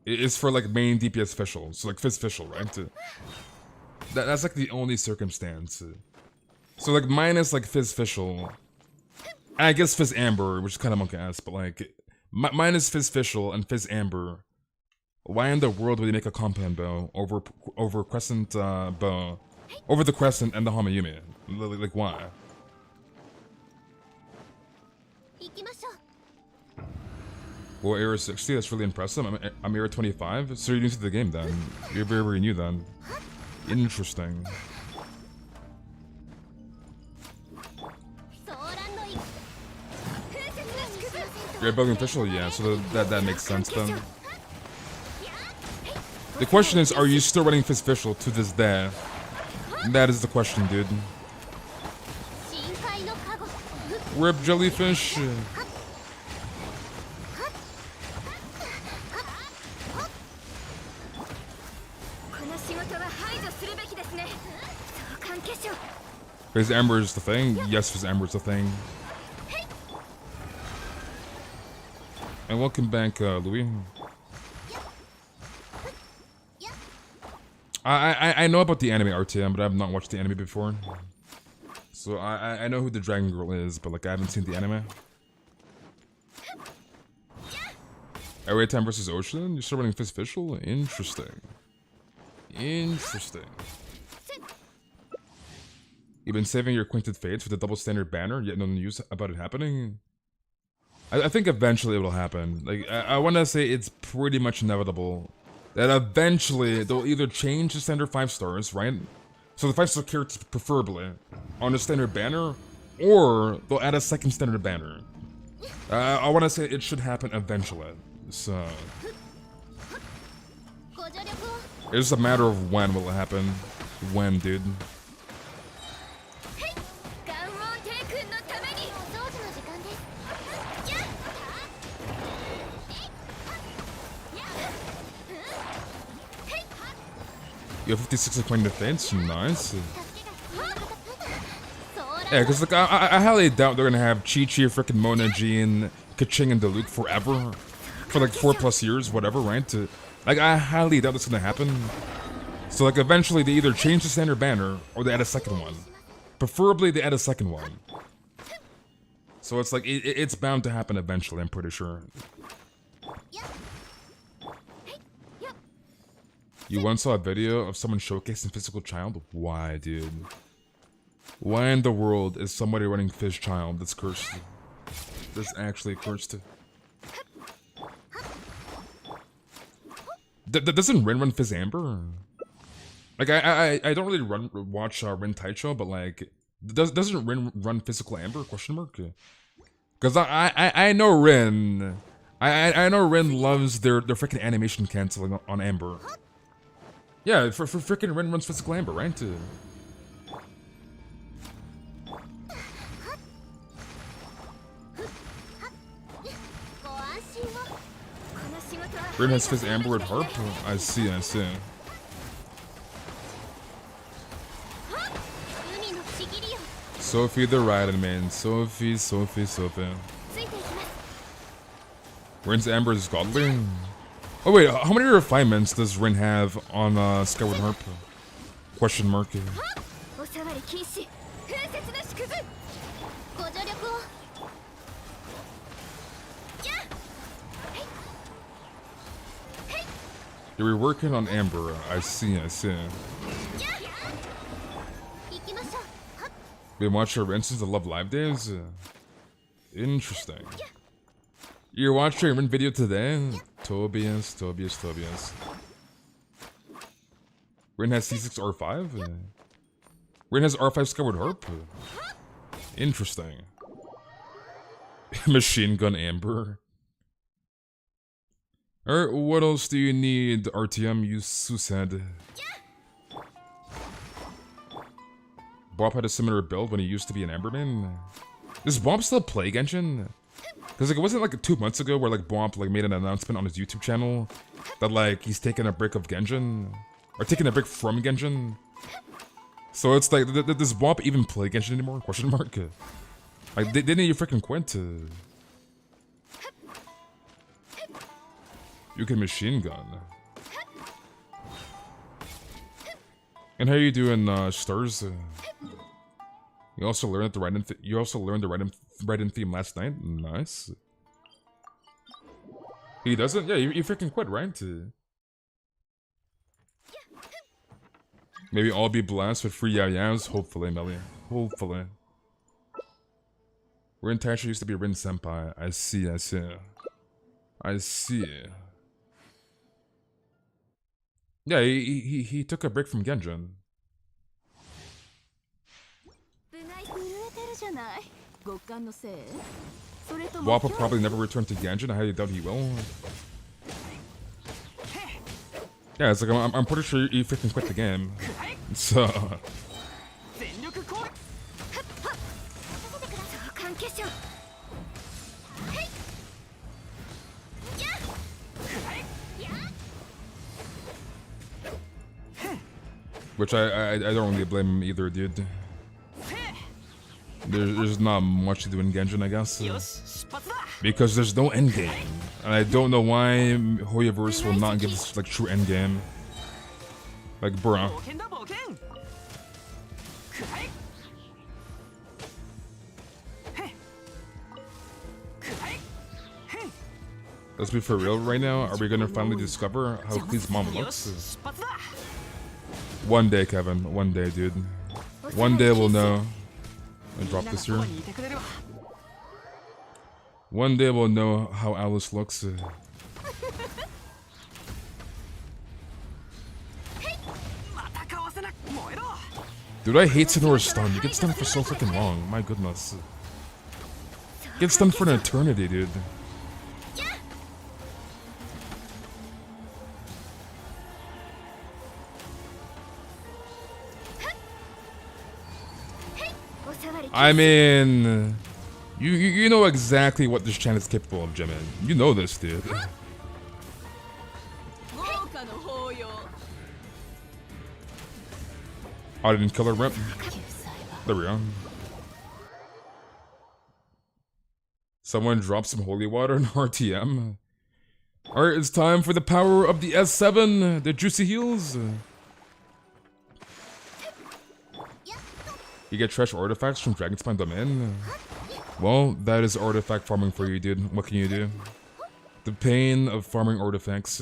is for like main DPS official, so like Fizz official, right? That's like the only circumstance. So like minus like Fizz official, I guess Fizz Amber, which is kind of monk ass, but like minus Fizz official and Fizz Amber, why in the world would they make a compound bow over crescent bow? Over the crescent and the Hamayumi. Like, why? Well, AR60, that's really impressive. I'm AR25, so you're new to the game then. You're very, very new then. Interesting. You're building official? Yeah, so that makes sense then. The question is, are you still running Fizz official to this day? That is the question, dude. Rip jellyfish. Fizz Amber is the thing? Yes, Fizz Amber is the thing. And welcome back, Louis. I know about the anime RTM, but I have not watched the anime before. So I know who the Dragon Girl is, but like I haven't seen the anime. Away Time versus Ocean? You're still running Fizz official? Interesting. Interesting. You've been saving your Acquainted Fates for the double standard banner, yet no news about it happening? I think eventually it will happen. Like, I want to say it's pretty much inevitable that eventually they'll either change the standard 5 stars, right? So the 5-star characters preferably on the standard banner, or they'll add a second standard banner. I want to say it should happen eventually. So it's just a matter of when will it happen. When, dude. You have 56 Acquainted Fates? Nice. Yeah, because like, I highly doubt they're gonna have Chi-Chi, frickin' Mona, Jean, Kaching, and Diluc forever. For like 4+ years, whatever, right? Like, I highly doubt that's gonna happen. So like, eventually they either change the standard banner, or they add a second one. Preferably they add a second one. So it's like, it's bound to happen eventually, I'm pretty sure. You once saw a video of someone showcasing Physical Child? Why, dude? Why in the world is somebody running Fizz Child that's cursed? There's actually a cursed. Doesn't Rin run Fizz Amber? Like I don't really watch Rin Taicho, but like doesn't Rin run Physical Amber? Question mark. Because I know Rin. I know Rin loves their freaking animation canceling on Amber. Yeah, for freaking Rin runs Physical Amber, right? Rin has Fizz Amber with Harp? I see, I see. Sophie the Raiden man. Sophie. Rin's Amber is godly? Oh wait, how many refinements does Rin have on Skyward Harp? Question mark. You're working on Amber. I see. Been watching Rin since the Love Live days? Interesting. You're watching a Rin video today? Tobias. Rin has C6 R5? Rin has R5 Skyward Harp? Interesting. Machine Gun Amber. Alright, what else do you need, RTM, you Susad? Bob had a similar build when he used to be an Amberman. Does Bob still play Genshin? Because like, it wasn't like 2 months ago where like Bob like made an announcement on his YouTube channel that like he's taking a break of Genshin? Or taking a break from Genshin? So it's like, does Bob even play Genshin anymore? Question mark. Like, didn't he freaking quit? You can machine gun. And how you doing, Stars? You also learned the Raiden theme last night. Nice. He doesn't? Yeah, you freaking quit, right? Maybe I'll be blessed with free yaoyaos. Hopefully, Melly. Hopefully. Rin Taicho used to be Rin Senpai. I see. Yeah, he took a break from Genshin. Wappa probably never returned to Genshin. I highly doubt he will. Yeah, it's like I'm pretty sure he freaking quit the game. So. Which I don't really blame him either, dude. There's not much to do in Genshin, I guess. Because there's no endgame. And I don't know why Hoyoverse will not give us like true endgame. Like, bruh. Let's be for real right now. Are we gonna finally discover how Clee's mom looks? One day, Kevin. One day, dude. One day we'll know. I dropped this here. One day we'll know how Alice looks. Dude, I hate Sonora's stun. You get stunned for so freaking long. My goodness. Get stunned for an eternity, dude. I mean, you know exactly what this channel is capable of, Jimin. You know this, dude. I didn't kill her, rip. There we go. Someone dropped some holy water in RTM. Alright, it's time for the power of the S7, the juicy heals. You get trash artifacts from Dragonspine Domain? Well, that is artifact farming for you, dude. What can you do? The pain of farming artifacts.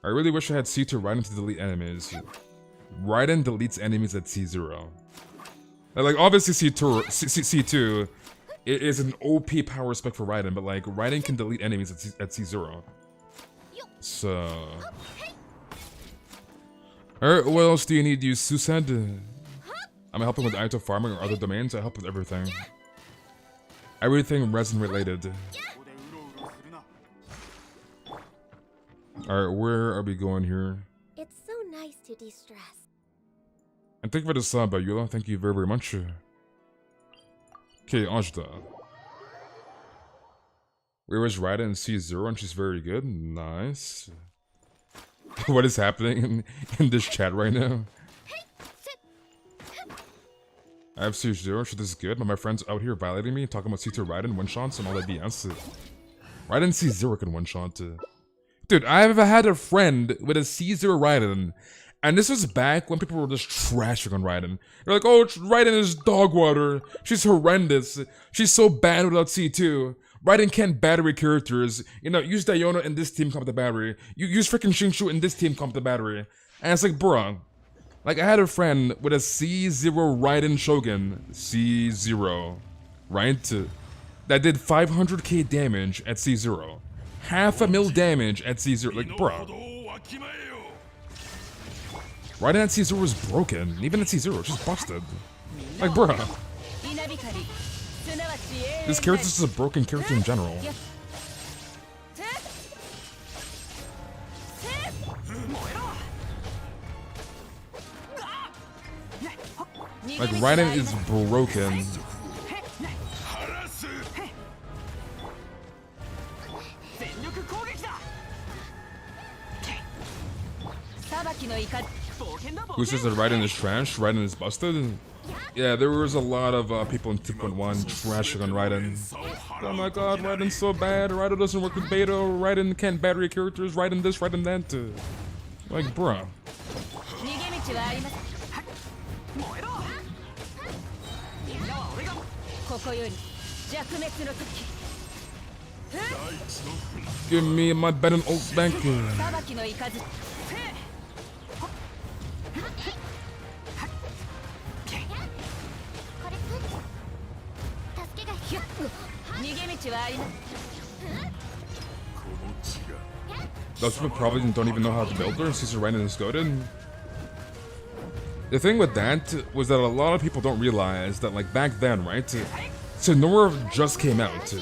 I really wish I had C2 Raiden to delete enemies. Raiden deletes enemies at C0. Like, obviously C2 it is an OP power spec for Raiden, but like Raiden can delete enemies at C0. So, alright, what else do you need? You Susad? I'm helping with Ayato farming or other domains. I help with everything. Everything resin related. Alright, where are we going here? It's so nice to de-stress. And thank you for the sub, Yula. Thank you very, very much. Okay, Ajda. Where was Raiden in C0 and she's very good? Nice. What is happening in this chat right now? I have C0, so this is good, but my friends out here violating me, talking about C2 Raiden, one-shots, and all that BS. Raiden C0 can one-shot. Dude, I've had a friend with a C0 Raiden, and this was back when people were just trashing on Raiden. They're like, oh, Raiden is dog water. She's horrendous. She's so bad without C2. Raiden can't battery characters. You know, use Diona in this team comp the battery. You use freaking Shinshu in this team comp the battery. And it's like, bruh. Like, I had a friend with a C0 Raiden Shogun. C0. Right? That did 500k damage at C0. 500,000 damage at C0. Like, bruh. Raiden at C0 was broken. Even at C0, it's just busted. Like, bruh. This character's just a broken character in general. Like, Raiden is broken. Who says that Raiden is trash? Raiden is busted? Yeah, there was a lot of people in 2.1 trashing on Raiden. Oh my god, Raiden's so bad. Raiden doesn't work with beta. Raiden can't battery characters. Raiden this, Raiden that. Like, bruh. Give me my bed and ult back. Those people probably don't even know how to build her. Caesar Raiden is goated. The thing with that was that a lot of people don't realize that, like, back then, right? Sonora just came out.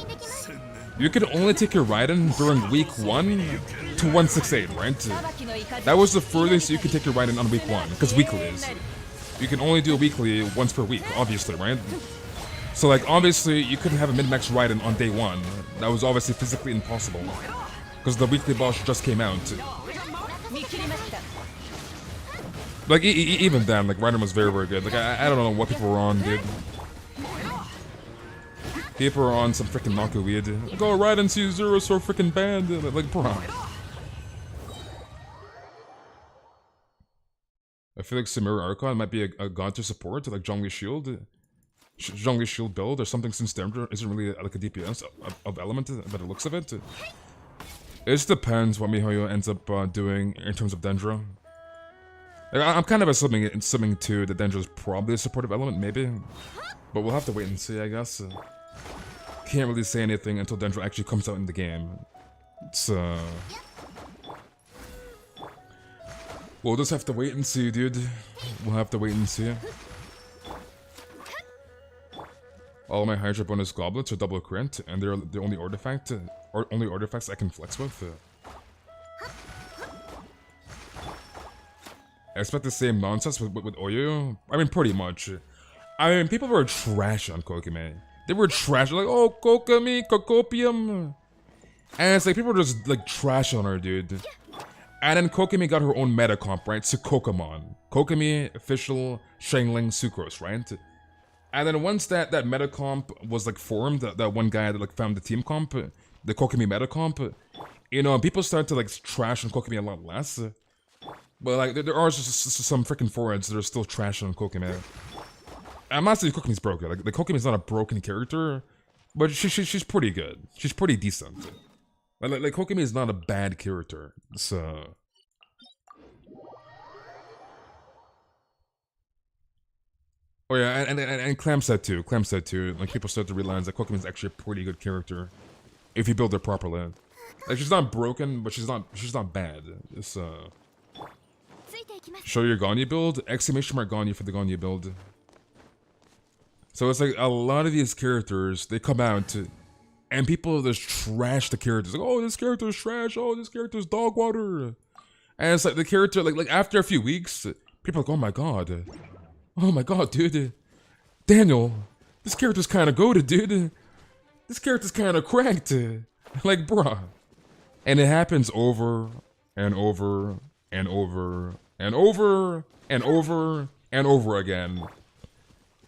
You could only take your Raiden during week 1 to 168, right? That was the furthest you could take your Raiden on week 1, because weeklies. You can only do a weekly once per week, obviously, right? So, like, obviously, you couldn't have a mid-max Raiden on day 1. That was obviously physically impossible. Because the weekly boss just came out. Like, even then, like, Raiden was very, very good. Like, I don't know what people were on, dude. People are on some freaking Naku weird. Like, oh, Raiden C0 is so freaking bad. Like, bro. I feel like Samira Archon might be a god to support, like Zhongli Shield. Zhongli Shield build or something, since Dendra isn't really like a DPS of element by the looks of it. It just depends what Mihoyo ends up doing in terms of Dendra. Like, I'm kind of assuming too that Dendra is probably a supportive element, maybe. But we'll have to wait and see, I guess. Can't really say anything until Dendra actually comes out in the game. So we'll just have to wait and see, dude. We'll have to wait and see. All my Hydra bonus goblets are double crit, and they're the only artifacts I can flex with. I expect the same nonsense with Oyo. I mean, pretty much. I mean, people were trash on Kokime. They were trash, like, oh, Kokami, Kokopium. And it's like, people were just, like, trash on her, dude. And then Kokami got her own meta comp, right? Sukokamon. Kokami, official, Shangling, Sucrose, right? And then once that meta comp was, like, formed, that one guy that, like, found the team comp, the Kokami meta comp, you know, people started to, like, trash on Kokami a lot less. But, like, there are just some freaking forwards that are still trash on Kokami. I'm not saying Kokami's broken. Like, Kokami's not a broken character, but she's pretty good. She's pretty decent. Like Kokami is not a bad character, so. Oh Oh yeah, and Clam said too. Clam said too. Like people start to realize that Kokomi's actually a pretty good character if you build her properly. Like she's not broken, but she's not bad. Just show your Ganyu build! Exclamation mark Ganyu for the Ganyu build. So it's like a lot of these characters, they come out and people just trash the characters. Like, oh, this character is trash. Oh, this character is dog water. And it's like the character, like after a few weeks, people are like, oh my god, dude. Daniel, this character's kind of goated, dude. This character's kind of cracked. Like, bruh. And it happens over and over and over and over and over and over again.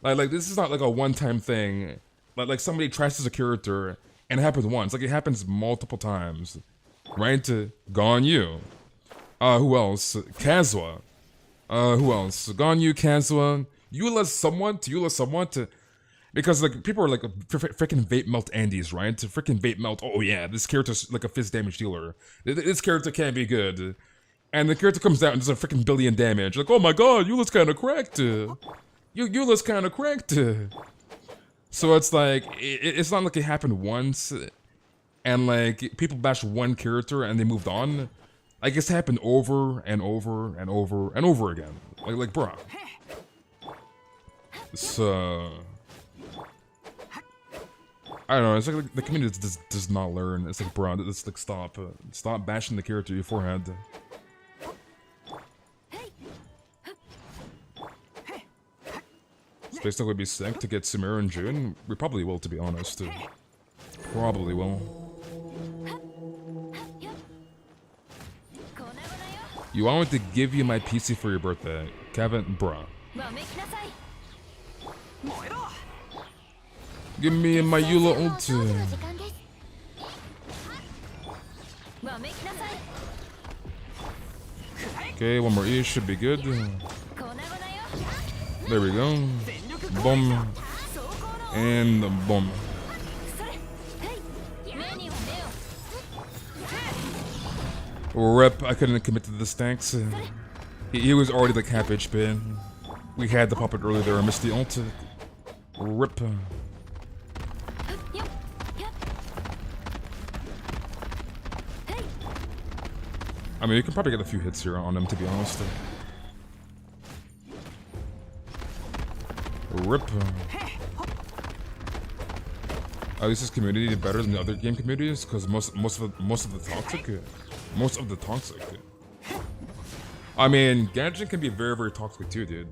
Like this is not like a one-time thing. Like somebody trashes a character and it happens once. Like it happens multiple times. Right? Ganyu. Who else? Kazuha. Who else? Ganyu, Kazuha. Eula somewhat. Because like people are like freaking vape melt Andes, right? Freaking vape melt. Oh yeah, this character's like a fist damage dealer. This character can't be good. And the character comes out and does a freaking billion damage. Like, oh my god, Eula's kind of cracked. Eula's kind of cracked. So it's like, it's not like it happened once and like people bashed one character and they moved on. Like it's happened over and over and over and over again. Like bruh. So I don't know, it's like the community does not learn. It's like bruh, it's like stop bashing the character beforehand. Space Dog would be sick to get Samira in June. We probably will, to be honest. Probably will. You want me to give you my PC for your birthday, Kevin? Bruh. Give me my Eula ult. Okay, one more E should be good. There we go. Boom. And boom. Rip, I couldn't commit to the stacks. He was already like half HP. We had the puppet earlier there, I missed the ult. Rip. I mean, you can probably get a few hits here on him, to be honest. Rip. At least this community is better than the other game communities, because most of the toxic. I mean, Genshin can be very, very toxic too, dude.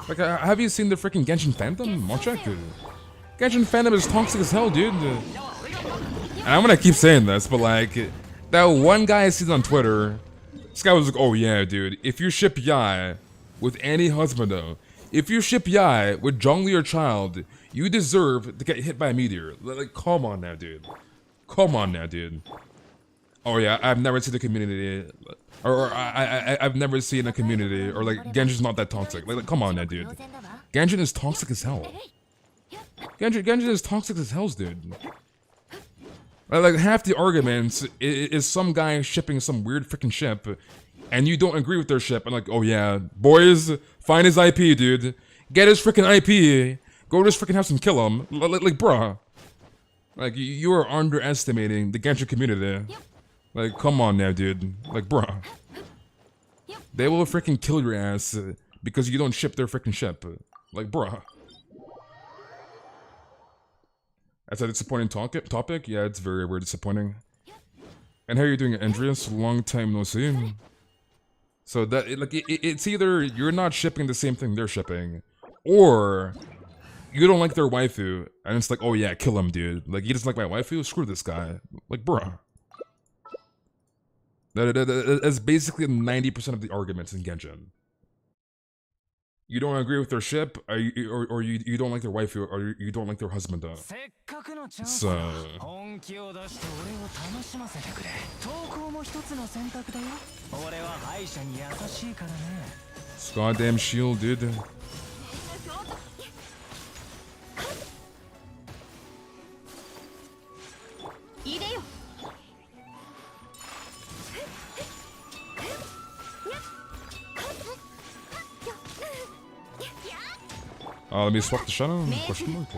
Like, have you seen the freaking Genshin fandom? Monchek? Genshin fandom is toxic as hell, dude. And I'm gonna keep saying this, but like, that one guy I see on Twitter, this guy was like, oh yeah, dude, if you ship Yai with any husbando, if you ship Yai with Zhongli or Child, you deserve to get hit by a meteor. Like, come on now, dude. Come on now, dude. Oh yeah, I've never seen a community, or I've never seen a community, or like, Genshin's not that toxic. Like come on now, dude. Genshin is toxic as hell. Genshin is toxic as hell, dude. Like half the arguments is some guy shipping some weird freaking ship, and you don't agree with their ship, and like, oh yeah, boys, find his IP, dude. Get his freaking IP. Go to his freaking house and kill him. Like, bruh. Like, you are underestimating the Genshin community. Like, come on now, dude. Like, bruh. They will freaking kill your ass because you don't ship their freaking ship. Like, bruh. That's a disappointing topic? Yeah, it's very, very disappointing. And how are you doing, Andreas? Long time no see. So that, it's either you're not shipping the same thing they're shipping, or you don't like their waifu, and it's like, oh yeah, kill him, dude. Like, you just like my waifu? Screw this guy. Like, bruh. That's basically 90% of the arguments in Genshin. You don't agree with their ship, or you don't like their waifu, or you don't like their husband. So... It's goddamn shield, dude. Let me swap the shadow? Question mark?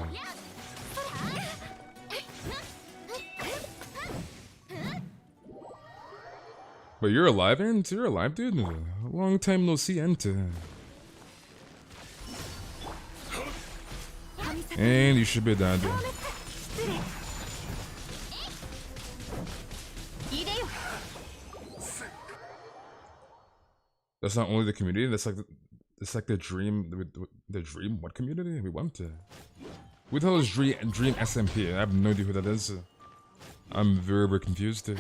But you're alive, Ant? You're alive, dude? Long time no see, Ant. And you should be dead. That's not only the community, that's like the dream, the dream, what community? We went to. Who the hell is Dream SMP? I have no idea who that is. I'm very, very confused.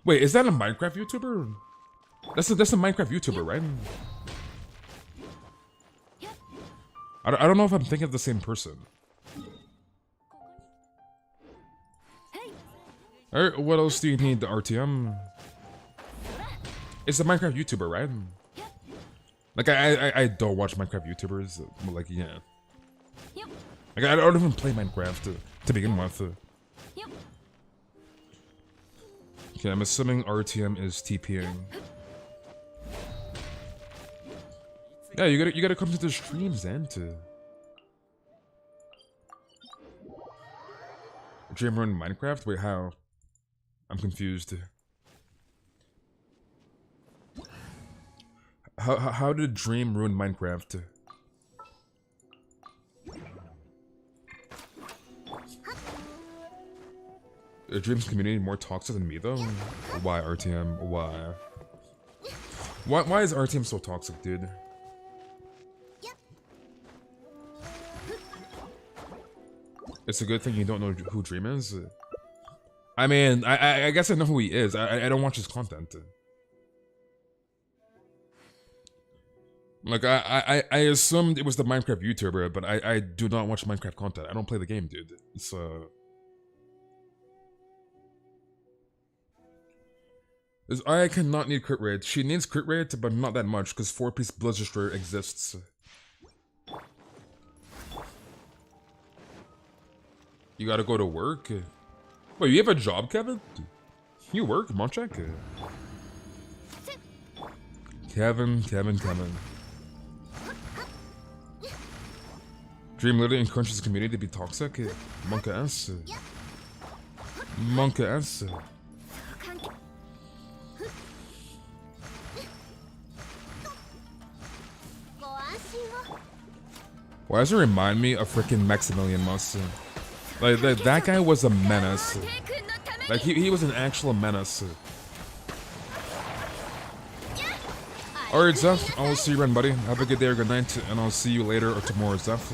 Wait, is that a Minecraft YouTuber? That's a Minecraft YouTuber, right? I don't know if I'm thinking of the same person. Alright, what else do you need, the RTM? It's a Minecraft YouTuber, right? Like, I don't watch Minecraft YouTubers, but like, yeah. Like, I don't even play Minecraft to begin with. Okay, I'm assuming RTM is TPing. Yeah, you gotta come to the streams, then to Dream run Minecraft? Wait, how? I'm confused. How did Dream ruin Minecraft? Are Dream's community more toxic than me though? Why RTM? Why? Why is RTM so toxic, dude? It's a good thing you don't know who Dream is. I mean, I guess I know who he is. I don't watch his content. Like, I assumed it was the Minecraft YouTuber, but I do not watch Minecraft content. I don't play the game, dude. So... This Aya cannot need crit rate. She needs crit rate, but not that much, because 4-piece Blood Destroyer exists. You gotta go to work? Wait, you have a job, Kevin? You work, Monchak? Kevin. Dream literally encourages the community to be toxic? Monka S. Monka S. Why does it remind me of freaking Maximilian Moss? Like, that guy was a menace. Like, he was an actual menace. Alright, Zeph, I'll see you around, buddy. Have a good day or good night, and I'll see you later or tomorrow, Zeph.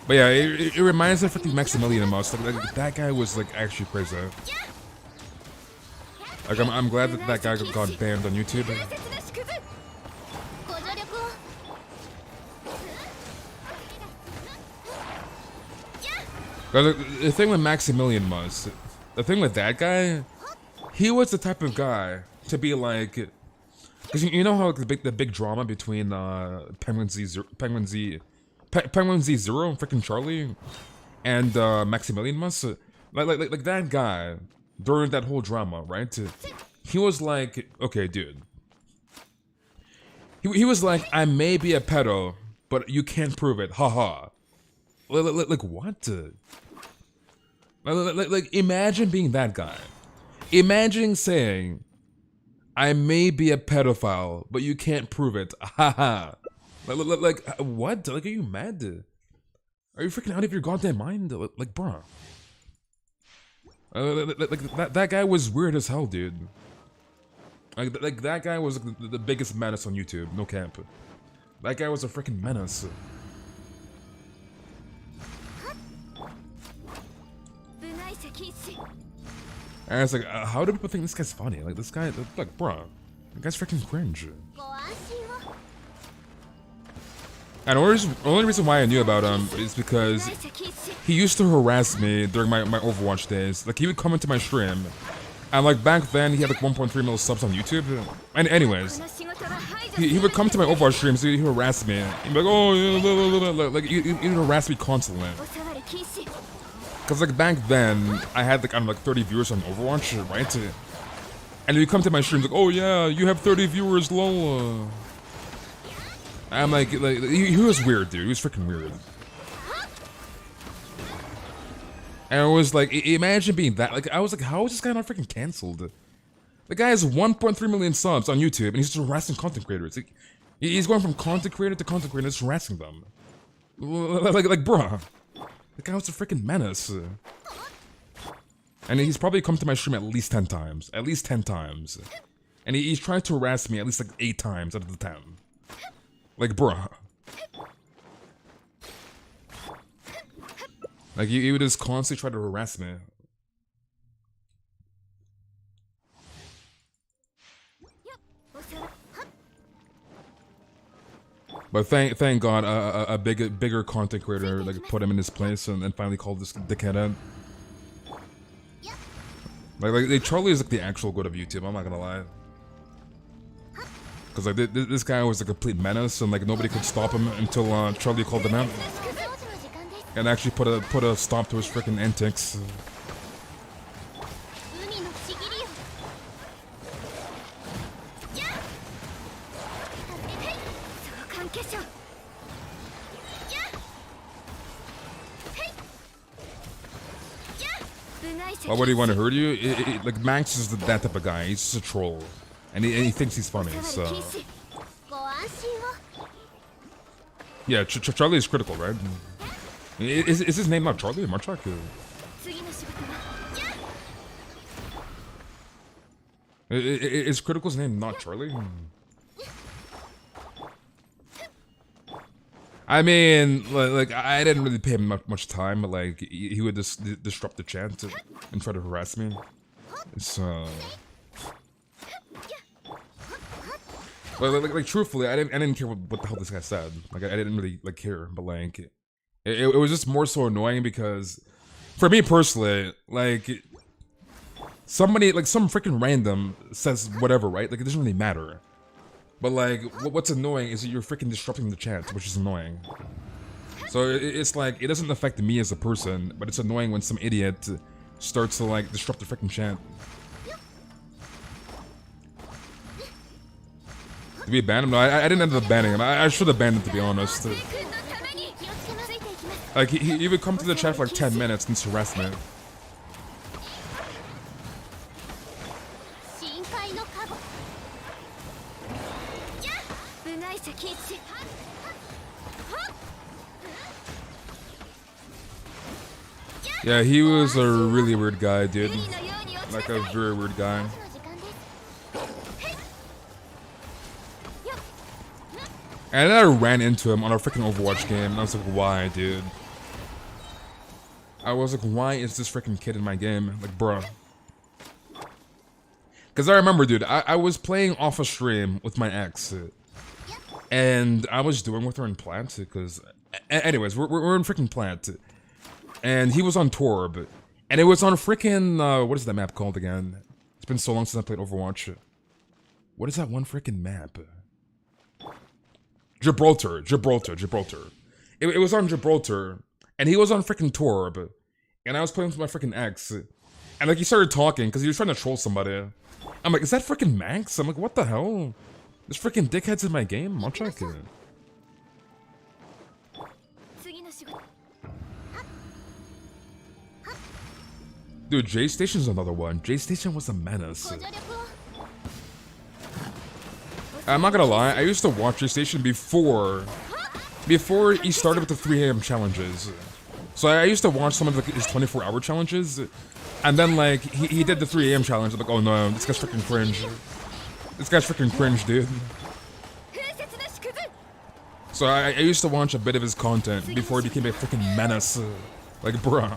But yeah, it reminds me of freaking Maximilian Moss. Like, that guy was, like, actually crazy. Like, I'm glad that guy got banned on YouTube. The thing with Maximilian was, the thing with that guy, he was the type of guy to be like, because you know how like, the big drama between Penguin Z Zero, freaking Charlie, and Maximilian was, like that guy during that whole drama, right? He was like, okay, dude. He was like, I may be a pedo, but you can't prove it, haha. Like what? Like, imagine being that guy. Imagine saying, I may be a pedophile, but you can't prove it. Haha. Like, what? Like, are you mad? Are you freaking out of your goddamn mind? Like, bruh. Like that guy was weird as hell, dude. Like that guy was the biggest menace on YouTube, no camp. That guy was a freaking menace. And it's like, how do people think this guy's funny? Like, this guy, like, bruh, that guy's freaking cringe. And the only reason why I knew about him is because he used to harass me during my Overwatch days. Like, he would come into my stream, and like, back then, he had like 1.3 million subs on YouTube. And anyways, he would come to my Overwatch streams, so he'd harass me. He'd be like, oh, like, he'd harass me constantly. Cause like back then, I had like, I don't know, like 30 viewers on Overwatch, right? And he'd come to my streams like, oh yeah, you have 30 viewers, lol. I'm like he was weird, dude. He was freaking weird. And it was like, imagine being that. Like, I was like, how is this guy not freaking canceled? The guy has 1.3 million subs on YouTube, and he's just harassing content creators. Like, he's going from content creator to content creator, just harassing them. Like, bruh. The guy was a freaking menace. And he's probably come to my stream at least 10 times. At least 10 times. And he's tried to harass me at least like 8 times out of the 10. Like, bruh. Like, he would just constantly try to harass me. But thank God, a bigger content creator like put him in his place and finally called this dickhead out. Like Charlie is like the actual good of YouTube. I'm not gonna lie. Cause like this guy was a complete menace and like nobody could stop him until Charlie called him out and actually put a stop to his freaking antics. Why would he want to hurt you? Like Max is that type of guy. He's just a troll, and he thinks he's funny. So yeah, Charlie is critical, right? Is his name not Charlie? Marchak? Is Critical's name not Charlie? I mean, like I didn't really pay him much time, but like he would just disrupt the chat and try to harass me. So, like truthfully, I didn't care what the hell this guy said. Like I didn't really like care, but like it was just more so annoying because, for me personally, like somebody like some freaking random says whatever, right? Like it doesn't really matter. But like, what's annoying is that you're freaking disrupting the chat, which is annoying. So it's like, it doesn't affect me as a person, but it's annoying when some idiot starts to like disrupt the freaking chat. Did we ban him? No, I didn't end up banning him. I should have banned him, to be honest. Like, he would come to the chat for like 10 minutes and harass me. Yeah, he was a really weird guy, dude. Like a very weird guy. And then I ran into him on a freaking Overwatch game, and I was like, why, dude? I was like, why is this freaking kid in my game? Like, bruh. Because I remember, dude, I was playing off a stream with my ex. And I was doing with her in Plant, because... Anyways, we're in freaking Plant. And he was on Torb. And it was on freaking, what is that map called again? It's been so long since I played Overwatch. What is that one freaking map? Gibraltar. It was on Gibraltar. And he was on freaking Torb. And I was playing with my freaking ex. And like he started talking because he was trying to troll somebody. I'm like, is that freaking Max? I'm like, what the hell? This freaking dickhead's in my game? I'll check it. Dude, J-Station's another one. J-Station was a menace. I'm not gonna lie, I used to watch J-Station before he started with the 3 AM challenges. So I used to watch some of his 24-hour challenges, and then like, he did the 3 AM challenge, I'm like, oh no, this guy's freaking cringe. This guy's freaking cringe, dude. So I used to watch a bit of his content before he became a freaking menace. Like, bruh.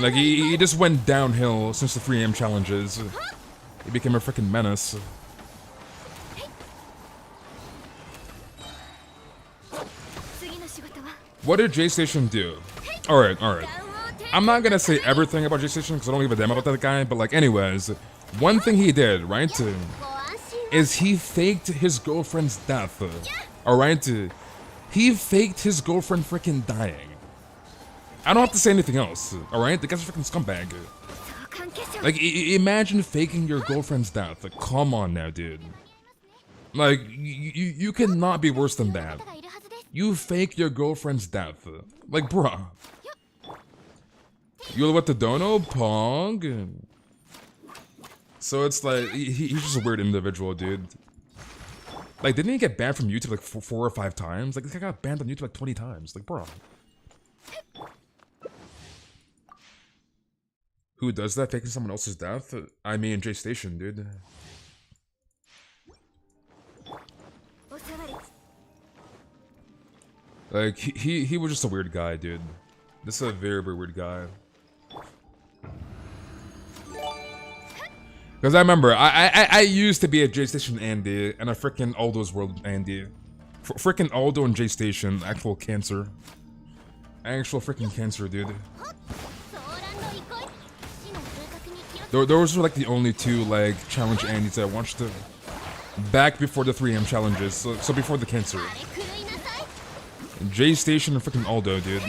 Like, he just went downhill since the 3 AM challenges. He became a freaking menace. What did J-Station do? Alright. I'm not gonna say everything about J-Station because I don't give a damn about that guy, but like, anyways, one thing he did, right, is he faked his girlfriend's death. Alright? He faked his girlfriend freaking dying. I don't have to say anything else, alright? The guy's a freaking scumbag. Like, imagine faking your girlfriend's death. Like, come on now, dude. Like, you cannot be worse than that. You fake your girlfriend's death. Like, bruh. You what the dono? Pong? So it's like, he's just a weird individual, dude. Like, didn't he get banned from YouTube like 4 or 5 times? Like, this guy got banned on YouTube like 20 times. Like, bruh. Who does that? Faking someone else's death? I mean, J Station, dude. Like, he was just a weird guy, dude. This is a very, very weird guy. Because I remember, I used to be a J Station Andy and a freaking Aldo's World Andy. Freaking Aldo and J Station, actual cancer. Actual freaking cancer, dude. Those were like the only 2 like challenge Andys that I watched back before the 3M challenges. So before the cancer. J Station and freaking Aldo, dude.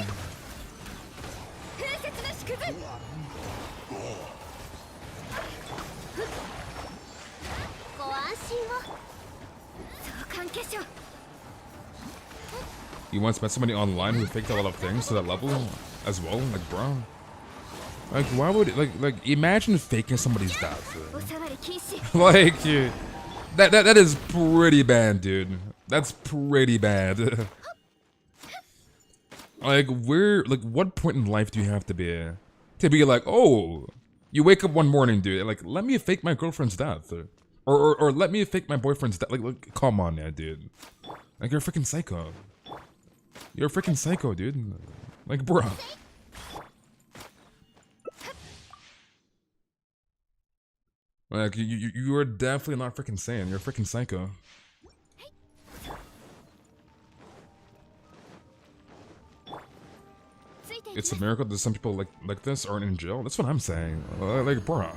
You once met somebody online who faked a lot of things to that level as well? Like, bro. Like, why would it, like imagine faking somebody's death. Like, that is pretty bad, dude. That's pretty bad. Like, what point in life do you have to be like, oh, you wake up one morning, dude, like, let me fake my girlfriend's death, or let me fake my boyfriend's death. Like, come on, now, dude. Like, you're a freaking psycho. You're a freaking psycho, dude. Like, bruh. Like, you are definitely not freaking sane. You're a freaking psycho. It's a miracle that some people like this aren't in jail. That's what I'm saying. Like, bruh.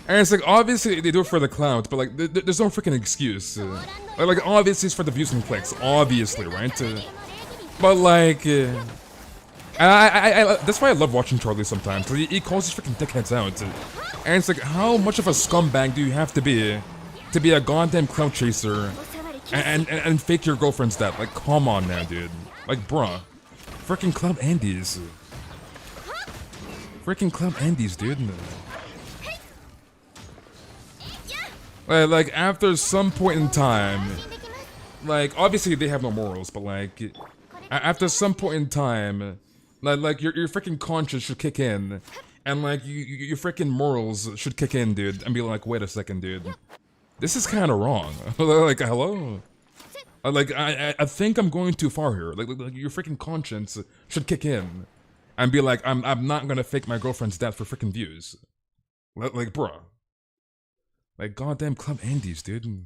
And it's like, obviously they do it for the clout, but like, there's no freaking excuse. Like, obviously it's for the views and clicks. Obviously, right? But like, that's why I love watching Charlie sometimes. Cause he calls his freaking dickheads out. And it's like, how much of a scumbag do you have to be a goddamn clout chaser and fake your girlfriend's death? Like, come on now, dude. Like, bruh. Freaking clout Andes. Freaking clout Andes, dude. Like, after some point in time, like, obviously they have no morals, but like, after some point in time, like your freaking conscience should kick in, and like your freaking morals should kick in, dude, and be like, wait a second, dude, this is kind of wrong. Like, hello, like I think I'm going too far here. Like your freaking conscience should kick in, and be like, I'm not gonna fake my girlfriend's death for freaking views. Like, bruh. Like, goddamn Club Andes, dude.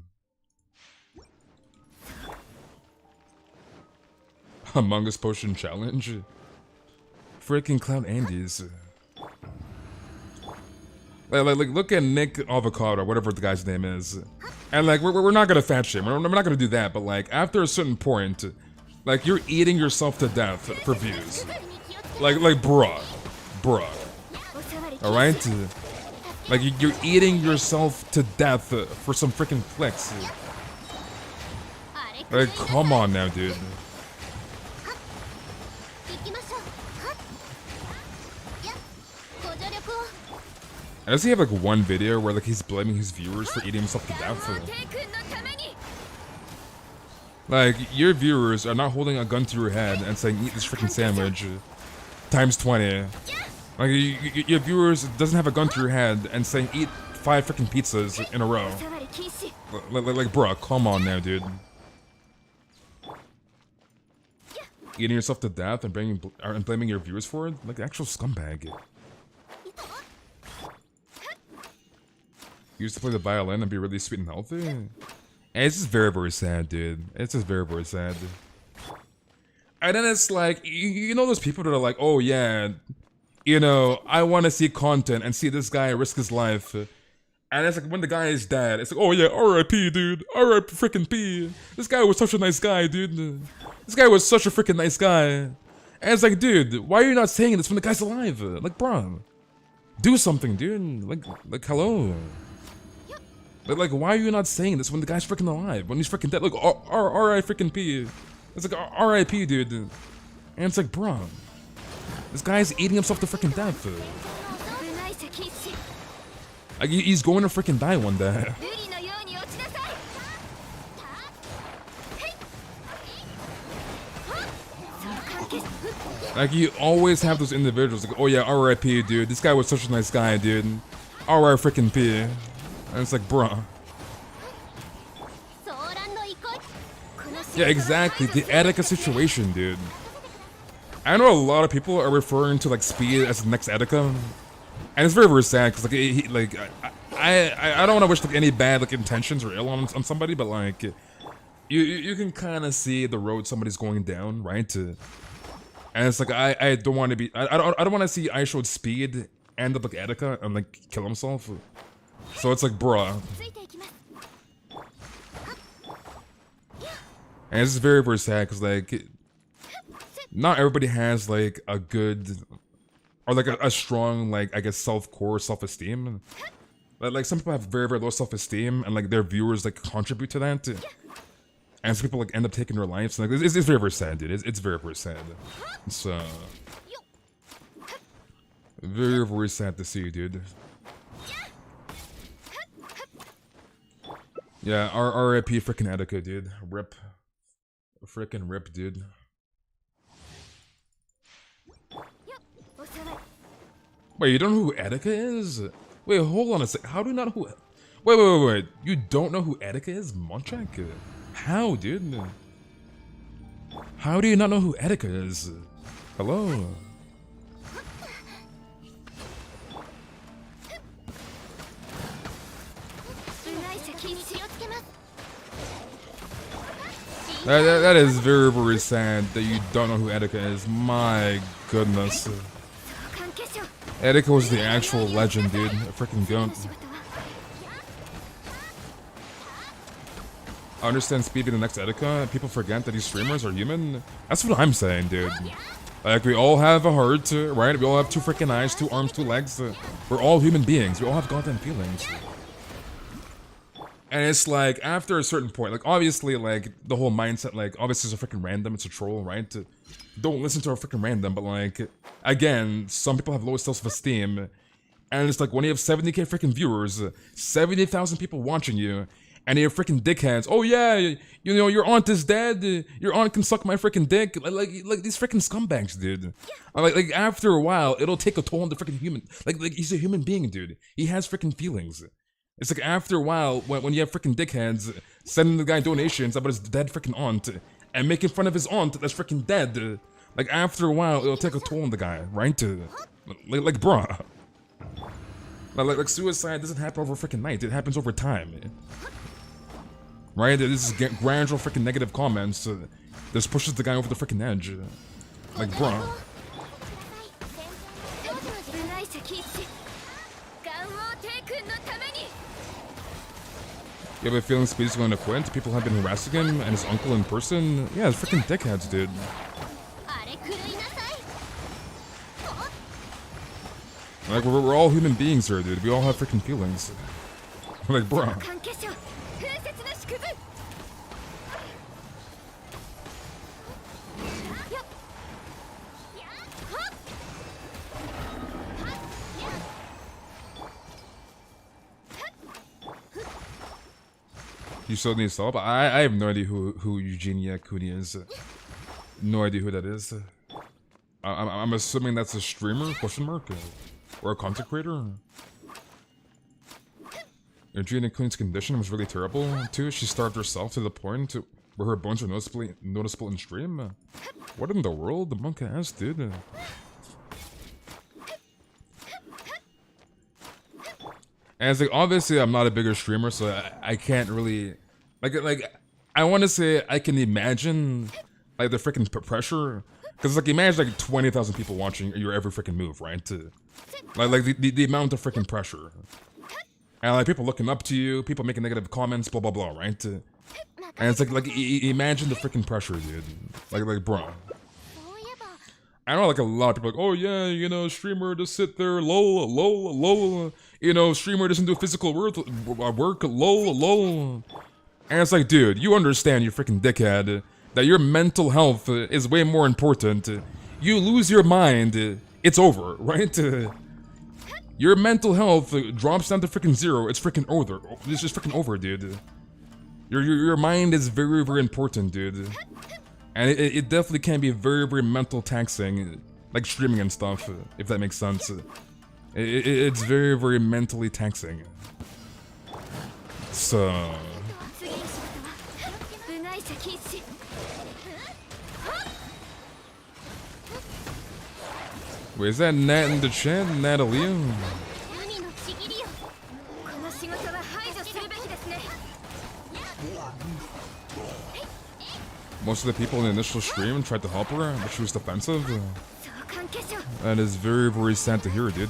Among Us Potion Challenge? Freaking Cloud Andes. Like, look at Nick Avocado, whatever the guy's name is. And like, we're not gonna fat shame. We're not gonna do that, but like, after a certain point, like, you're eating yourself to death for views. Like, bruh. Alright? Like, you're eating yourself to death for some freaking clicks. Like, come on now, dude. Does he have like one video where like he's blaming his viewers for eating himself to death? Like, your viewers are not holding a gun to your head and saying, eat this freaking sandwich times 20. Like, your viewers doesn't have a gun to your head and saying, eat 5 freaking pizzas in a row. Like, bruh, come on now, dude. Eating yourself to death and blaming your viewers for it? Like, actual scumbag. Used to play the violin and be really sweet and healthy? And it's just very, very sad, dude. It's just very, very sad. And then it's like, you know those people that are like, oh yeah, you know, I want to see content and see this guy risk his life. And it's like, when the guy is dead, it's like, oh yeah, R.I.P. dude. R.I.P. freaking P. This guy was such a nice guy, dude. This guy was such a freaking nice guy. And it's like, dude, why are you not saying this when the guy's alive? Like, bro, do something, dude. Like, hello. Like, why are you not saying this when the guy's freaking alive? When he's freaking dead? Like, R.I. freaking P. It's like R.I.P. dude. And it's like, bro, this guy's eating himself to freaking death. Like, he's going to freaking die one day. Like, you always have those individuals like, oh yeah, R.I.P. dude. This guy was such a nice guy, dude. R.I. freaking P. And it's like, bruh. Yeah, exactly. The Attica situation, dude. I know a lot of people are referring to like Speed as the next Attica, and it's very, very sad because like I don't want to wish like any bad like intentions or ill on somebody, but like you can kind of see the road somebody's going down, right? And it's like I don't want to be I don't want to see Aisho's Speed end up like Attica and like kill himself. So it's like, bruh. And it's very, very sad because, like, not everybody has, like, a good, or, like, a strong, like, I guess, self-core, self-esteem. Like, some people have very, very low self-esteem, and, like, their viewers, like, contribute to that. And some people, like, end up taking their lives. And, like, it's very, very sad, dude. It's very, very sad. It's, very, very sad to see, dude. Yeah, R.I.P. freaking Attica, dude. RIP. Freaking rip, dude. Wait, you don't know who Attica is? Wait, hold on a sec. How do you not know who... Wait. You don't know who Attica is? Monchak? How, dude? How do you not know who Attica is? Hello? That is very, very sad that you don't know who Attica is. My goodness. Attica was the actual legend, dude. A freaking goat. I understand Speed being the next Attica. People forget that these streamers are human. That's what I'm saying, dude. Like, we all have a heart, right? We all have two freaking eyes, 2 arms, 2 legs. We're all human beings. We all have goddamn feelings. And it's like, after a certain point, like, obviously, like, the whole mindset, like, obviously it's a freaking random, it's a troll, right? Don't listen to a freaking random, but, like, again, some people have low self-esteem, and it's like, when you have 70k freaking viewers, 70,000 people watching you, and you're freaking dickheads, oh yeah, you know, your aunt is dead, your aunt can suck my freaking dick, like these freaking scumbags, dude. Like, after a while, it'll take a toll on the freaking human, like, he's a human being, dude. He has freaking feelings. It's like, after a while, when you have freaking dickheads sending the guy donations about his dead freaking aunt and making fun of his aunt that's freaking dead, like, after a while, it'll take a toll on the guy, right? Like bruh. Like suicide doesn't happen over freaking night, it happens over time. Right? This is gradual freaking negative comments. This pushes the guy over the freaking edge. Like, bruh. You have a feeling Speed's going to quit? People have been harassing him and his uncle in person? Yeah, it's freaking dickheads, dude. Like, we're all human beings here, dude. We all have freaking feelings. Like, bro. You still need help? I have no idea who Eugenia Kuni is. No idea who that is. I'm assuming that's a streamer, question mark? Or a content creator? Eugenia Kuni's condition was really terrible, too. She starved herself to the point where her bones are noticeable in stream. What in the world? The monk ass, dude. And it's like, obviously I'm not a bigger streamer, so I can't really, like, I want to say I can imagine, like, the freaking pressure, because, like, imagine, like, 20,000 people watching your every freaking move, right? Like the amount of freaking pressure. And, like, people looking up to you, people making negative comments, blah, blah, blah, right? And it's like imagine the freaking pressure, dude. Like, bro. I know like a lot of people are like, oh yeah, you know, streamer just sit there, lol, lol, lol. You know, streamer doesn't do physical work, lol, lol. And it's like, dude, you understand, you freaking dickhead, that your mental health is way more important. You lose your mind, it's over, right? Your mental health drops down to freaking zero. It's freaking over. It's just freaking over, dude. Your mind is very, very important, dude. And it definitely can be very, very mental taxing, like streaming and stuff, if that makes sense. It's very, very mentally taxing. So... Wait, is that Nat in the chat? Natalia? Most of the people in the initial stream tried to help her, but she was defensive. That is very, very sad to hear, dude.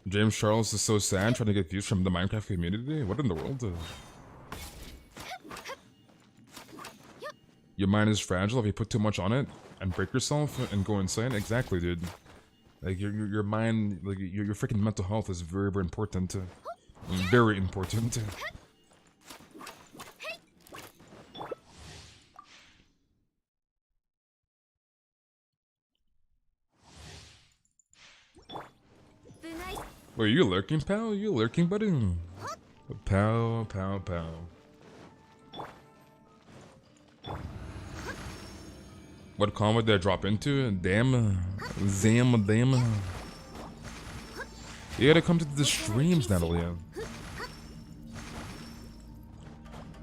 James Charles is so sad trying to get views from the Minecraft community. What in the world? Your mind is fragile if you put too much on it and break yourself and go insane. Exactly, dude. Like your mind, like your freaking mental health is very, very important. Very important. Wait, you lurking, pal? You lurking, buddy? Pal, pal, pal. What combat did I drop into? Damn. Damn. You gotta come to the streams, Natalia.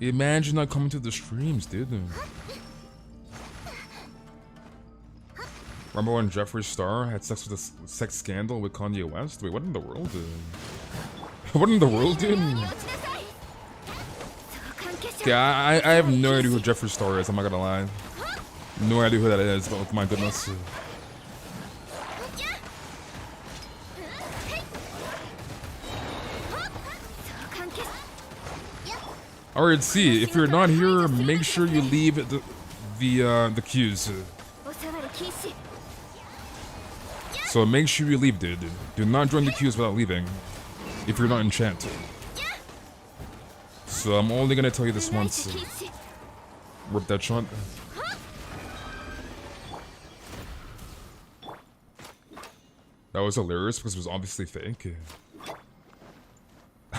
Imagine not coming to the streams, dude. Remember when Jeffree Star had sex with a sex scandal with Kanye West? Wait, what in the world, dude? What in the world, dude? Yeah, I have no idea who Jeffree Star is, I'm not gonna lie. No idea who that is, but my goodness. Alright, see, if you're not here, make sure you leave the queues. So make sure you leave, dude. Do not join the queues without leaving, if you're not in chat. So I'm only gonna tell you this once. Rip that shot. That was hilarious because it was obviously fake.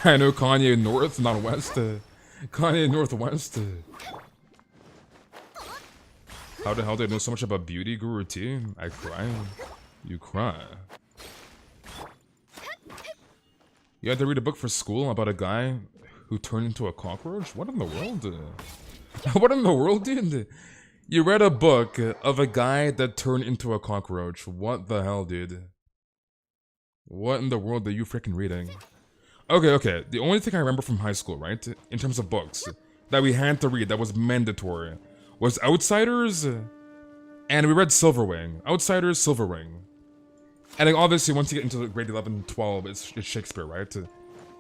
I know Kanye North, not West. Kanye Northwest. How the hell did I know so much about Beauty Guru T? I cry. You cry. You had to read a book for school about a guy who turned into a cockroach? What in the world? What in the world, dude? You read a book of a guy that turned into a cockroach. What the hell, dude? What in the world are you freaking reading? Okay. The only thing I remember from high school, right? In terms of books that we had to read that was mandatory was Outsiders, and we read Silverwing. Outsiders, Silverwing. And like, obviously once you get into grade 11, 12, it's Shakespeare, right?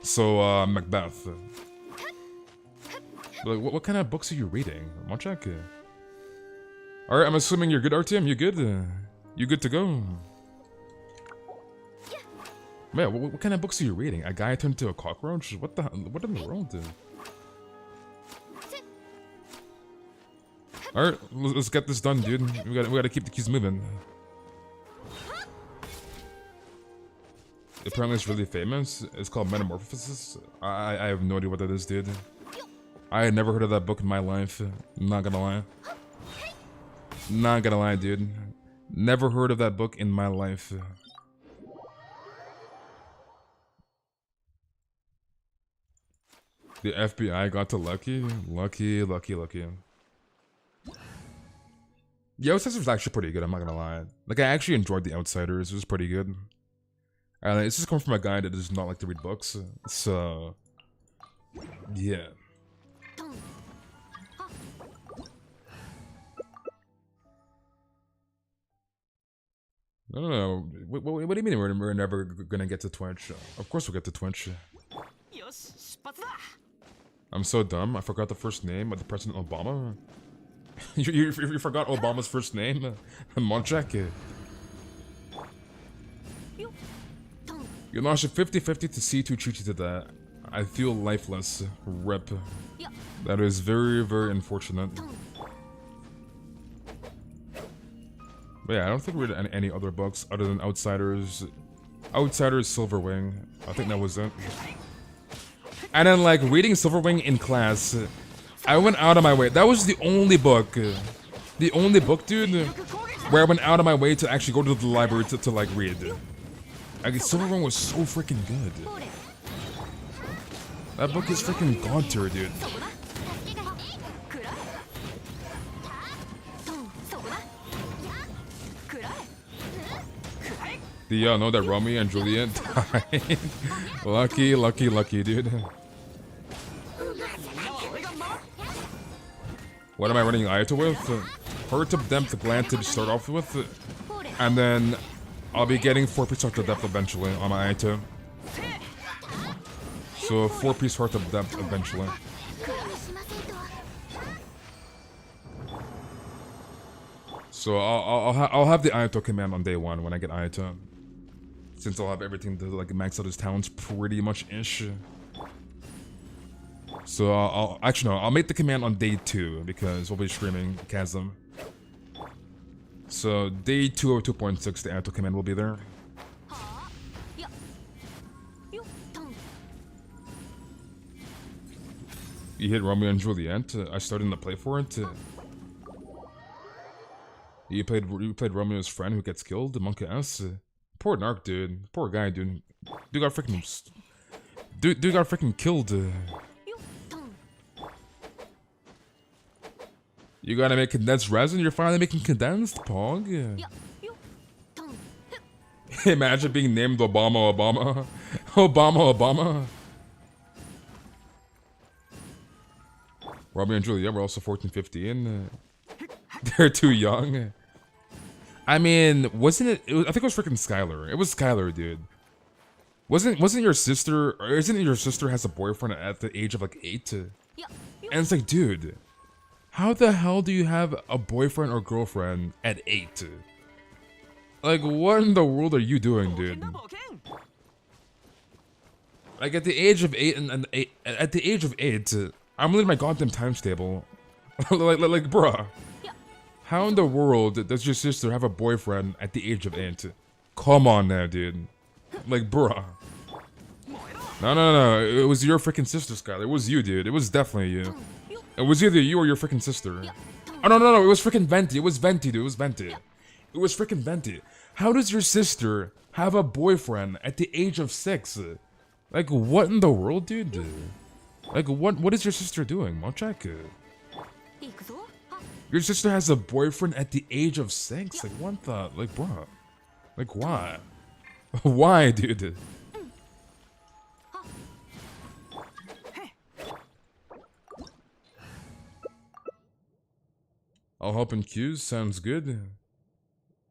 So, Macbeth. But, like, what kind of books are you reading? Monchak? Alright, I'm assuming you're good, RTM? You good? You good to go? Man, what kind of books are you reading? A guy turned into a cockroach? What in the world, dude? Alright, let's get this done, dude. We gotta keep the keys moving. Apparently it's really famous. It's called Metamorphosis. I have no idea what that is, dude. I had never heard of that book in my life. Not gonna lie. Not gonna lie, dude. Never heard of that book in my life. The FBI got to Lucky. Lucky. The Outsiders was actually pretty good, I'm not gonna lie. Like, I actually enjoyed The Outsiders, it was pretty good. And it's just coming from a guy that does not like to read books, so... yeah. No. What do you mean we're never gonna get to Twitch? Of course we'll get to Twitch. I'm so dumb. I forgot the first name of the President Obama. you forgot Obama's first name? Monchak. You lost a 50-50 to C2 treat you to that. I feel lifeless. Rip. That is very, very unfortunate. But yeah, I don't think we read any other books other than Outsiders. Outsiders, Silverwing. I think that was it. And then, like, reading Silverwing in class, I went out of my way. That was the only book. The only book, dude, where I went out of my way to actually go to the library to like, read. Like, Silverwing was so freaking good. That book is freaking god tier, dude. Do y'all know that Romeo and Juliet died? Lucky, dude. What am I running Ayato with? Heart of Depth Gland to start off with. And then I'll be getting 4-piece Heart of Depth eventually on my Ayato. So 4-piece Heart of Depth eventually. So I'll have the Ayato command on day 1 when I get Ayato. Since I'll have everything to like max out his talents pretty much ish. So I'll make the command on day 2 because we'll be streaming Chasm. So day 2 or 2.6 the Ayato command will be there. You hit Romeo and Juliet. I started to play for it. You played Romeo's friend who gets killed, Monkey S. Poor Narc, dude. Poor guy, dude. Dude got freaking killed. You gotta make condensed resin? You're finally making condensed, Pog? Imagine being named Obama. Obama. Romeo and Juliet were also 14, 15. They're too young. I mean, wasn't it? I think it was freaking Skylar. It was Skylar, dude. Wasn't your sister? Or isn't it your sister has a boyfriend at the age of like 8? And it's like, dude, how the hell do you have a boyfriend or girlfriend at 8? Like, what in the world are you doing, dude? Like at the age of 8 at the age of 8, I'm reading my goddamn times table. like, bruh. How in the world does your sister have a boyfriend at the age of 8? Come on now, dude. Like, bruh. No. It was your freaking sister, Skylar. It was you, dude. It was definitely you. It was either you or your freaking sister. Oh, no. It was freaking Venti. It was Venti, dude. It was Venti. It was freaking Venti. How does your sister have a boyfriend at the age of 6? Like, what in the world, dude? Like, what is your sister doing? Monchak? Your sister has a boyfriend at the age of 6? Like, what the? Like, bro. Like, why? Why, dude? I'll help in queues. Sounds good.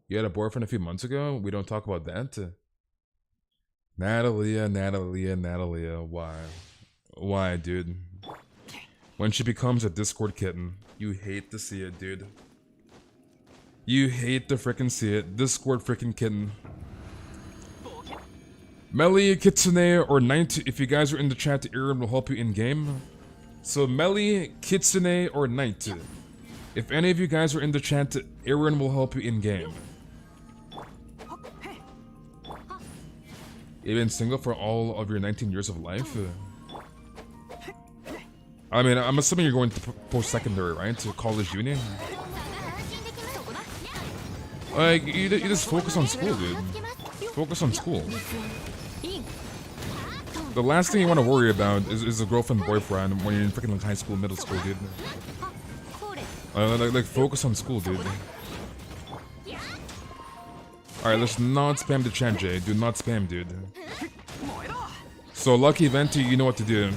You had a boyfriend a few months ago? We don't talk about that? Natalia. Why? Why, dude? When she becomes a Discord kitten. You hate to see it, dude. You hate to frickin' see it. Discord frickin' kitten. Melly, Kitsune, or Knight, if you guys are in the chat, Aaron will help you in-game. So Melly, Kitsune, or Knight. If any of you guys are in the chat, Aaron will help you in-game. You've been single for all of your 19 years of life? I mean, I'm assuming you're going to post-secondary, right? To college uni? Like, you just focus on school, dude. Focus on school. The last thing you want to worry about is a girlfriend, boyfriend when you're in freaking like high school, middle school, dude. Like, focus on school, dude. Alright, let's not spam the chat, Jay. Do not spam, dude. So, Lucky Venti, you know what to do.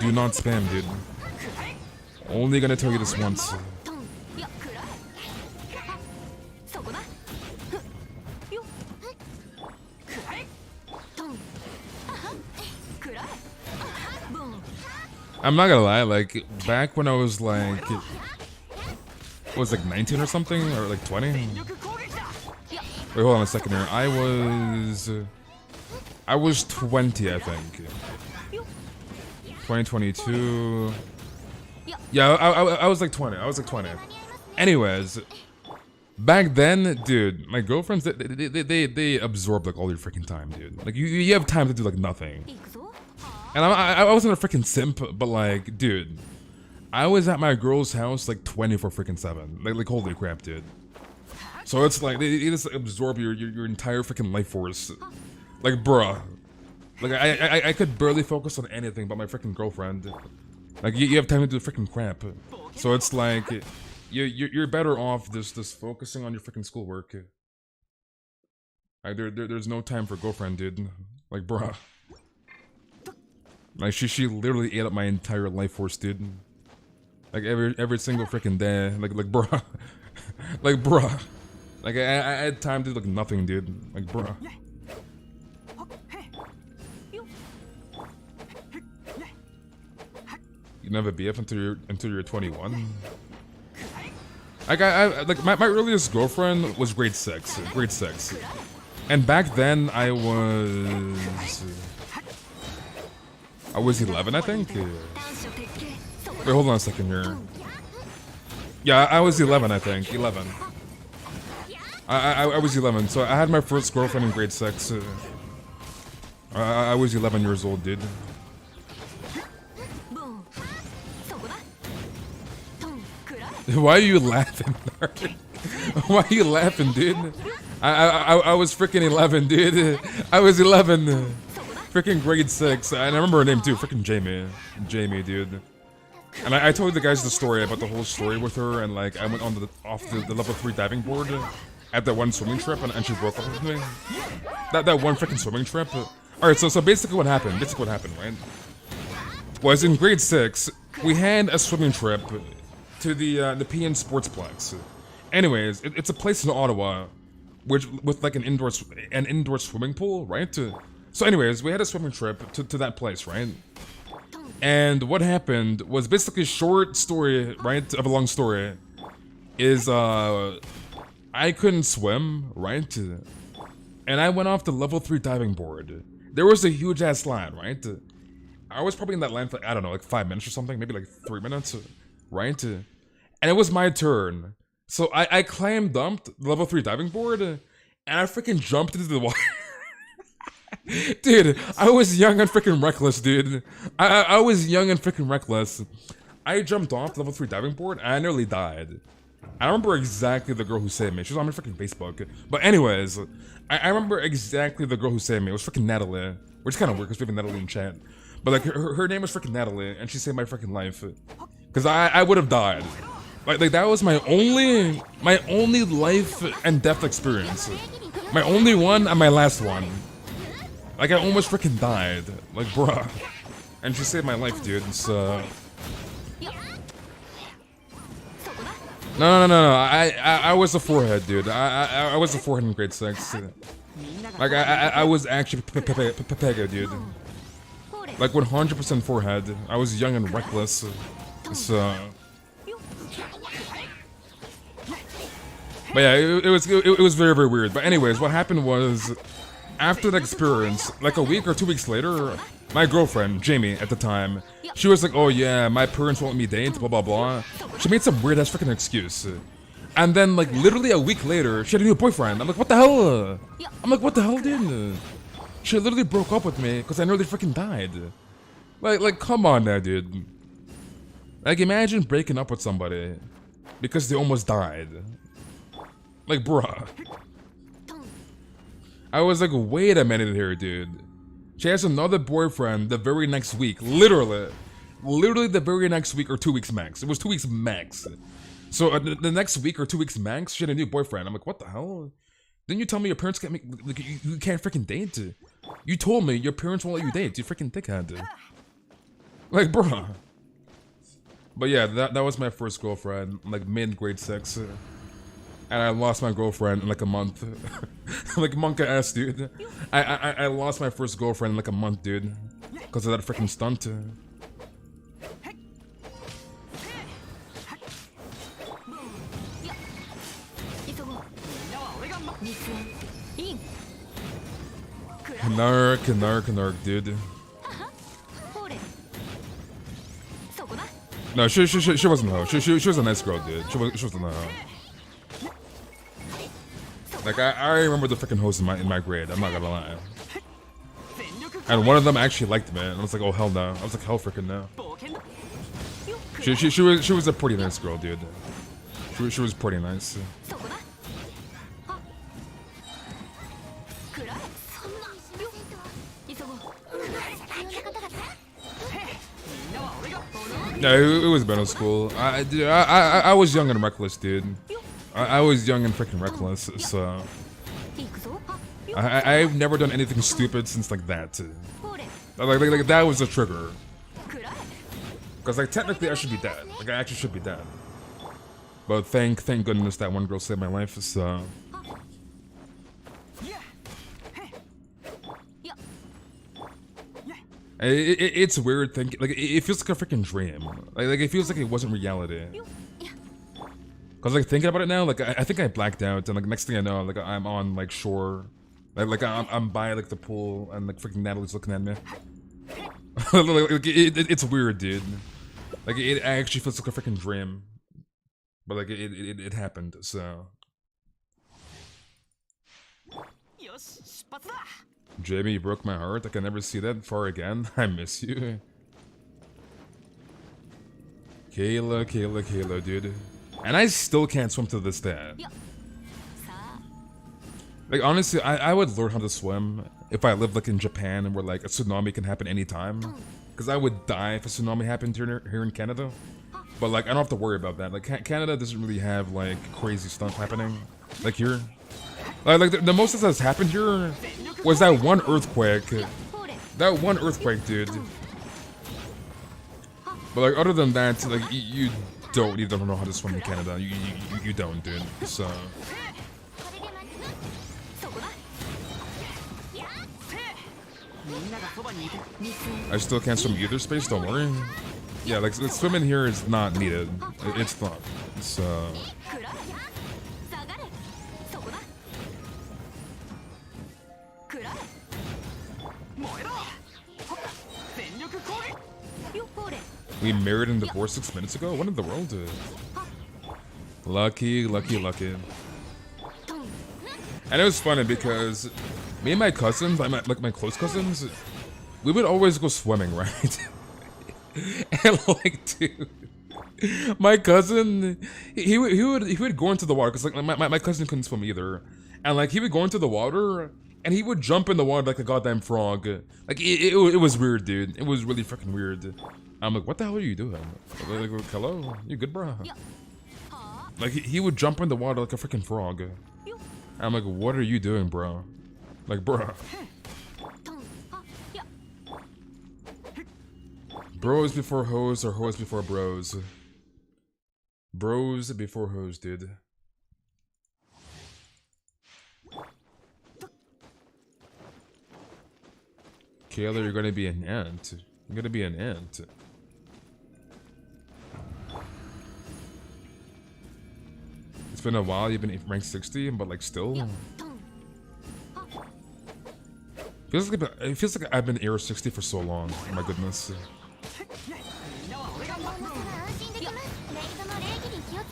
Do not spam, dude. Only gonna tell you this once. I'm not gonna lie, like, back when I was like, was like 19 or something, or like 20? Wait, hold on a second here. I was 20, I think. 2022. Yeah, I was like 20. I was like 20. Anyways, back then, dude, my girlfriends, they absorb like all your freaking time, dude. Like you have time to do like nothing. And I wasn't a freaking simp, but like, dude, I was at my girl's house like 24/7. Like holy crap, dude. So it's like they just absorb your entire freaking life force. Like, bruh. Like I could barely focus on anything but my freaking girlfriend. Like you have time to do freaking crap. So it's like you're better off just focusing on your freaking schoolwork. Like there's no time for girlfriend, dude. Like, bruh. Like she literally ate up my entire life force, dude. Like every single freaking day. Like bruh. Like, bruh. Like I had time to do like nothing, dude. Like, bruh. You never BF until you're 21. Like like my earliest girlfriend was grade 6, and back then I was 11, I think. Wait, hold on a second here. Yeah, I was 11, I think. 11. I was 11, so I had my first girlfriend in grade 6. I was 11 years old, dude. Why are you laughing? Why are you laughing, dude? I was freaking 11, dude. I was 11. Freaking grade 6. And I remember her name too. Freaking Jamie. Jamie, dude. And I told the guys the story about the whole story with her, and like I went on off the level 3 diving board at that one swimming trip, and she broke up with me. That one freaking swimming trip. Alright, so basically what happened, right? Was in grade 6, we had a swimming trip to the PN Sportsplex. Anyways, it's a place in Ottawa, with like an indoor swimming pool, right? So anyways, we had a swimming trip to that place, right? And what happened was basically short story, right, of a long story, is I couldn't swim, right? And I went off the level 3 diving board. There was a huge ass line, right? I was probably in that line for, I don't know, like 5 minutes or something, maybe like 3 minutes, right? And it was my turn. So I climbed up the level 3 diving board, and I freaking jumped into the water. Dude, I was young and freaking reckless, dude. I was young and freaking reckless. I jumped off the level 3 diving board, and I nearly died. I remember exactly the girl who saved me. She was on my freaking Facebook. But anyways, I remember exactly the girl who saved me. It was freaking Natalie. Which is kind of weird, because we have Natalie in chat. But like, her name was freaking Natalie, and she saved my freaking life. Because I would have died. Like that was my only life and death experience. My only one and my last one. Like, I almost freaking died. Like, bruh. And she saved my life, dude. So... No. I was a forehead, dude. I was a forehead in grade 6. Like, I was actually Pepega, dude. Like, 100% forehead. I was young and reckless. So... But yeah, it was very, very weird. But anyways, what happened was... After the experience, like a week or 2 weeks later, my girlfriend, Jamie, at the time, she was like, oh yeah, my parents won't let me date, blah blah blah. She made some weird ass freaking excuse. And then like literally a week later, she had a new boyfriend. I'm like, what the hell? I'm like, what the hell, dude? She literally broke up with me because I nearly freaking died. Like, come on now, dude. Like, imagine breaking up with somebody because they almost died. Like, bruh. I was like, wait a minute here, dude. She has another boyfriend the very next week. Literally the very next week or 2 weeks max. It was 2 weeks max. So the next week or 2 weeks max, she had a new boyfriend. I'm like, what the hell? Didn't you tell me your parents can't make, like, you can't freaking date? You told me your parents won't let you date. You freaking dickhead. Like, bruh. But yeah, that was my first girlfriend, like mid grade 6. And I lost my girlfriend in like a month. Like monka ass, dude. I lost my first girlfriend in like a month, dude. Because of that freaking stunt. Narc, dude. No, she wasn't a hoe. She was a nice girl, dude. She wasn't a hoe. Like I remember the freaking hoes in my grade. I'm not gonna lie. And one of them actually liked me, and I was like, oh hell no. I was like, hell freaking no. She was a pretty nice girl, dude. She was pretty nice. No, it was middle school. I was young and reckless, dude. I was young and freaking reckless, so I've never done anything stupid since like that. Like that was a trigger. Cause like technically I should be dead. Like I actually should be dead. But thank goodness that one girl saved my life. So. It's weird thinking, like it feels like a freaking dream. Like it feels like it wasn't reality. Cause like thinking about it now, like I think I blacked out, and like next thing I know, like I'm on like shore, like I'm by like the pool, and like freaking Natalie's looking at me. Like, it's weird, dude. Like it actually feels like a freaking dream, but like it happened. So. Jamie, you broke my heart. I can never see that far again. I miss you. Kayla, dude. And I still can't swim to this day. Like, honestly, I would learn how to swim if I lived, like, in Japan where, like, a tsunami can happen anytime. Because I would die if a tsunami happened here in Canada. But, like, I don't have to worry about that. Like, Canada doesn't really have, like, crazy stuff happening. Like, here. Like the most that's happened here was that one earthquake. That one earthquake, dude. But like other than that, like you don't even know how to swim in Canada. You don't, dude. So. I still can't swim either space. Don't worry. Yeah, like swimming here is not needed. It's not. So. We married and divorced 6 minutes ago? What in the world? Lucky. And it was funny because me and my cousins, like my close cousins, we would always go swimming, right? And like, dude, my cousin, he would go into the water because like my cousin couldn't swim either, and like he would go into the water and he would jump in the water like a goddamn frog. Like it was weird, dude. It was really fucking weird. I'm like, what the hell are you doing? Like, hello, you good, bro? Like he would jump in the water like a freaking frog. I'm like, what are you doing, bro? Like, bro. Bros before hoes or hoes before bros. Bros before hoes, dude. Kayla, you're gonna be an ant. You're gonna be an ant. It's been a while, you've been ranked 60, but like still. It feels like I've been AR60 for so long. Oh my goodness.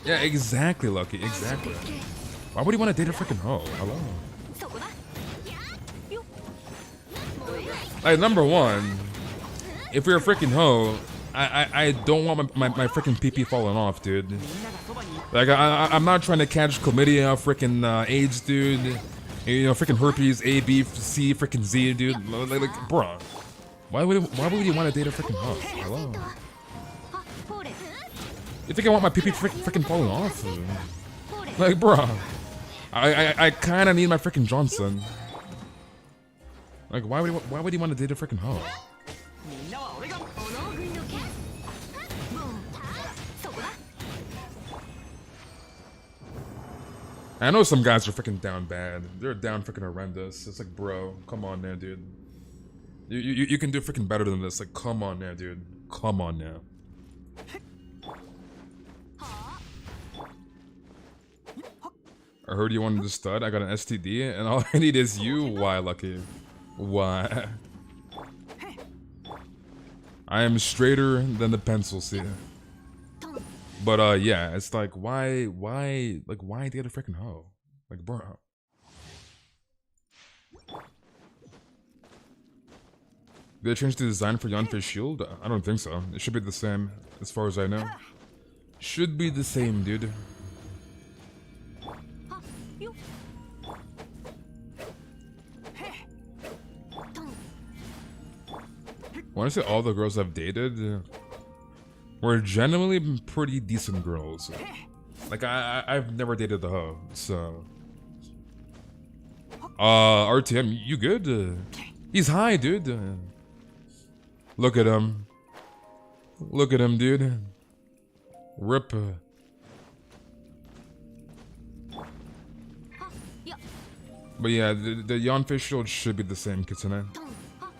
Yeah, exactly, Lucky. Exactly. Why would you want to date a freaking hoe? Hello. Like, number one, if you're a freaking hoe, I don't want my freaking PP falling off, dude. Like, I'm not trying to catch chlamydia, freaking AIDS, dude. You know, freaking herpes, A, B, C, freaking Z, dude. Like bruh. Why would you want to date a freaking hoe? Hello. You think I want my PP freaking falling off? Like, bruh. I kind of need my freaking Johnson. Like, why would you want to date a freaking hoe? I know some guys are freaking down bad. They're down freaking horrendous. It's like, bro, come on now, dude. You can do freaking better than this. Like, come on now, dude. Come on now. I heard you wanted to stud. I got an STD, and all I need is you. Why, Lucky? Why? I am straighter than the pencil, see. But yeah, it's like why get a freaking hoe? Like, bro. Did they change the design for Yanfei's shield? I don't think so. It should be the same, as far as I know. Should be the same, dude. Honestly, all the girls I've dated were genuinely pretty decent girls. Like, I've never dated a hoe, so... RTM, you good? He's high, dude. Look at him. Look at him, dude. Rip. But yeah, the Yanfei shield should be the same, Kitsune.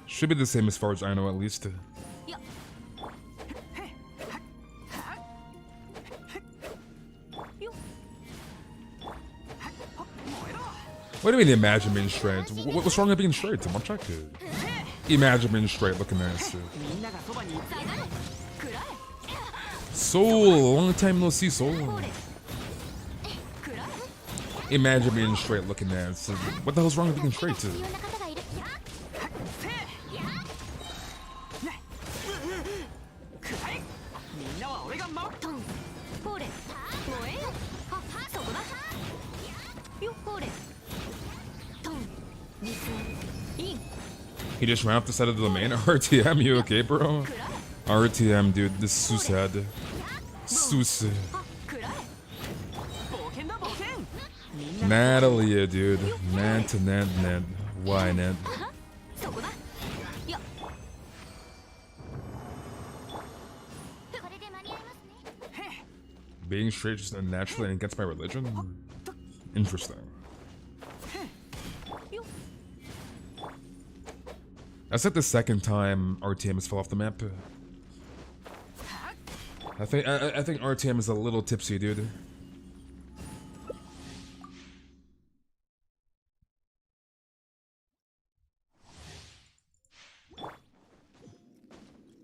Should be the same as far as I know, at least. What do you mean imagine being straight? What's wrong with being straight? I'm check it. Imagine being straight looking nice. Soul, long time no see, Soul. Imagine being straight looking nice. What the hell's wrong with being straight? He just ran off the side of the domain. RTM, you okay, bro? RTM, dude, this is so sad. So sad. Natalia, dude. Ned to Ned, Ned. Why, Ned? Being straight just unnaturally and against my religion? Interesting. That's like the second time RTM has fell off the map. I think RTM is a little tipsy, dude.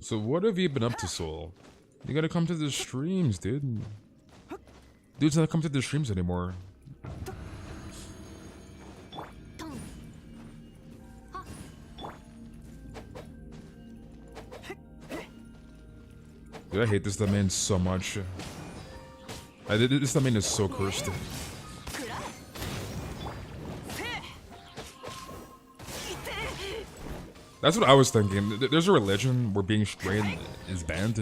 So what have you been up to, Soul? You gotta come to the streams, dude. Dude's not come to the streams anymore. Dude, I hate this domain so much. This domain is so cursed. That's what I was thinking. There's a religion where being straight is banned.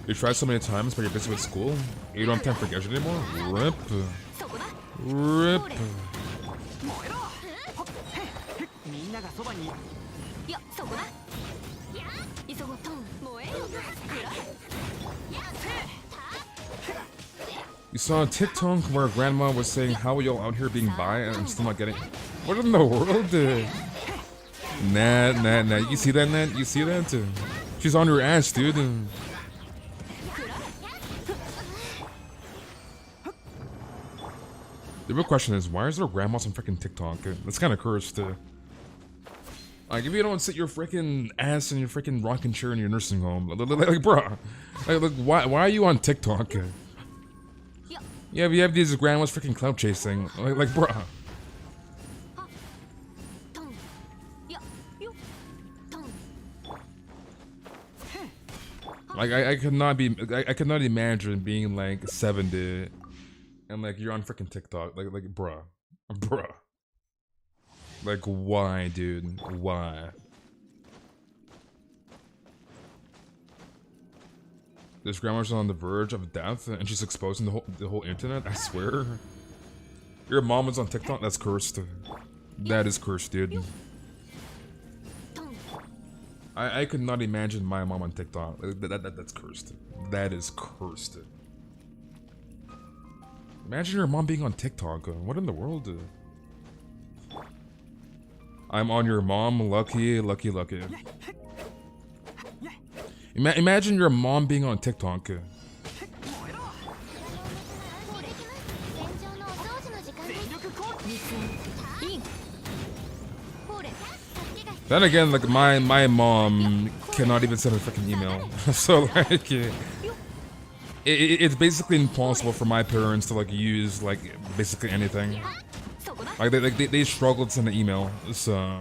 You tried so many times, but you're busy with school. You don't have time for Genshin anymore. Rip. Rip. You saw a TikTok where grandma was saying, "How are y'all out here being bi?" and I'm still not getting. What in the world? Nah. You see that, Nat? You see that? She's on your ass, dude. The real question is, why is there grandmas on freaking TikTok? That's kind of cursed. Like, if you don't sit your freaking ass in your freaking rocking chair in your nursing home, like, bruh, like, why are you on TikTok? Yeah, we have these grandmas freaking clout chasing, like, bruh. Like, I could not imagine being like 70 and like you're on freaking TikTok, like, bruh. Like, why, dude? Why? This grandma's on the verge of death, and she's exposing the whole internet. I swear. Your mom was on TikTok. That's cursed. That is cursed, dude. I could not imagine my mom on TikTok. That's cursed. That is cursed. Imagine your mom being on TikTok. What in the world? I'm on your mom. Lucky. Imagine your mom being on TikTok. Then again, like my mom cannot even send a freaking email, so like it's basically impossible for my parents to like use like basically anything. Like they struggle to send an email, so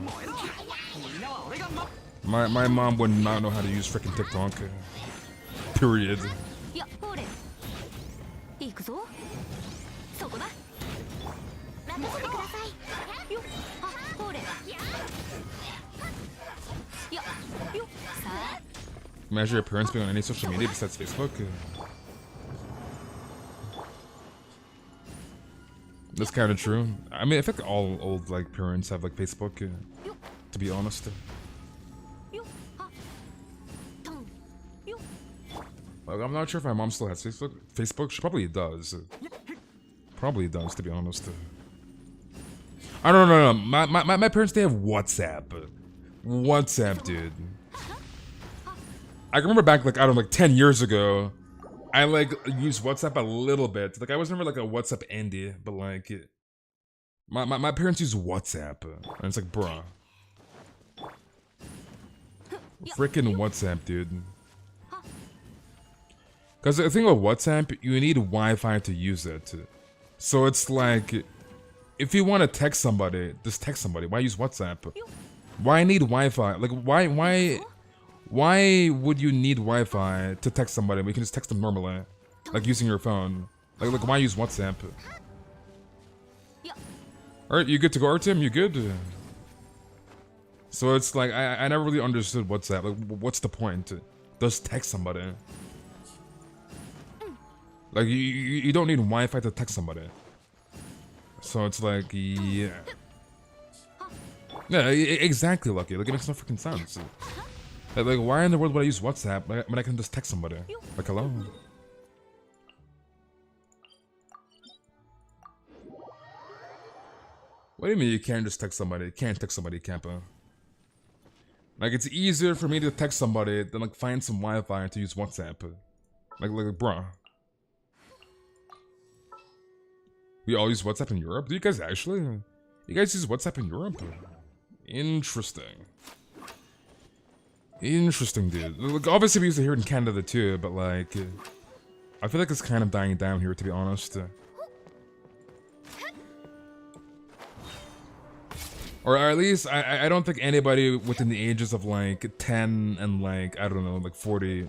my mom would not know how to use freaking TikTok. Period. Imagine your parents being on any social media besides Facebook. That's kind of true. I mean, I think all old like parents have like Facebook. To be honest. Like, I'm not sure if my mom still has Facebook. She probably does. Probably does, to be honest. I don't know. My parents, they have WhatsApp. WhatsApp, dude. I can remember back, like, I don't know, like 10 years ago, I, like, used WhatsApp a little bit. Like, I was never, like, a WhatsApp Andy, but, like, my parents use WhatsApp. And it's like, bruh. Frickin' WhatsApp, dude. Because the thing with WhatsApp, you need Wi-Fi to use it. So it's like, if you want to text somebody, just text somebody. Why use WhatsApp? Why need Wi-Fi? Like, why would you need Wi-Fi to text somebody when you can just text them normally? Like using your phone. Like why use WhatsApp? Alright, you good to go, Artem? You good? So it's like, I never really understood WhatsApp. Like, what's the point? Just text somebody. Like, you don't need Wi-Fi to text somebody. So it's like, yeah. Yeah, exactly, Lucky. Like, it makes no freaking sense. Like, why in the world would I use WhatsApp when I can just text somebody? Like, hello? What do you mean you can't just text somebody? You can't text somebody, Kappa. Like, it's easier for me to text somebody than, like, find some Wi-Fi to use WhatsApp. Like, bruh. We all use WhatsApp in Europe? Do you guys actually? You guys use WhatsApp in Europe? Interesting. Interesting, dude. Like, obviously we use it here in Canada too, but like, I feel like it's kind of dying down here, to be honest. Or at least, I don't think anybody within the ages of like 10 and like, I don't know, like 40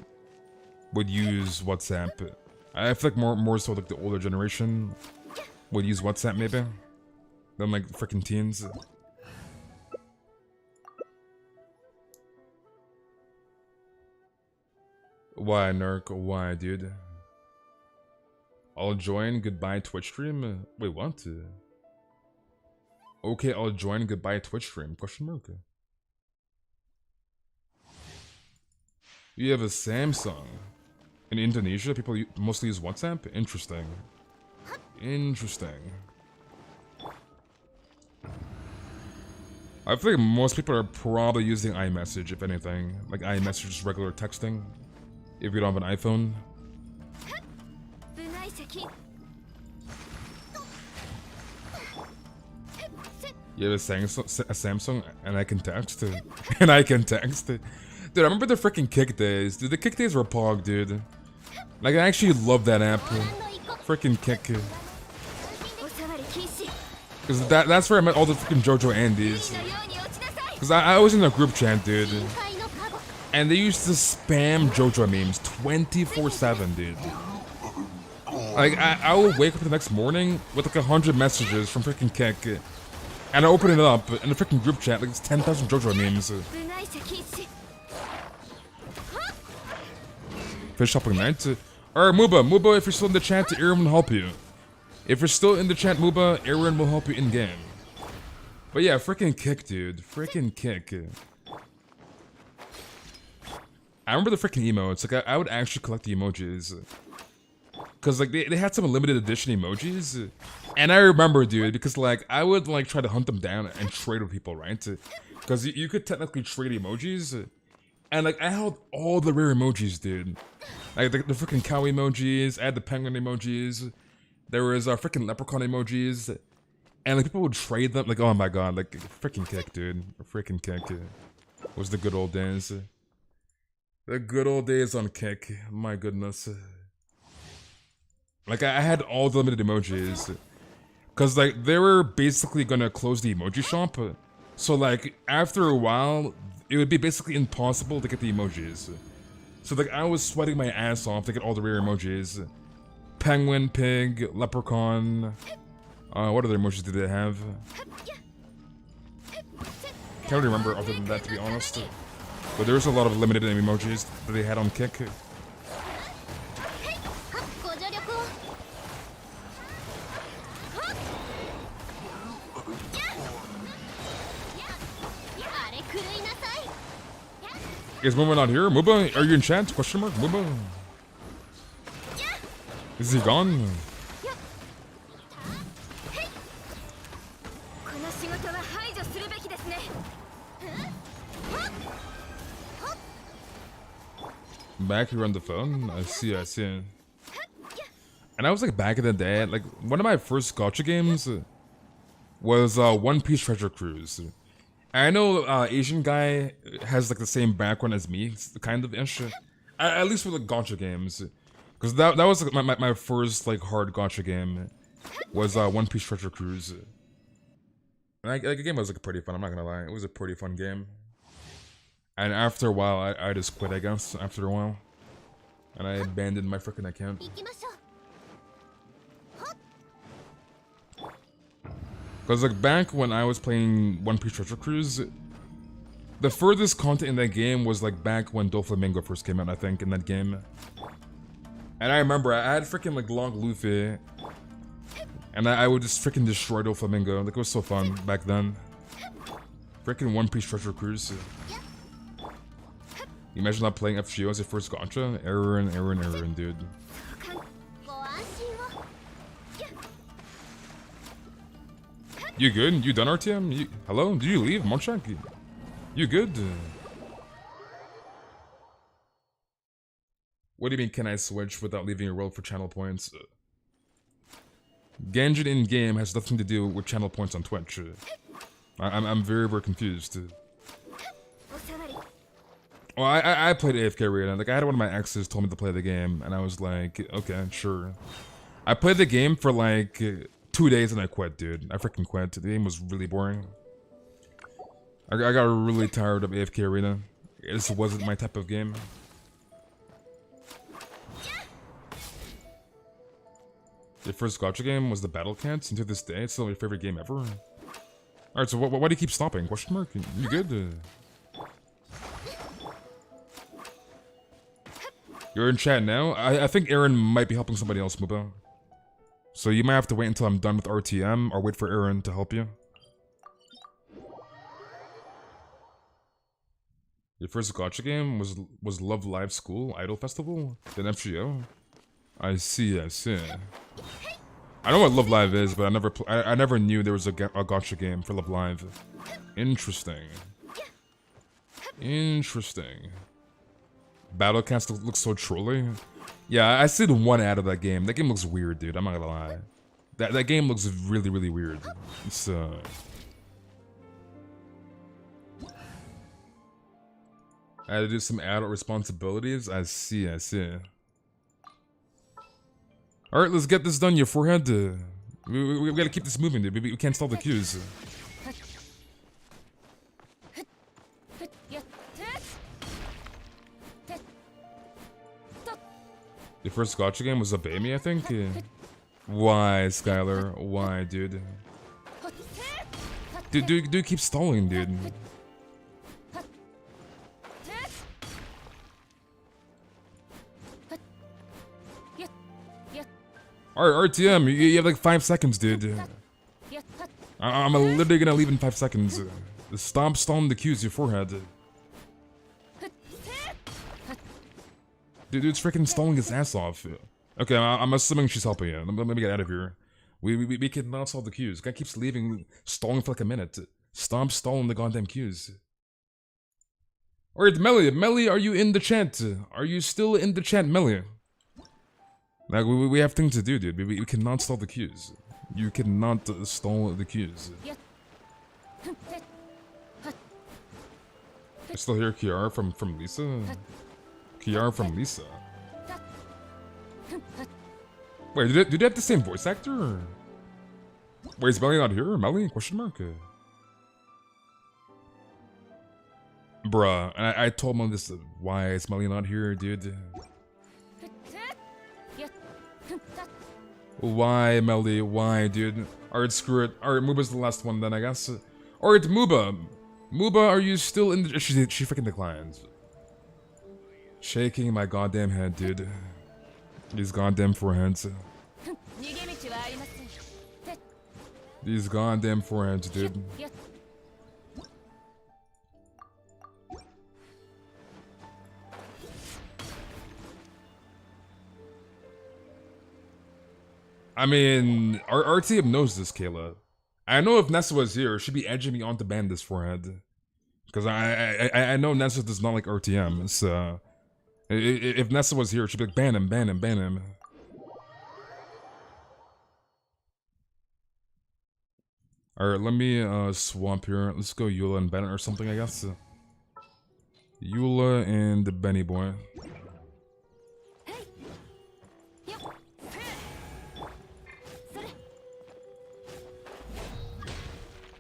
would use WhatsApp. I feel like more so like the older generation would use WhatsApp maybe, than like freaking teens. Why, Nerk? Why, dude? I'll join, goodbye Twitch stream? Wait, what? Okay, I'll join, goodbye Twitch stream, question mark. You have a Samsung. In Indonesia, people mostly use WhatsApp? Interesting. Interesting. I feel like most people are probably using iMessage, if anything. Like iMessage is regular texting. If you don't have an iPhone. You have a Samsung and I can text. And I can text. Dude, I remember the freaking Kick days. Dude, the Kick days were pog, dude. Like, I actually love that app. Freaking Kick. Because that's where I met all the freaking JoJo Andes. Because I was in a group chat, dude. And they used to spam JoJo memes 24/7, dude. Like, I would wake up the next morning with like 100 messages from freaking Kick. And I open it up in the freaking group chat, like it's 10,000 JoJo memes. Fish shopping night. Alright, Muba, if you're still in the chat, Aaron will help you. If you're still in the chat, Muba, Aaron will help you in-game. But yeah, freaking Kick, dude. Freaking Kick. I remember the freaking emotes. Like, I would actually collect the emojis. Because, like, they had some limited edition emojis. And I remember, dude, because, like, I would, like, try to hunt them down and trade with people, right? Because you could technically trade emojis. And, like, I held all the rare emojis, dude. Like, the freaking cow emojis. I had the penguin emojis. There was freaking leprechaun emojis. And like people would trade them, like oh my god, like freaking kick, dude, freaking kick. It was the good old days. The good old days on kick. My goodness. Like I had all the limited emojis, cause like they were basically gonna close the emoji shop. So like after a while, it would be basically impossible to get the emojis. So like I was sweating my ass off to get all the rare emojis. Penguin, pig, leprechaun. What other emojis did they have? Can't really remember other than that, to be honest. But there was a lot of limited emojis that they had on Kick. Is Muba not here? Muba, are you in chat? Question mark? Muba? Is he gone? Back here on the phone? I see. And I was like back in the day, like one of my first gacha games was One Piece Treasure Cruise. I know Asian guy has like the same background as me, kind of ish. At least for the gacha games, because that was like, my first like hard gacha game was One Piece Treasure Cruise. And the game was like pretty fun. I'm not gonna lie, it was a pretty fun game. And after a while, I just quit, I guess. After a while, and I abandoned my freaking account. Cause like back when I was playing One Piece Treasure Cruise, the furthest content in that game was like back when Doflamingo first came out, I think, in that game. And I remember I had freaking like long Luffy, and I would just freaking destroy Doflamingo. Like it was so fun back then. Freaking One Piece Treasure Cruise. You imagine not playing FGO as your first gacha? Aaron, dude. You good? You done RTM? Hello? Did you leave? Monchak? You good? What do you mean, can I switch without leaving your world for channel points? Genshin in-game has nothing to do with channel points on Twitch. I'm very confused. Well, I played AFK Arena. Like, I had one of my exes told me to play the game, and I was like, okay, sure. I played the game for like 2 days and I quit, dude. I freaking quit. The game was really boring. I got really tired of AFK Arena. It just wasn't my type of game. Your first gacha game was the Battle Cats, and to this day, it's still your favorite game ever. Alright, so why do you keep stopping? Question mark? You good? You're in chat now? I think Aaron might be helping somebody else, Muba. So you might have to wait until I'm done with RTM, or wait for Aaron to help you. Your first gacha game was Love Live School Idol Festival? Then FGO? I see. I know what Love Live is, but I never knew there was a gacha game for Love Live. Interesting. Battlecast looks so trolly. Yeah, I see the 1 ad of that game. That game looks weird, dude. I'm not gonna lie. That game looks really weird. It's I had to do some adult responsibilities. I see. Alright, let's get this done, your forehead. We gotta keep this moving, dude. We can't stall the queues. Your first gacha game was a baby, I think? Why, Skylar? Why, dude? Dude, keep stalling, dude. Alright, RTM, you have like 5 seconds, dude. I'm literally gonna leave in 5 seconds. Stop stalling the queues, your forehead. Dude's freaking stalling his ass off. Okay, I'm assuming she's helping you. Let me get out of here. We cannot solve the queues. Guy keeps leaving, stalling for like a minute. Stop stalling the goddamn queues. Alright, Melly, are you in the chat? Are you still in the chat, Melly? Like, we have things to do, dude. We cannot stall the queues. You cannot stall the queues. I still hear Kiara from Lisa. Kiara from Lisa. Wait, do they have the same voice actor? Wait, is Melly not here? Melly? Question mark. Bruh, I told him this. Why is Melly not here, dude? Why, Melly? Why, dude? Alright, screw it. Alright, Muba's the last one then, I guess. Alright, Muba. Muba, are you still in the... She freaking declined. Shaking my goddamn head, dude. These goddamn foreheads. These goddamn foreheads, dude. I mean, our team knows this, Kayla. I know if Nessa was here, she'd be edging me on to ban this forehead. Because I know Nessa does not like RTM, so... If Nessa was here, she'd be like, ban him, ban him, ban him. Alright, let me swap here. Let's go Eula and Bennett or something, I guess. Eula and the Benny boy.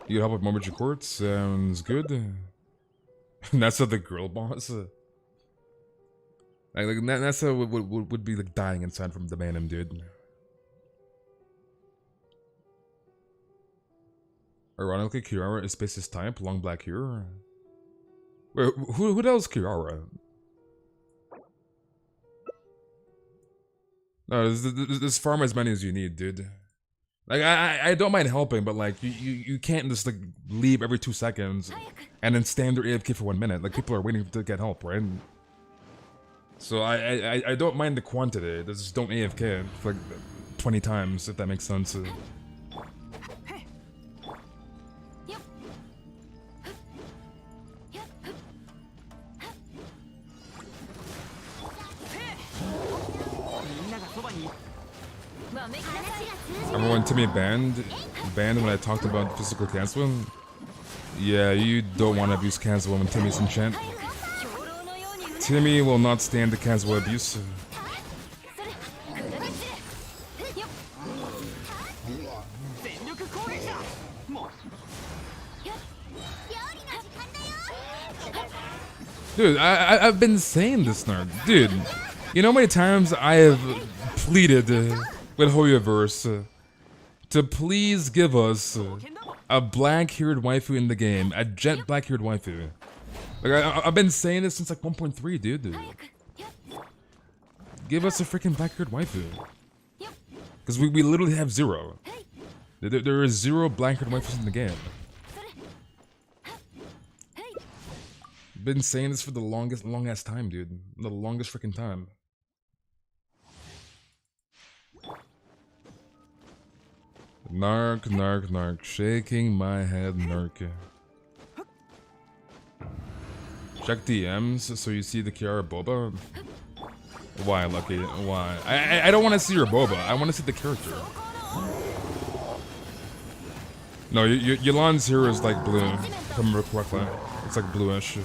You help with Momoji Court? Sounds good. Nessa the girl boss? Like Nessa would be like dying inside from the ban dude. Ironically, Kiara is Space's type, long black hair. Wait, who the hell is Kiara? No, this farm as many as you need, dude. Like, I don't mind helping, but like, you can't just like leave every 2 seconds and then stand there AFK for 1 minute. Like, people are waiting to get help, right? So I don't mind the quantity, just don't AFK for like 20 times, if that makes sense. Remember when Timmy banned when I talked about physical canceling? Yeah, you don't want to abuse cancel when Timmy's in chant. Timmy will not stand the cancel abuse. Dude, I've been saying this, Nerd. Dude, you know how many times I have pleaded with Hoyoverse to please give us a black-haired waifu in the game, a jet black-haired waifu. Like I've been saying this since like 1.3, dude. Give us a freaking black-haired waifu, because we literally have 0. There is 0 black-haired waifus in the game. Been saying this for the long-ass time, dude. The longest freaking time. Narc, narc, narc. Shaking my head, narc. Check DMs so you see the Kiara Boba. Why, Lucky? Why? I don't want to see your Boba. I want to see the character. No, Yolan's here is like blue, if I remember correctly. It's like bluish.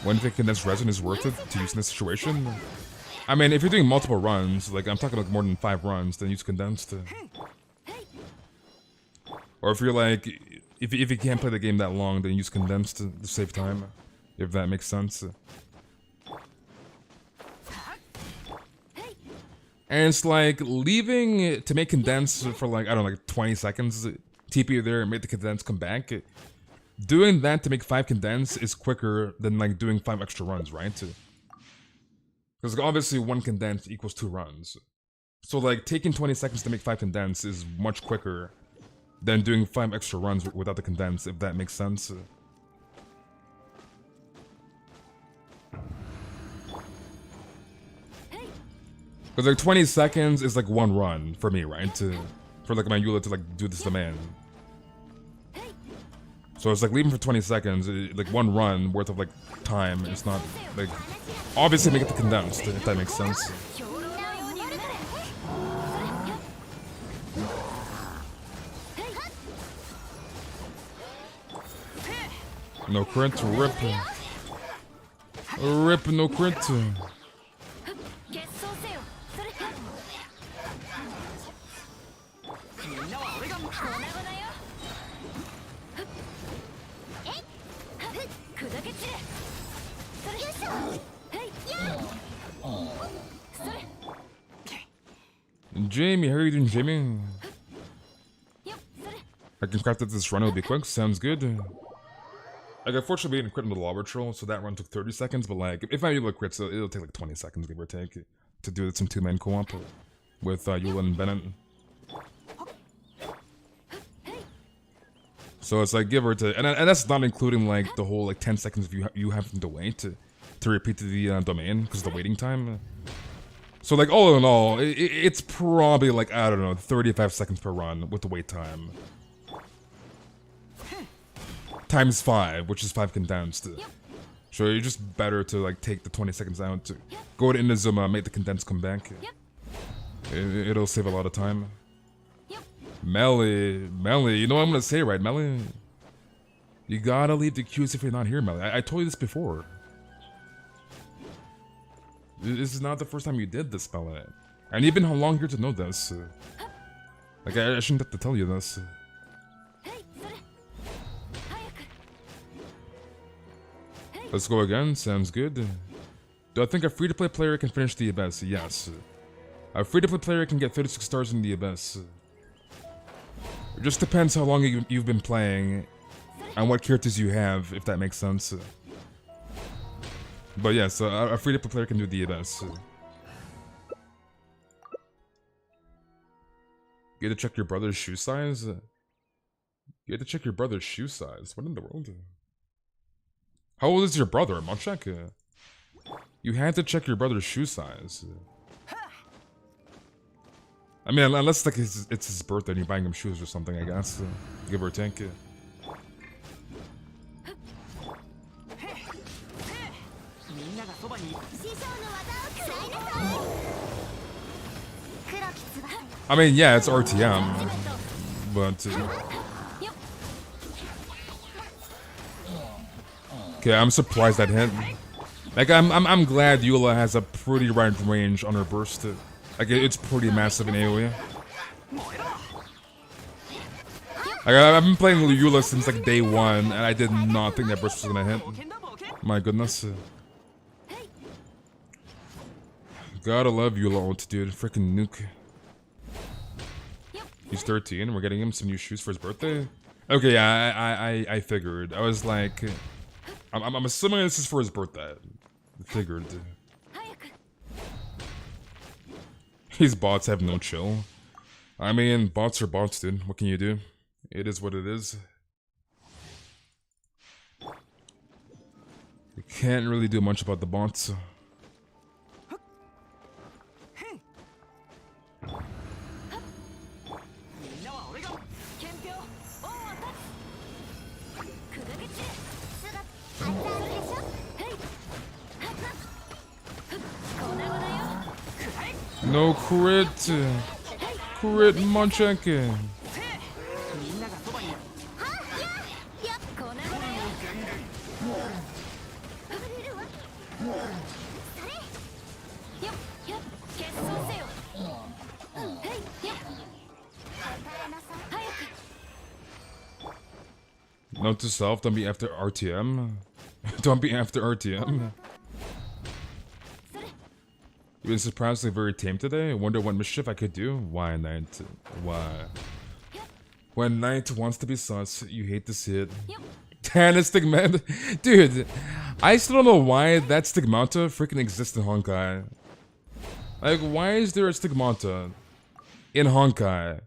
When do you think condensed resin is worth it to use in this situation? I mean, if you're doing multiple runs, like I'm talking like more than 5 runs, then use condensed. Or if you're like, if you can't play the game that long, then use condensed to save time. If that makes sense. And it's like leaving to make condensed for like, I don't know, like 20 seconds. TP you there and make the condensed come back. Doing that to make 5 condensed is quicker than like doing 5 extra runs, right? Because obviously 1 condensed equals 2 runs. So like taking 20 seconds to make 5 condensed is much quicker than doing 5 extra runs without the condensed, if that makes sense. Because like 20 seconds is like 1 run for me, right? For like my Eula to like do this demand. So it's like leaving for 20 seconds, like 1 run worth of like time. It's not like, obviously make it the condensed, if that makes sense. No crit, rip. Rip, no crit. Jamie, how are you doing, Jamie? I can craft that this run, it'll be quick, sounds good. Like, unfortunately, we didn't crit into the lobber troll, so that run took 30 seconds, but like, if I'm able to crit, so it'll take like 20 seconds, give or take, to do some two-man co-op with Eula and Bennett. So it's like, give or take, and that's not including like the whole like 10 seconds of you having to wait to repeat to the domain, because of the waiting time. So like, all in all, it's probably like, I don't know, 35 seconds per run with the wait time. Times 5, which is 5 condensed. So you're just better to like take the 20 seconds out to go to Inazuma, make the condensed come back. It'll save a lot of time. Melly, you know what I'm gonna say, right, Melly? You gotta leave the queues if you're not here, Melly. I told you this before. This is not the first time you did this, Melly. And you've been how long here to know this? Like, I shouldn't have to tell you this. Let's go again, sounds good. Do I think a free-to-play player can finish the Abyss? Yes. A free-to-play player can get 36 stars in the Abyss. It just depends how long you've been playing and what characters you have, if that makes sense. But yes, a free-to-play player can do the Abyss. You have to check your brother's shoe size? You have to check your brother's shoe size? What in the world? How old is your brother, Monchek? You had to check your brother's shoe size. I mean, unless like it's his birthday and you're buying him shoes or something, I guess. Give or take. I mean, yeah, it's RTM, but... Okay, I'm surprised that hit. Like, I'm glad Eula has a pretty wide range on her burst. Like, it's pretty massive in AoE. Like, I've been playing Eula since like day 1, and I did not think that burst was gonna hit. My goodness. Gotta love Eula ult, dude. Freaking nuke. He's 13, we're getting him some new shoes for his birthday? Okay, yeah, I figured. I was like... I'm assuming this is for his birthday. I figured. These bots have no chill. I mean, bots are bots, dude. What can you do? It is what it is. You can't really do much about the bots. No crit! Crit Monchek! Note to self, don't be after RTM. Don't be after RTM. You've been surprisingly very tame today. I wonder what mischief I could do. Why, Knight? Why? When Knight wants to be sus, you hate to see it. Tana Stigmata. Dude, I still don't know why that Stigmata freaking exists in Honkai. Like, why is there a Stigmata in Honkai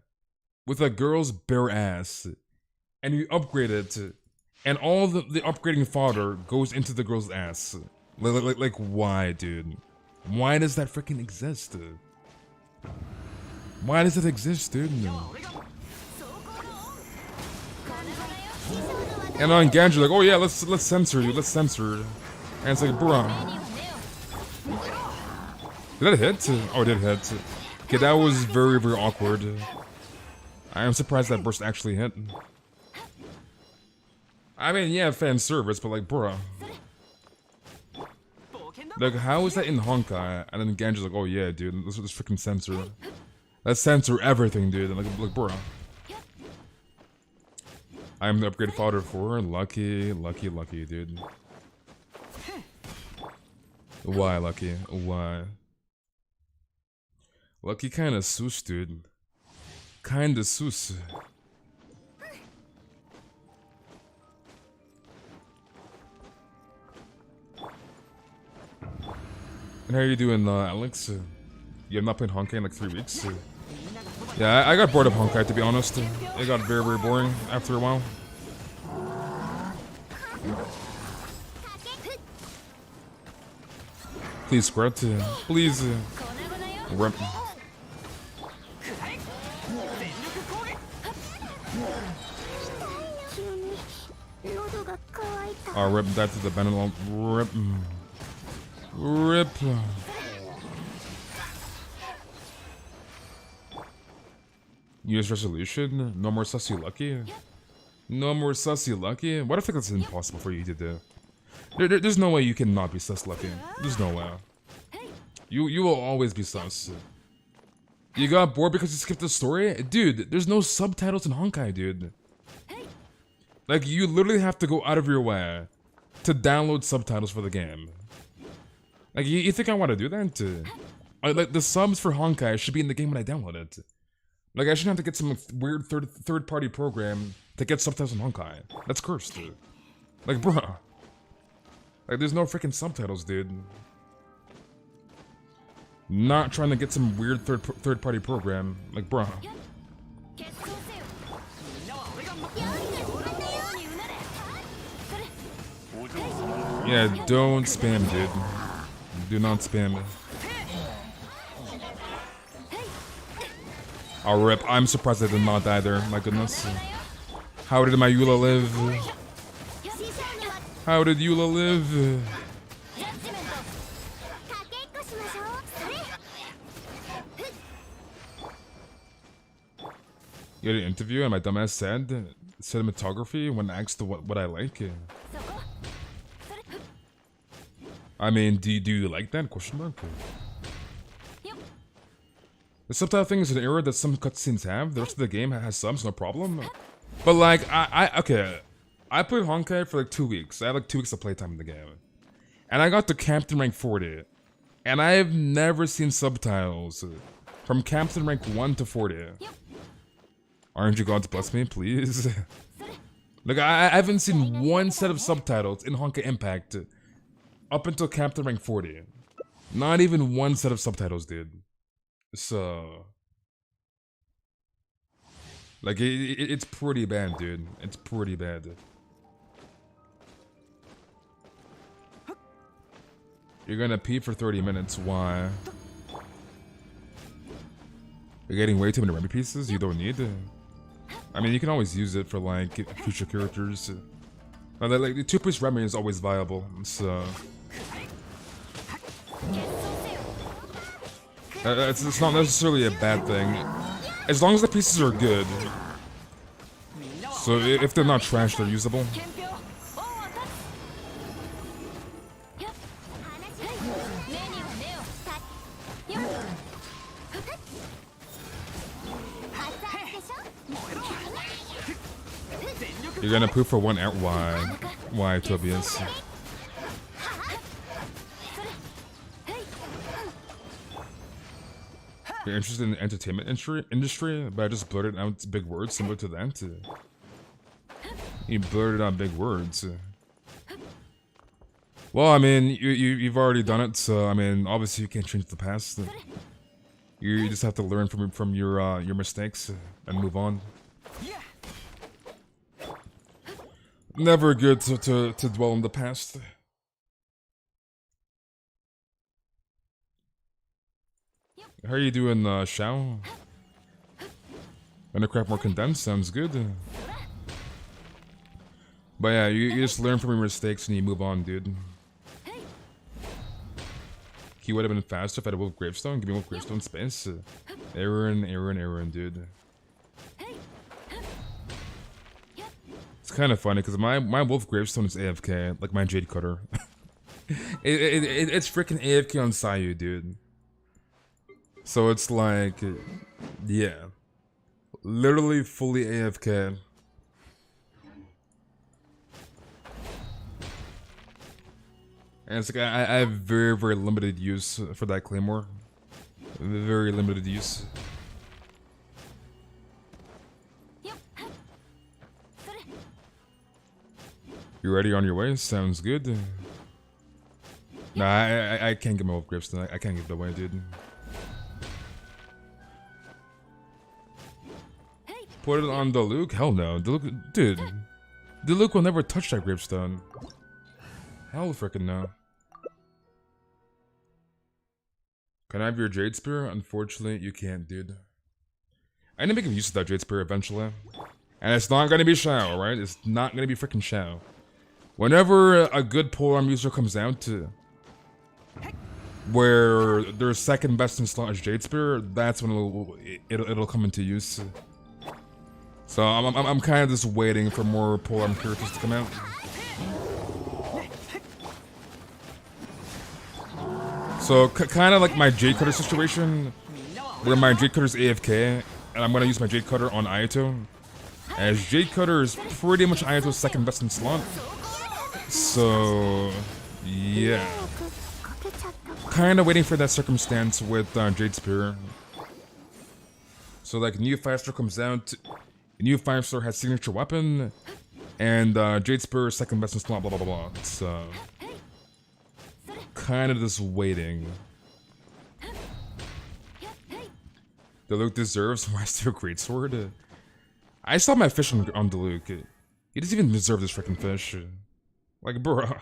with a girl's bare ass and you upgrade it and all the upgrading fodder goes into the girl's ass? Like why, dude? Why does that freaking exist? Why does it exist, dude? And on Ganyu, like, oh yeah, let's censor you, let's censor. And it's like, bruh. Did that hit? Oh, it did hit. Okay, that was very, very awkward. I am surprised that burst actually hit. 「 I am surprised that burst actually hit. 「 」 I am surprised that burst actually hit. 「 I am surprised that burst actually hit. 「 I am surprised that burst actually hit. I mean, yeah, fan service, but like, bruh. Like, how is that in Honkai? And then Genji's like, oh yeah, dude, this freaking censor. Let's censor everything, dude. And like, bruh. I'm the upgrade fodder for lucky, dude. Why, Lucky? Why? Lucky kinda sus, dude. Kinda sus. And how are you doing, Alex? You have not played Honkai in like 3 weeks? Yeah, I got bored of Honkai, to be honest. It got very, very boring after a while. Please, Squirt. Please. Rep. Oh, rip that to the Benelon. Rip. Rip. Use resolution. No more sussy lucky. No more sussy lucky. What if it's impossible for you to do? There's no way you cannot be sus lucky. There's no way. You will always be sus. You got bored because you skipped the story? Dude, there's no subtitles in Honkai, dude. Like, you literally have to go out of your way to download subtitles for the game. Like, you think I want to do that? Like, the subs for Honkai should be in the game when I download it. Like, I shouldn't have to get some weird third-party program to get subtitles in Honkai. That's cursed, dude. Like, bruh. Like, there's no freaking subtitles, dude. Not trying to get some weird third-party program. Like, bruh. Yeah, don't spam, dude. Do not spam. Oh, rip. I'm surprised I did not die there. My goodness. How did my Eula live? How did Eula live? You had an interview and my dumbass said cinematography when asked what I like. I mean, do you like that? Question mark. The subtitle thing is an error that some cutscenes have. The rest of the game has subs, no problem. But like, okay. I played Honkai for like 2 weeks. I had like 2 weeks of playtime in the game. And I got to Captain Rank 40. And I have never seen subtitles from Captain Rank 1 to 40. Aren't you going to bless me, please? Like, I haven't seen one set of subtitles in Genshin Impact up until Captain Rank 40. Not even one set of subtitles, dude. So... like, it's pretty bad, dude. It's pretty bad. You're gonna pee for 30 minutes, why? You're getting way too many memory pieces you don't need? I mean, you can always use it for, like, future characters. Like, the 2-piece memory is always viable, so... it's not necessarily a bad thing. As long as the pieces are good. So, if they're not trash, they're usable. You're gonna poop for 1 hour? Why? Why, Tobias? You're interested in the entertainment industry, but I just blurted out big words similar to that. You blurted out big words. Well, I mean, you've already done it, so I mean, obviously you can't change the past. You just have to learn from your mistakes and move on. Never good to dwell on the past. How are you doing, Shao? Gonna craft more condensed? Sounds good. But yeah, you just learn from your mistakes and you move on, dude. He would have been faster if I had a Wolf Gravestone. Give me Wolf Gravestone space. Aaron, dude. It's kind of funny because my wolf gravestone is AFK, like my jade cutter. It's freaking AFK on Sayu, dude. So it's like, yeah, literally fully AFK. And it's like I have very limited use for that claymore. Very limited use. You ready on your way? Sounds good. Nah, I can't get my wolf grips tonight. I can't give it away, dude. Put it on Diluc? Hell no. Diluc, dude. Diluc will never touch that gravestone. Hell freaking no. Can I have your Jade Spear? Unfortunately, you can't, dude. I need to make use of that Jade Spear eventually. And it's not gonna be Shao, right? It's not gonna be freaking Shao. Whenever a good polearm user comes out where their second best in slot is Jade Spear, that's when it'll come into use. So I'm kind of just waiting for more polearm characters to come out. So kind of like my Jade Cutter situation, where my Jade Cutter's AFK, and I'm gonna use my Jade Cutter on Ayato, as Jade Cutter is pretty much Ayato's second best in slot. So yeah, kind of waiting for that circumstance with Jade Spear. So like new 5-star comes out, new 5-star has signature weapon, and Jade Spear is second best in slot, blah blah blah blah. So kind of just waiting. Diluc deserves Master Greatsword. I saw my fish on Diluc. He doesn't even deserve this freaking fish. Like, bruh.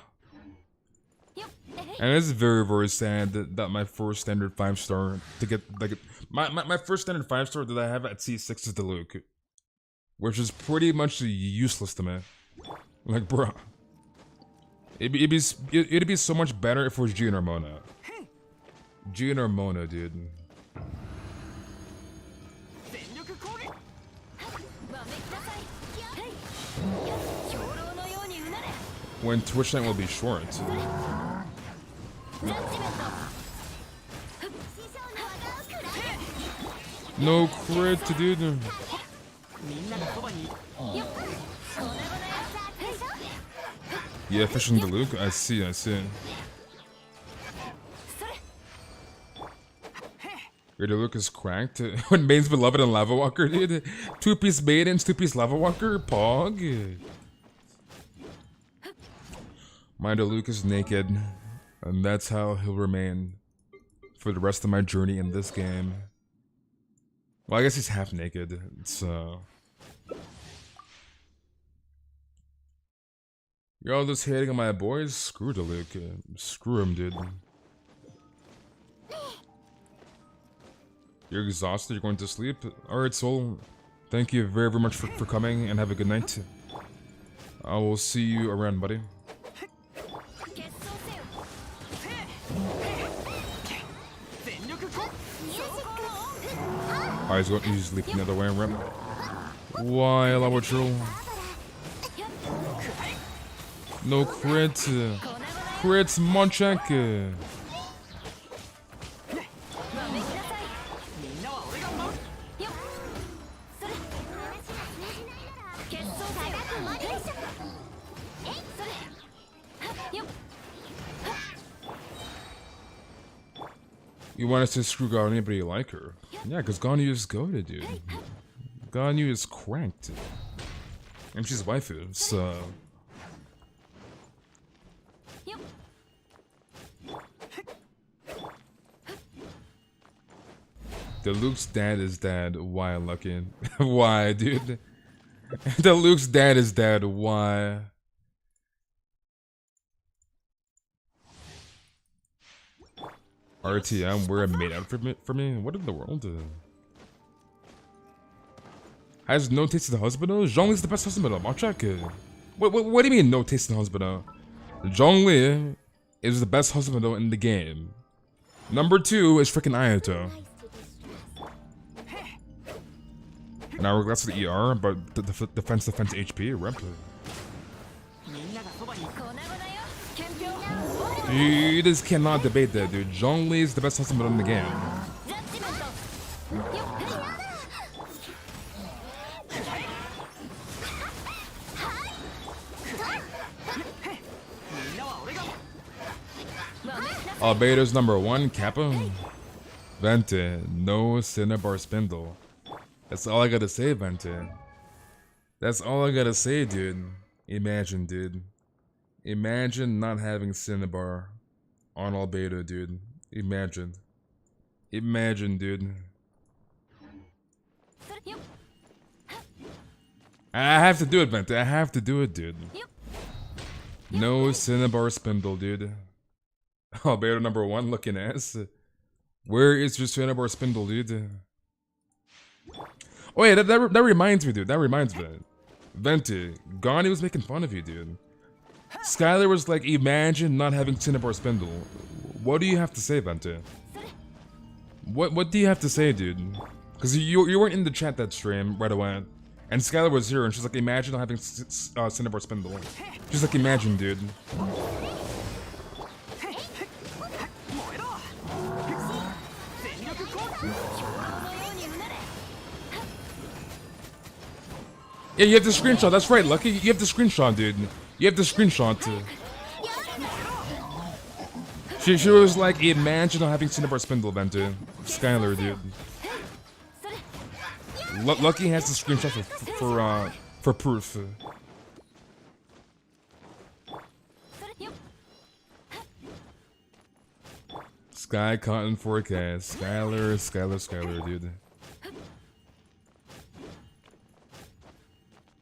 And it's very sad that my first standard 5-star to get like my first standard 5-star that I have at C6 is Diluc, which is pretty much useless to me. Like, bruh. It'd be so much better if it was Gian or Mona. Gian or Mona, dude. When Twitch night will be short. No crit, dude. Yeah, fishing Diluc. I see. Your Diluc is cracked. When Bane's beloved and Lava Walker, dude. 2-piece Maidens, 2-piece Lava Walker, Pog. My Diluc is naked, and that's how he'll remain for the rest of my journey in this game. Well, I guess he's half naked, so. You're all just hating on my boys? Screw Diluc. Screw him, dude. You're exhausted, you're going to sleep? Alright, Soul. Thank you very much for coming, and have a good night. I will see you around, buddy. Oh, he's leaping the other way, right? Why, Lava Troll? No crit. Crits, Monchak. You want us to screw Ganyu, but you like her? Yeah, because Ganyu is goated, dude. Ganyu is cranked. And she's waifu, so. Diluc's dad is dead. Why, Lucky? Why, dude? Diluc's dad is dead. Why? RTM, wear a maid outfit for me? What in the world? Has no taste in the husband? Zhongli's the best husband. I'll check it. What do you mean no taste in the husband? Zhongli is the best husband in the game. Number 2 is freaking Ayato. And I regress the ER, but the defense HP, rep. You just cannot debate that, dude. Zhongli is the best husband in the game. Albedo's #1, Kappa. Vente, no Cinnabar Spindle. That's all I gotta say, Vente. That's all I gotta say, dude. Imagine, dude. Imagine not having Cinnabar on Albedo, dude. Imagine. Imagine, dude. I have to do it, Vente. I have to do it, dude. No Cinnabar Spindle, dude. Albedo #1 looking ass. Where is your Cinnabar Spindle, dude? Oh yeah, that reminds me, dude. That reminds me. Venti, Ganyu was making fun of you, dude. Skylar was like, imagine not having Cinnabar Spindle. What do you have to say, Venti? What do you have to say, dude? Because you weren't in the chat that stream right away. And Skylar was here, and she's like, imagine not having Cinnabar Spindle. She's like, imagine, dude. Yeah, you have the screenshot. That's right, Lucky. You have the screenshot, dude. You have the screenshot. She was like, imagine not having Cinnabar Spindle, Venti. Skylar, dude. Lucky has the screenshot for proof. Sky Cotton forecast. Skylar, dude.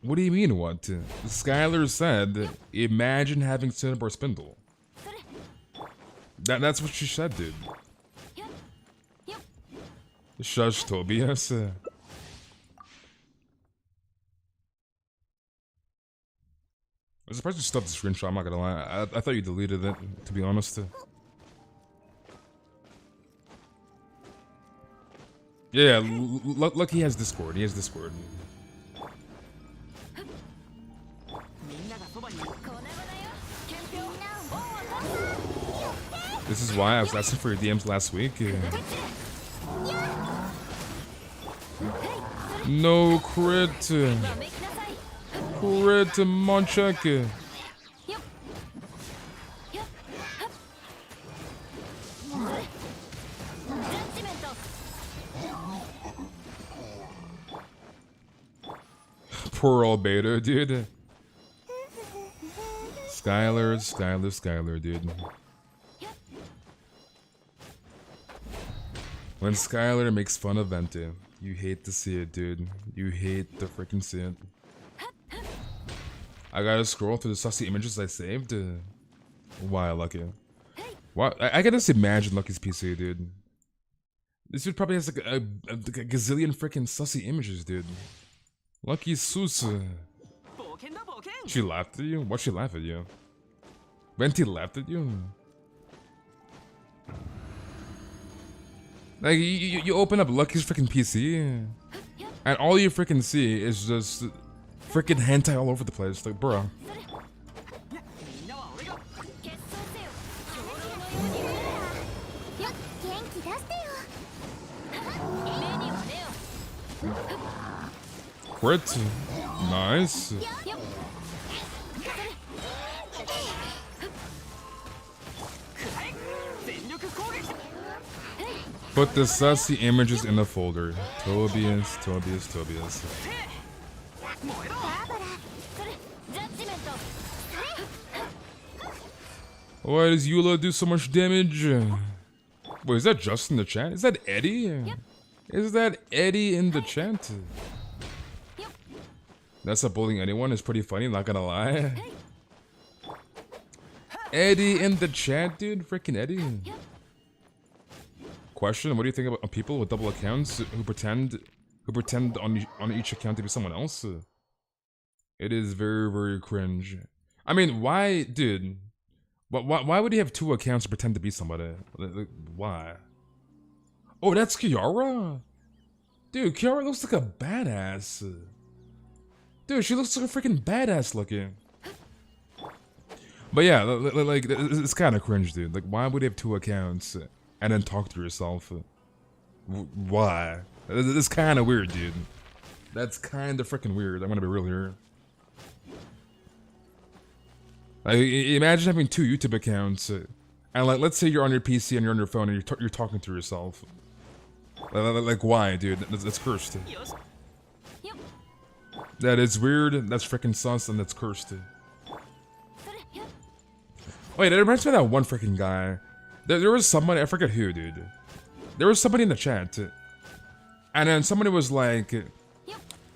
What do you mean, what? Skylar said, imagine having Cinnabar Spindle. That's what she said, dude. Shush, Tobias. I'm surprised you stuffed the screenshot, I'm not gonna lie. I thought you deleted it, to be honest. Yeah, look, he has Discord. He has Discord. This is why I was asking for your DMs last week. No crit. Crit Monchek. Poor Albedo, dude. Skylar, dude. When Skylar makes fun of Venti, you hate to see it, dude. You hate to freaking see it. I gotta scroll through the sussy images I saved. Why, Lucky? Why? I gotta just imagine Lucky's PC, dude. This dude probably has like a gazillion freaking sussy images, dude. Lucky Sus. She laughed at you? Why'd she laugh at you? Venti laughed at you? Like, you open up Lucky's freaking PC, and all you freaking see is just freaking hentai all over the place. Like, bro. Crit. Nice. Put the sussy images in the folder. Tobias. Why does Eula do so much damage? Wait, is that just in the chat? Is that Eddie? Is that Eddie in the chat? That's not bullying anyone. It's pretty funny, not gonna lie. Eddie in the chat, dude. Freaking Eddie. Question: what do you think about people with double accounts who pretend on each account to be someone else? It is very, very cringe. I mean, why, dude? Why would he have two accounts to pretend to be somebody? Like, why? Oh, that's Kiara? Dude, Kiara looks like a badass. Dude, she looks like a freaking badass looking. But yeah, like it's kind of cringe, dude. Like, why would you have 2 accounts and then talk to yourself? Why? It's kind of weird, dude. That's kind of freaking weird. I'm gonna be real here. Like, imagine having 2 YouTube accounts, and like, let's say you're on your PC and you're on your phone and you're talking to yourself. Like, why, dude? That's cursed. That is weird. That's freaking sus, and that's cursed. Wait, it reminds me of that one freaking guy. There was somebody, I forget who, dude. There was somebody in the chat, and then somebody was like,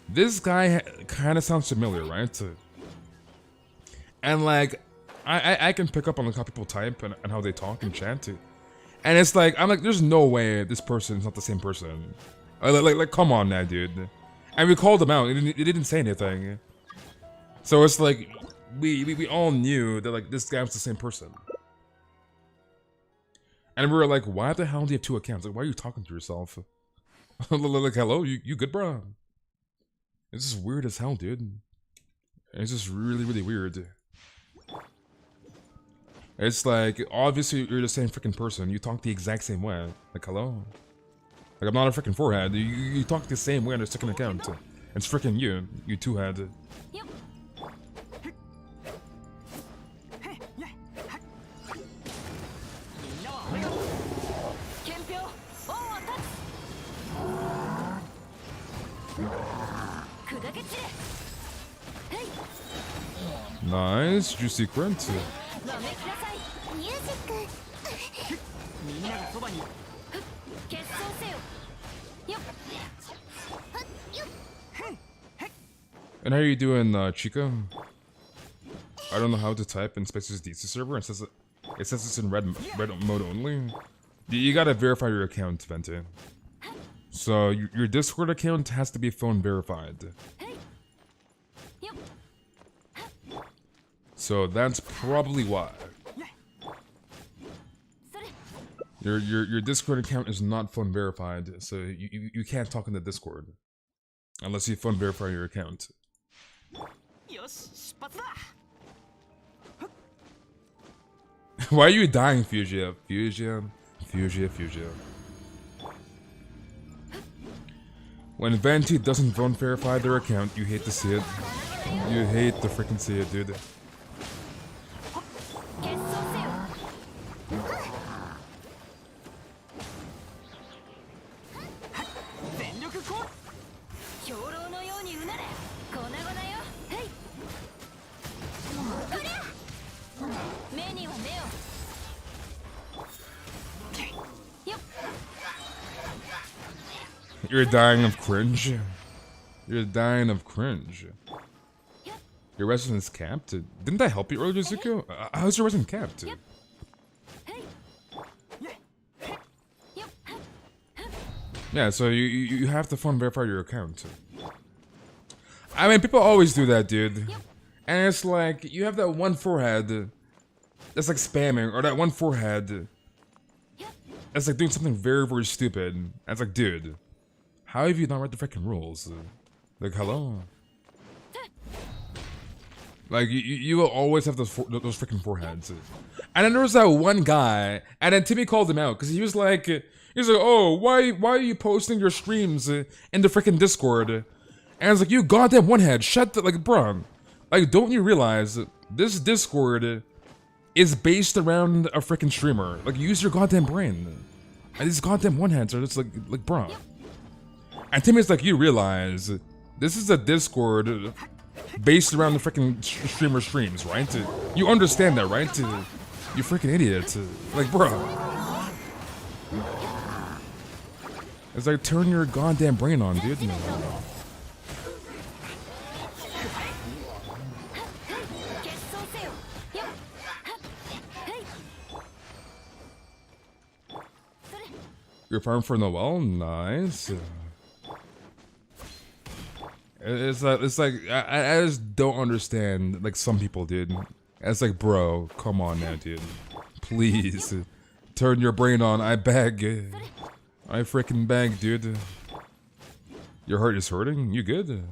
"This guy kind of sounds familiar, right?" And like, I can pick up on how people type and how they talk in chat, and it's like, I'm like, there's no way this person's not the same person. Like, come on now, dude. And we called him out. It didn't say anything. So it's like, we all knew that like this guy was the same person. And we were like, why the hell do you have 2 accounts? Like, why are you talking to yourself? Like, hello, you good, bro? It's just weird as hell, dude. It's just really, really weird. It's like, obviously you're the same freaking person. You talk the exact same way. Like, hello? Like, I'm not a freaking forehead. You talk the same way on a second account. It's freaking you 2-head. Nice, juicy crunch. And how are you doing, Chica? I don't know how to type in Space's DC server. It says it's in red mode only. You gotta verify your account, Vente. So your Discord account has to be phone verified. So that's probably why. Your Discord account is not phone verified, so you can't talk in the Discord unless you phone verify your account. Why are you dying, Fugia? Fugia. When Venti doesn't phone verify their account, you hate to see it. You hate to freaking see it, dude. You're dying of cringe. You're dying of cringe. Your residence capped? Didn't I help you earlier, Zuko? How's your residence capped? Yeah, so you have to phone verify your account. I mean, people always do that, dude. And it's like, you have that one forehead that's like spamming, or that one forehead that's like doing something very, very stupid. And it's like, dude, how have you not read the freaking rules? Like, hello? Like, you will always have those freaking foreheads. And then there was that one guy, and then Timmy called him out, because he was like, oh, why are you posting your streams in the freaking Discord? And I was like, you goddamn one head, shut the, like, bro. Like, don't you realize this Discord is based around a freaking streamer? Like, use your goddamn brain. And these goddamn one heads are just like, bro. And Timmy's like, you realize this is a Discord based around the freaking streamer streams, right? You understand that, right? You freaking idiot. Like, bro. It's like, turn your goddamn brain on, dude. You're farming for Noel? Nice. It's like I just don't understand, like, some people, dude. It's like, bro, come on now, dude. Please, turn your brain on, I beg. I freaking beg, dude. Your heart is hurting? You good?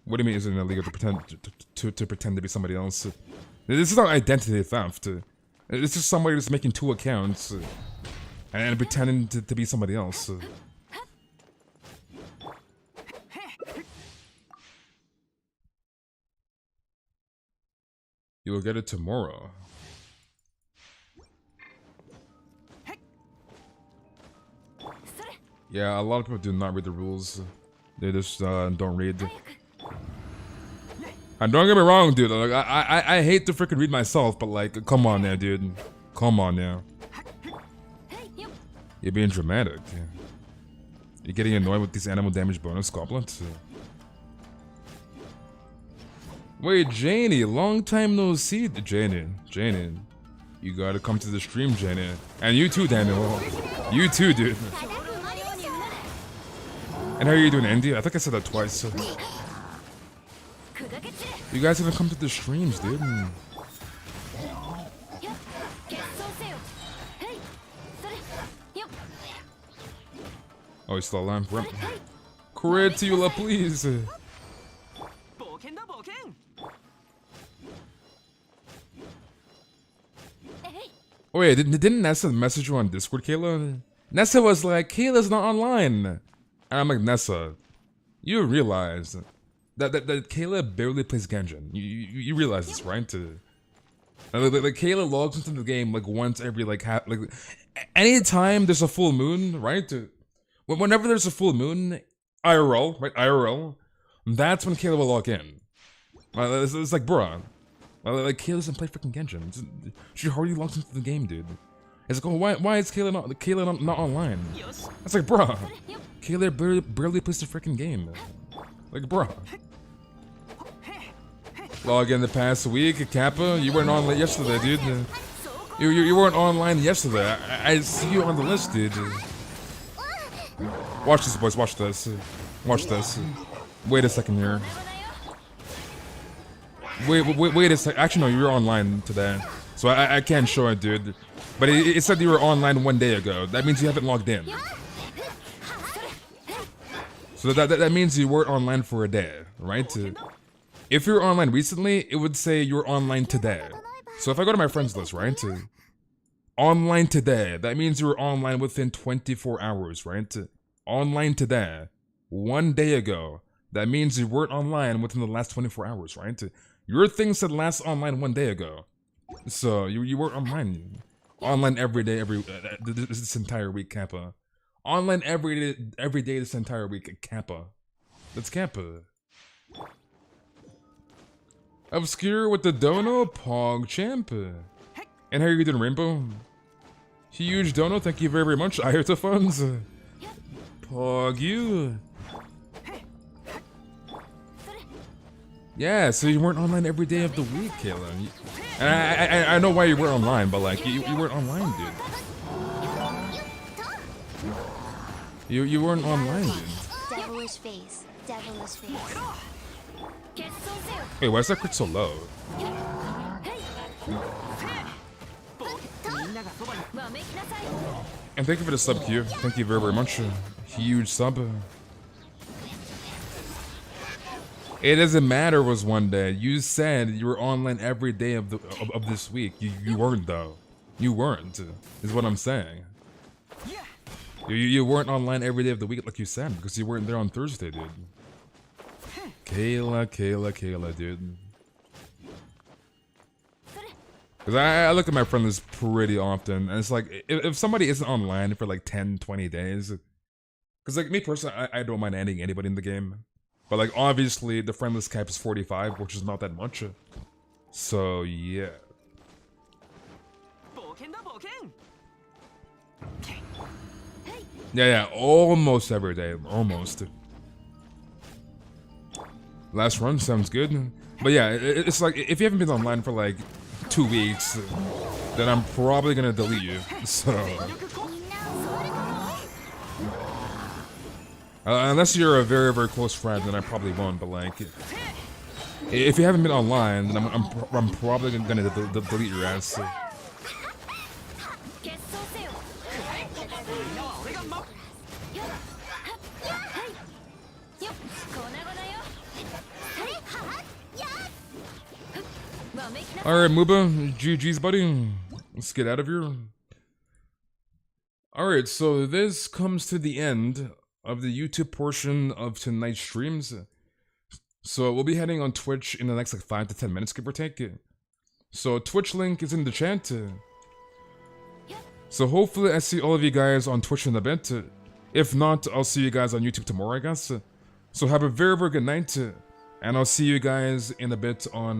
What do you mean isn't illegal to pretend to be somebody else? This is not identity theft. It's just somebody that's making 2 accounts and pretending to be somebody else. You will get it tomorrow. Yeah, a lot of people do not read the rules. They just don't read. And don't get me wrong, dude. Like, I hate to freaking read myself, but like, come on now, dude. Come on now. You're being dramatic. You're getting annoyed with these animal damage bonus goblets. Wait, Janie, long time no see. Janie, you gotta come to the stream, Janie. And you too, Daniel. You too, dude. And how are you doing, Andy? I think I said that twice. You guys haven't come to the streams, dude. Oh, he's still alive. Critula, please. Oh wait, didn't Nessa message you on Discord, Kayla? Nessa was like, Kayla's not online. And I'm like, Nessa, you realize that Kayla barely plays Genshin. You realize this, right? Like Kayla logs into the game like once every like anytime there's a full moon, right? Whenever there's a full moon, IRL, right? IRL, that's when Kayla will log in. It's like, bruh. Like Kayla doesn't play freaking Genshin. She hardly logs into the game, dude. It's like, oh, why is Kayla not online? It's like, bruh, Kayla barely plays the freaking game. Like, bruh. Log in the past week, Kappa. You weren't online yesterday, dude. You weren't online yesterday. I see you on the list, dude. Watch this, boys. Watch this. Watch this. Wait a second here. Wait a sec. Actually, no, you were online today, so I can't show it, dude. But it said you were online 1 day ago. That means you haven't logged in. So that means you weren't online for a day, right? If you were online recently, it would say you were online today. So if I go to my friends list, right? Online today, that means you were online within 24 hours, right? Online today, 1 day ago, that means you weren't online within the last 24 hours, right? Your thing said last online 1 day ago. So you weren't online. Online every day, this entire week, Kappa. Online every day this entire week, Kappa. That's Kappa. Obscure with the dono, Pog Champ. And how are you doing, Rainbow? Huge dono, thank you very much. Ayato funds. Pog you. Yeah, so you weren't online every day of the week, Kayla. And I know why you weren't online, but like you weren't online, dude. You weren't online, dude. Devilish face. Devilish face. Wait, why is that crit so low? And thank you for the sub, Q. Thank you very, very much. Huge sub. It doesn't matter was 1 day. You said you were online every day of this week. You weren't though. You weren't, is what I'm saying. You weren't online every day of the week like you said, because you weren't there on Thursday, dude. Kayla, dude. Because I look at my friend list pretty often, and it's like, if somebody isn't online for like 10, 20 days, because like me personally, I don't mind adding anybody in the game. But like obviously the friend list cap is 45, which is not that much. So yeah. Yeah, almost every day, almost. Last run sounds good. But yeah, it's like if you haven't been online for like 2 weeks, then I'm probably gonna delete you. So unless you're a very, very close friend, then I probably won't. But like, if you haven't been online, then I'm probably gonna delete your ass. Alright, Muba, GG's, buddy. Let's get out of here. Alright, so this comes to the end of the YouTube portion of tonight's streams. So we'll be heading on Twitch in the next like 5 to 10 minutes, give or take. So Twitch link is in the chat. So hopefully I see all of you guys on Twitch in a bit. If not, I'll see you guys on YouTube tomorrow, I guess. So have a very, very good night. And I'll see you guys in a bit on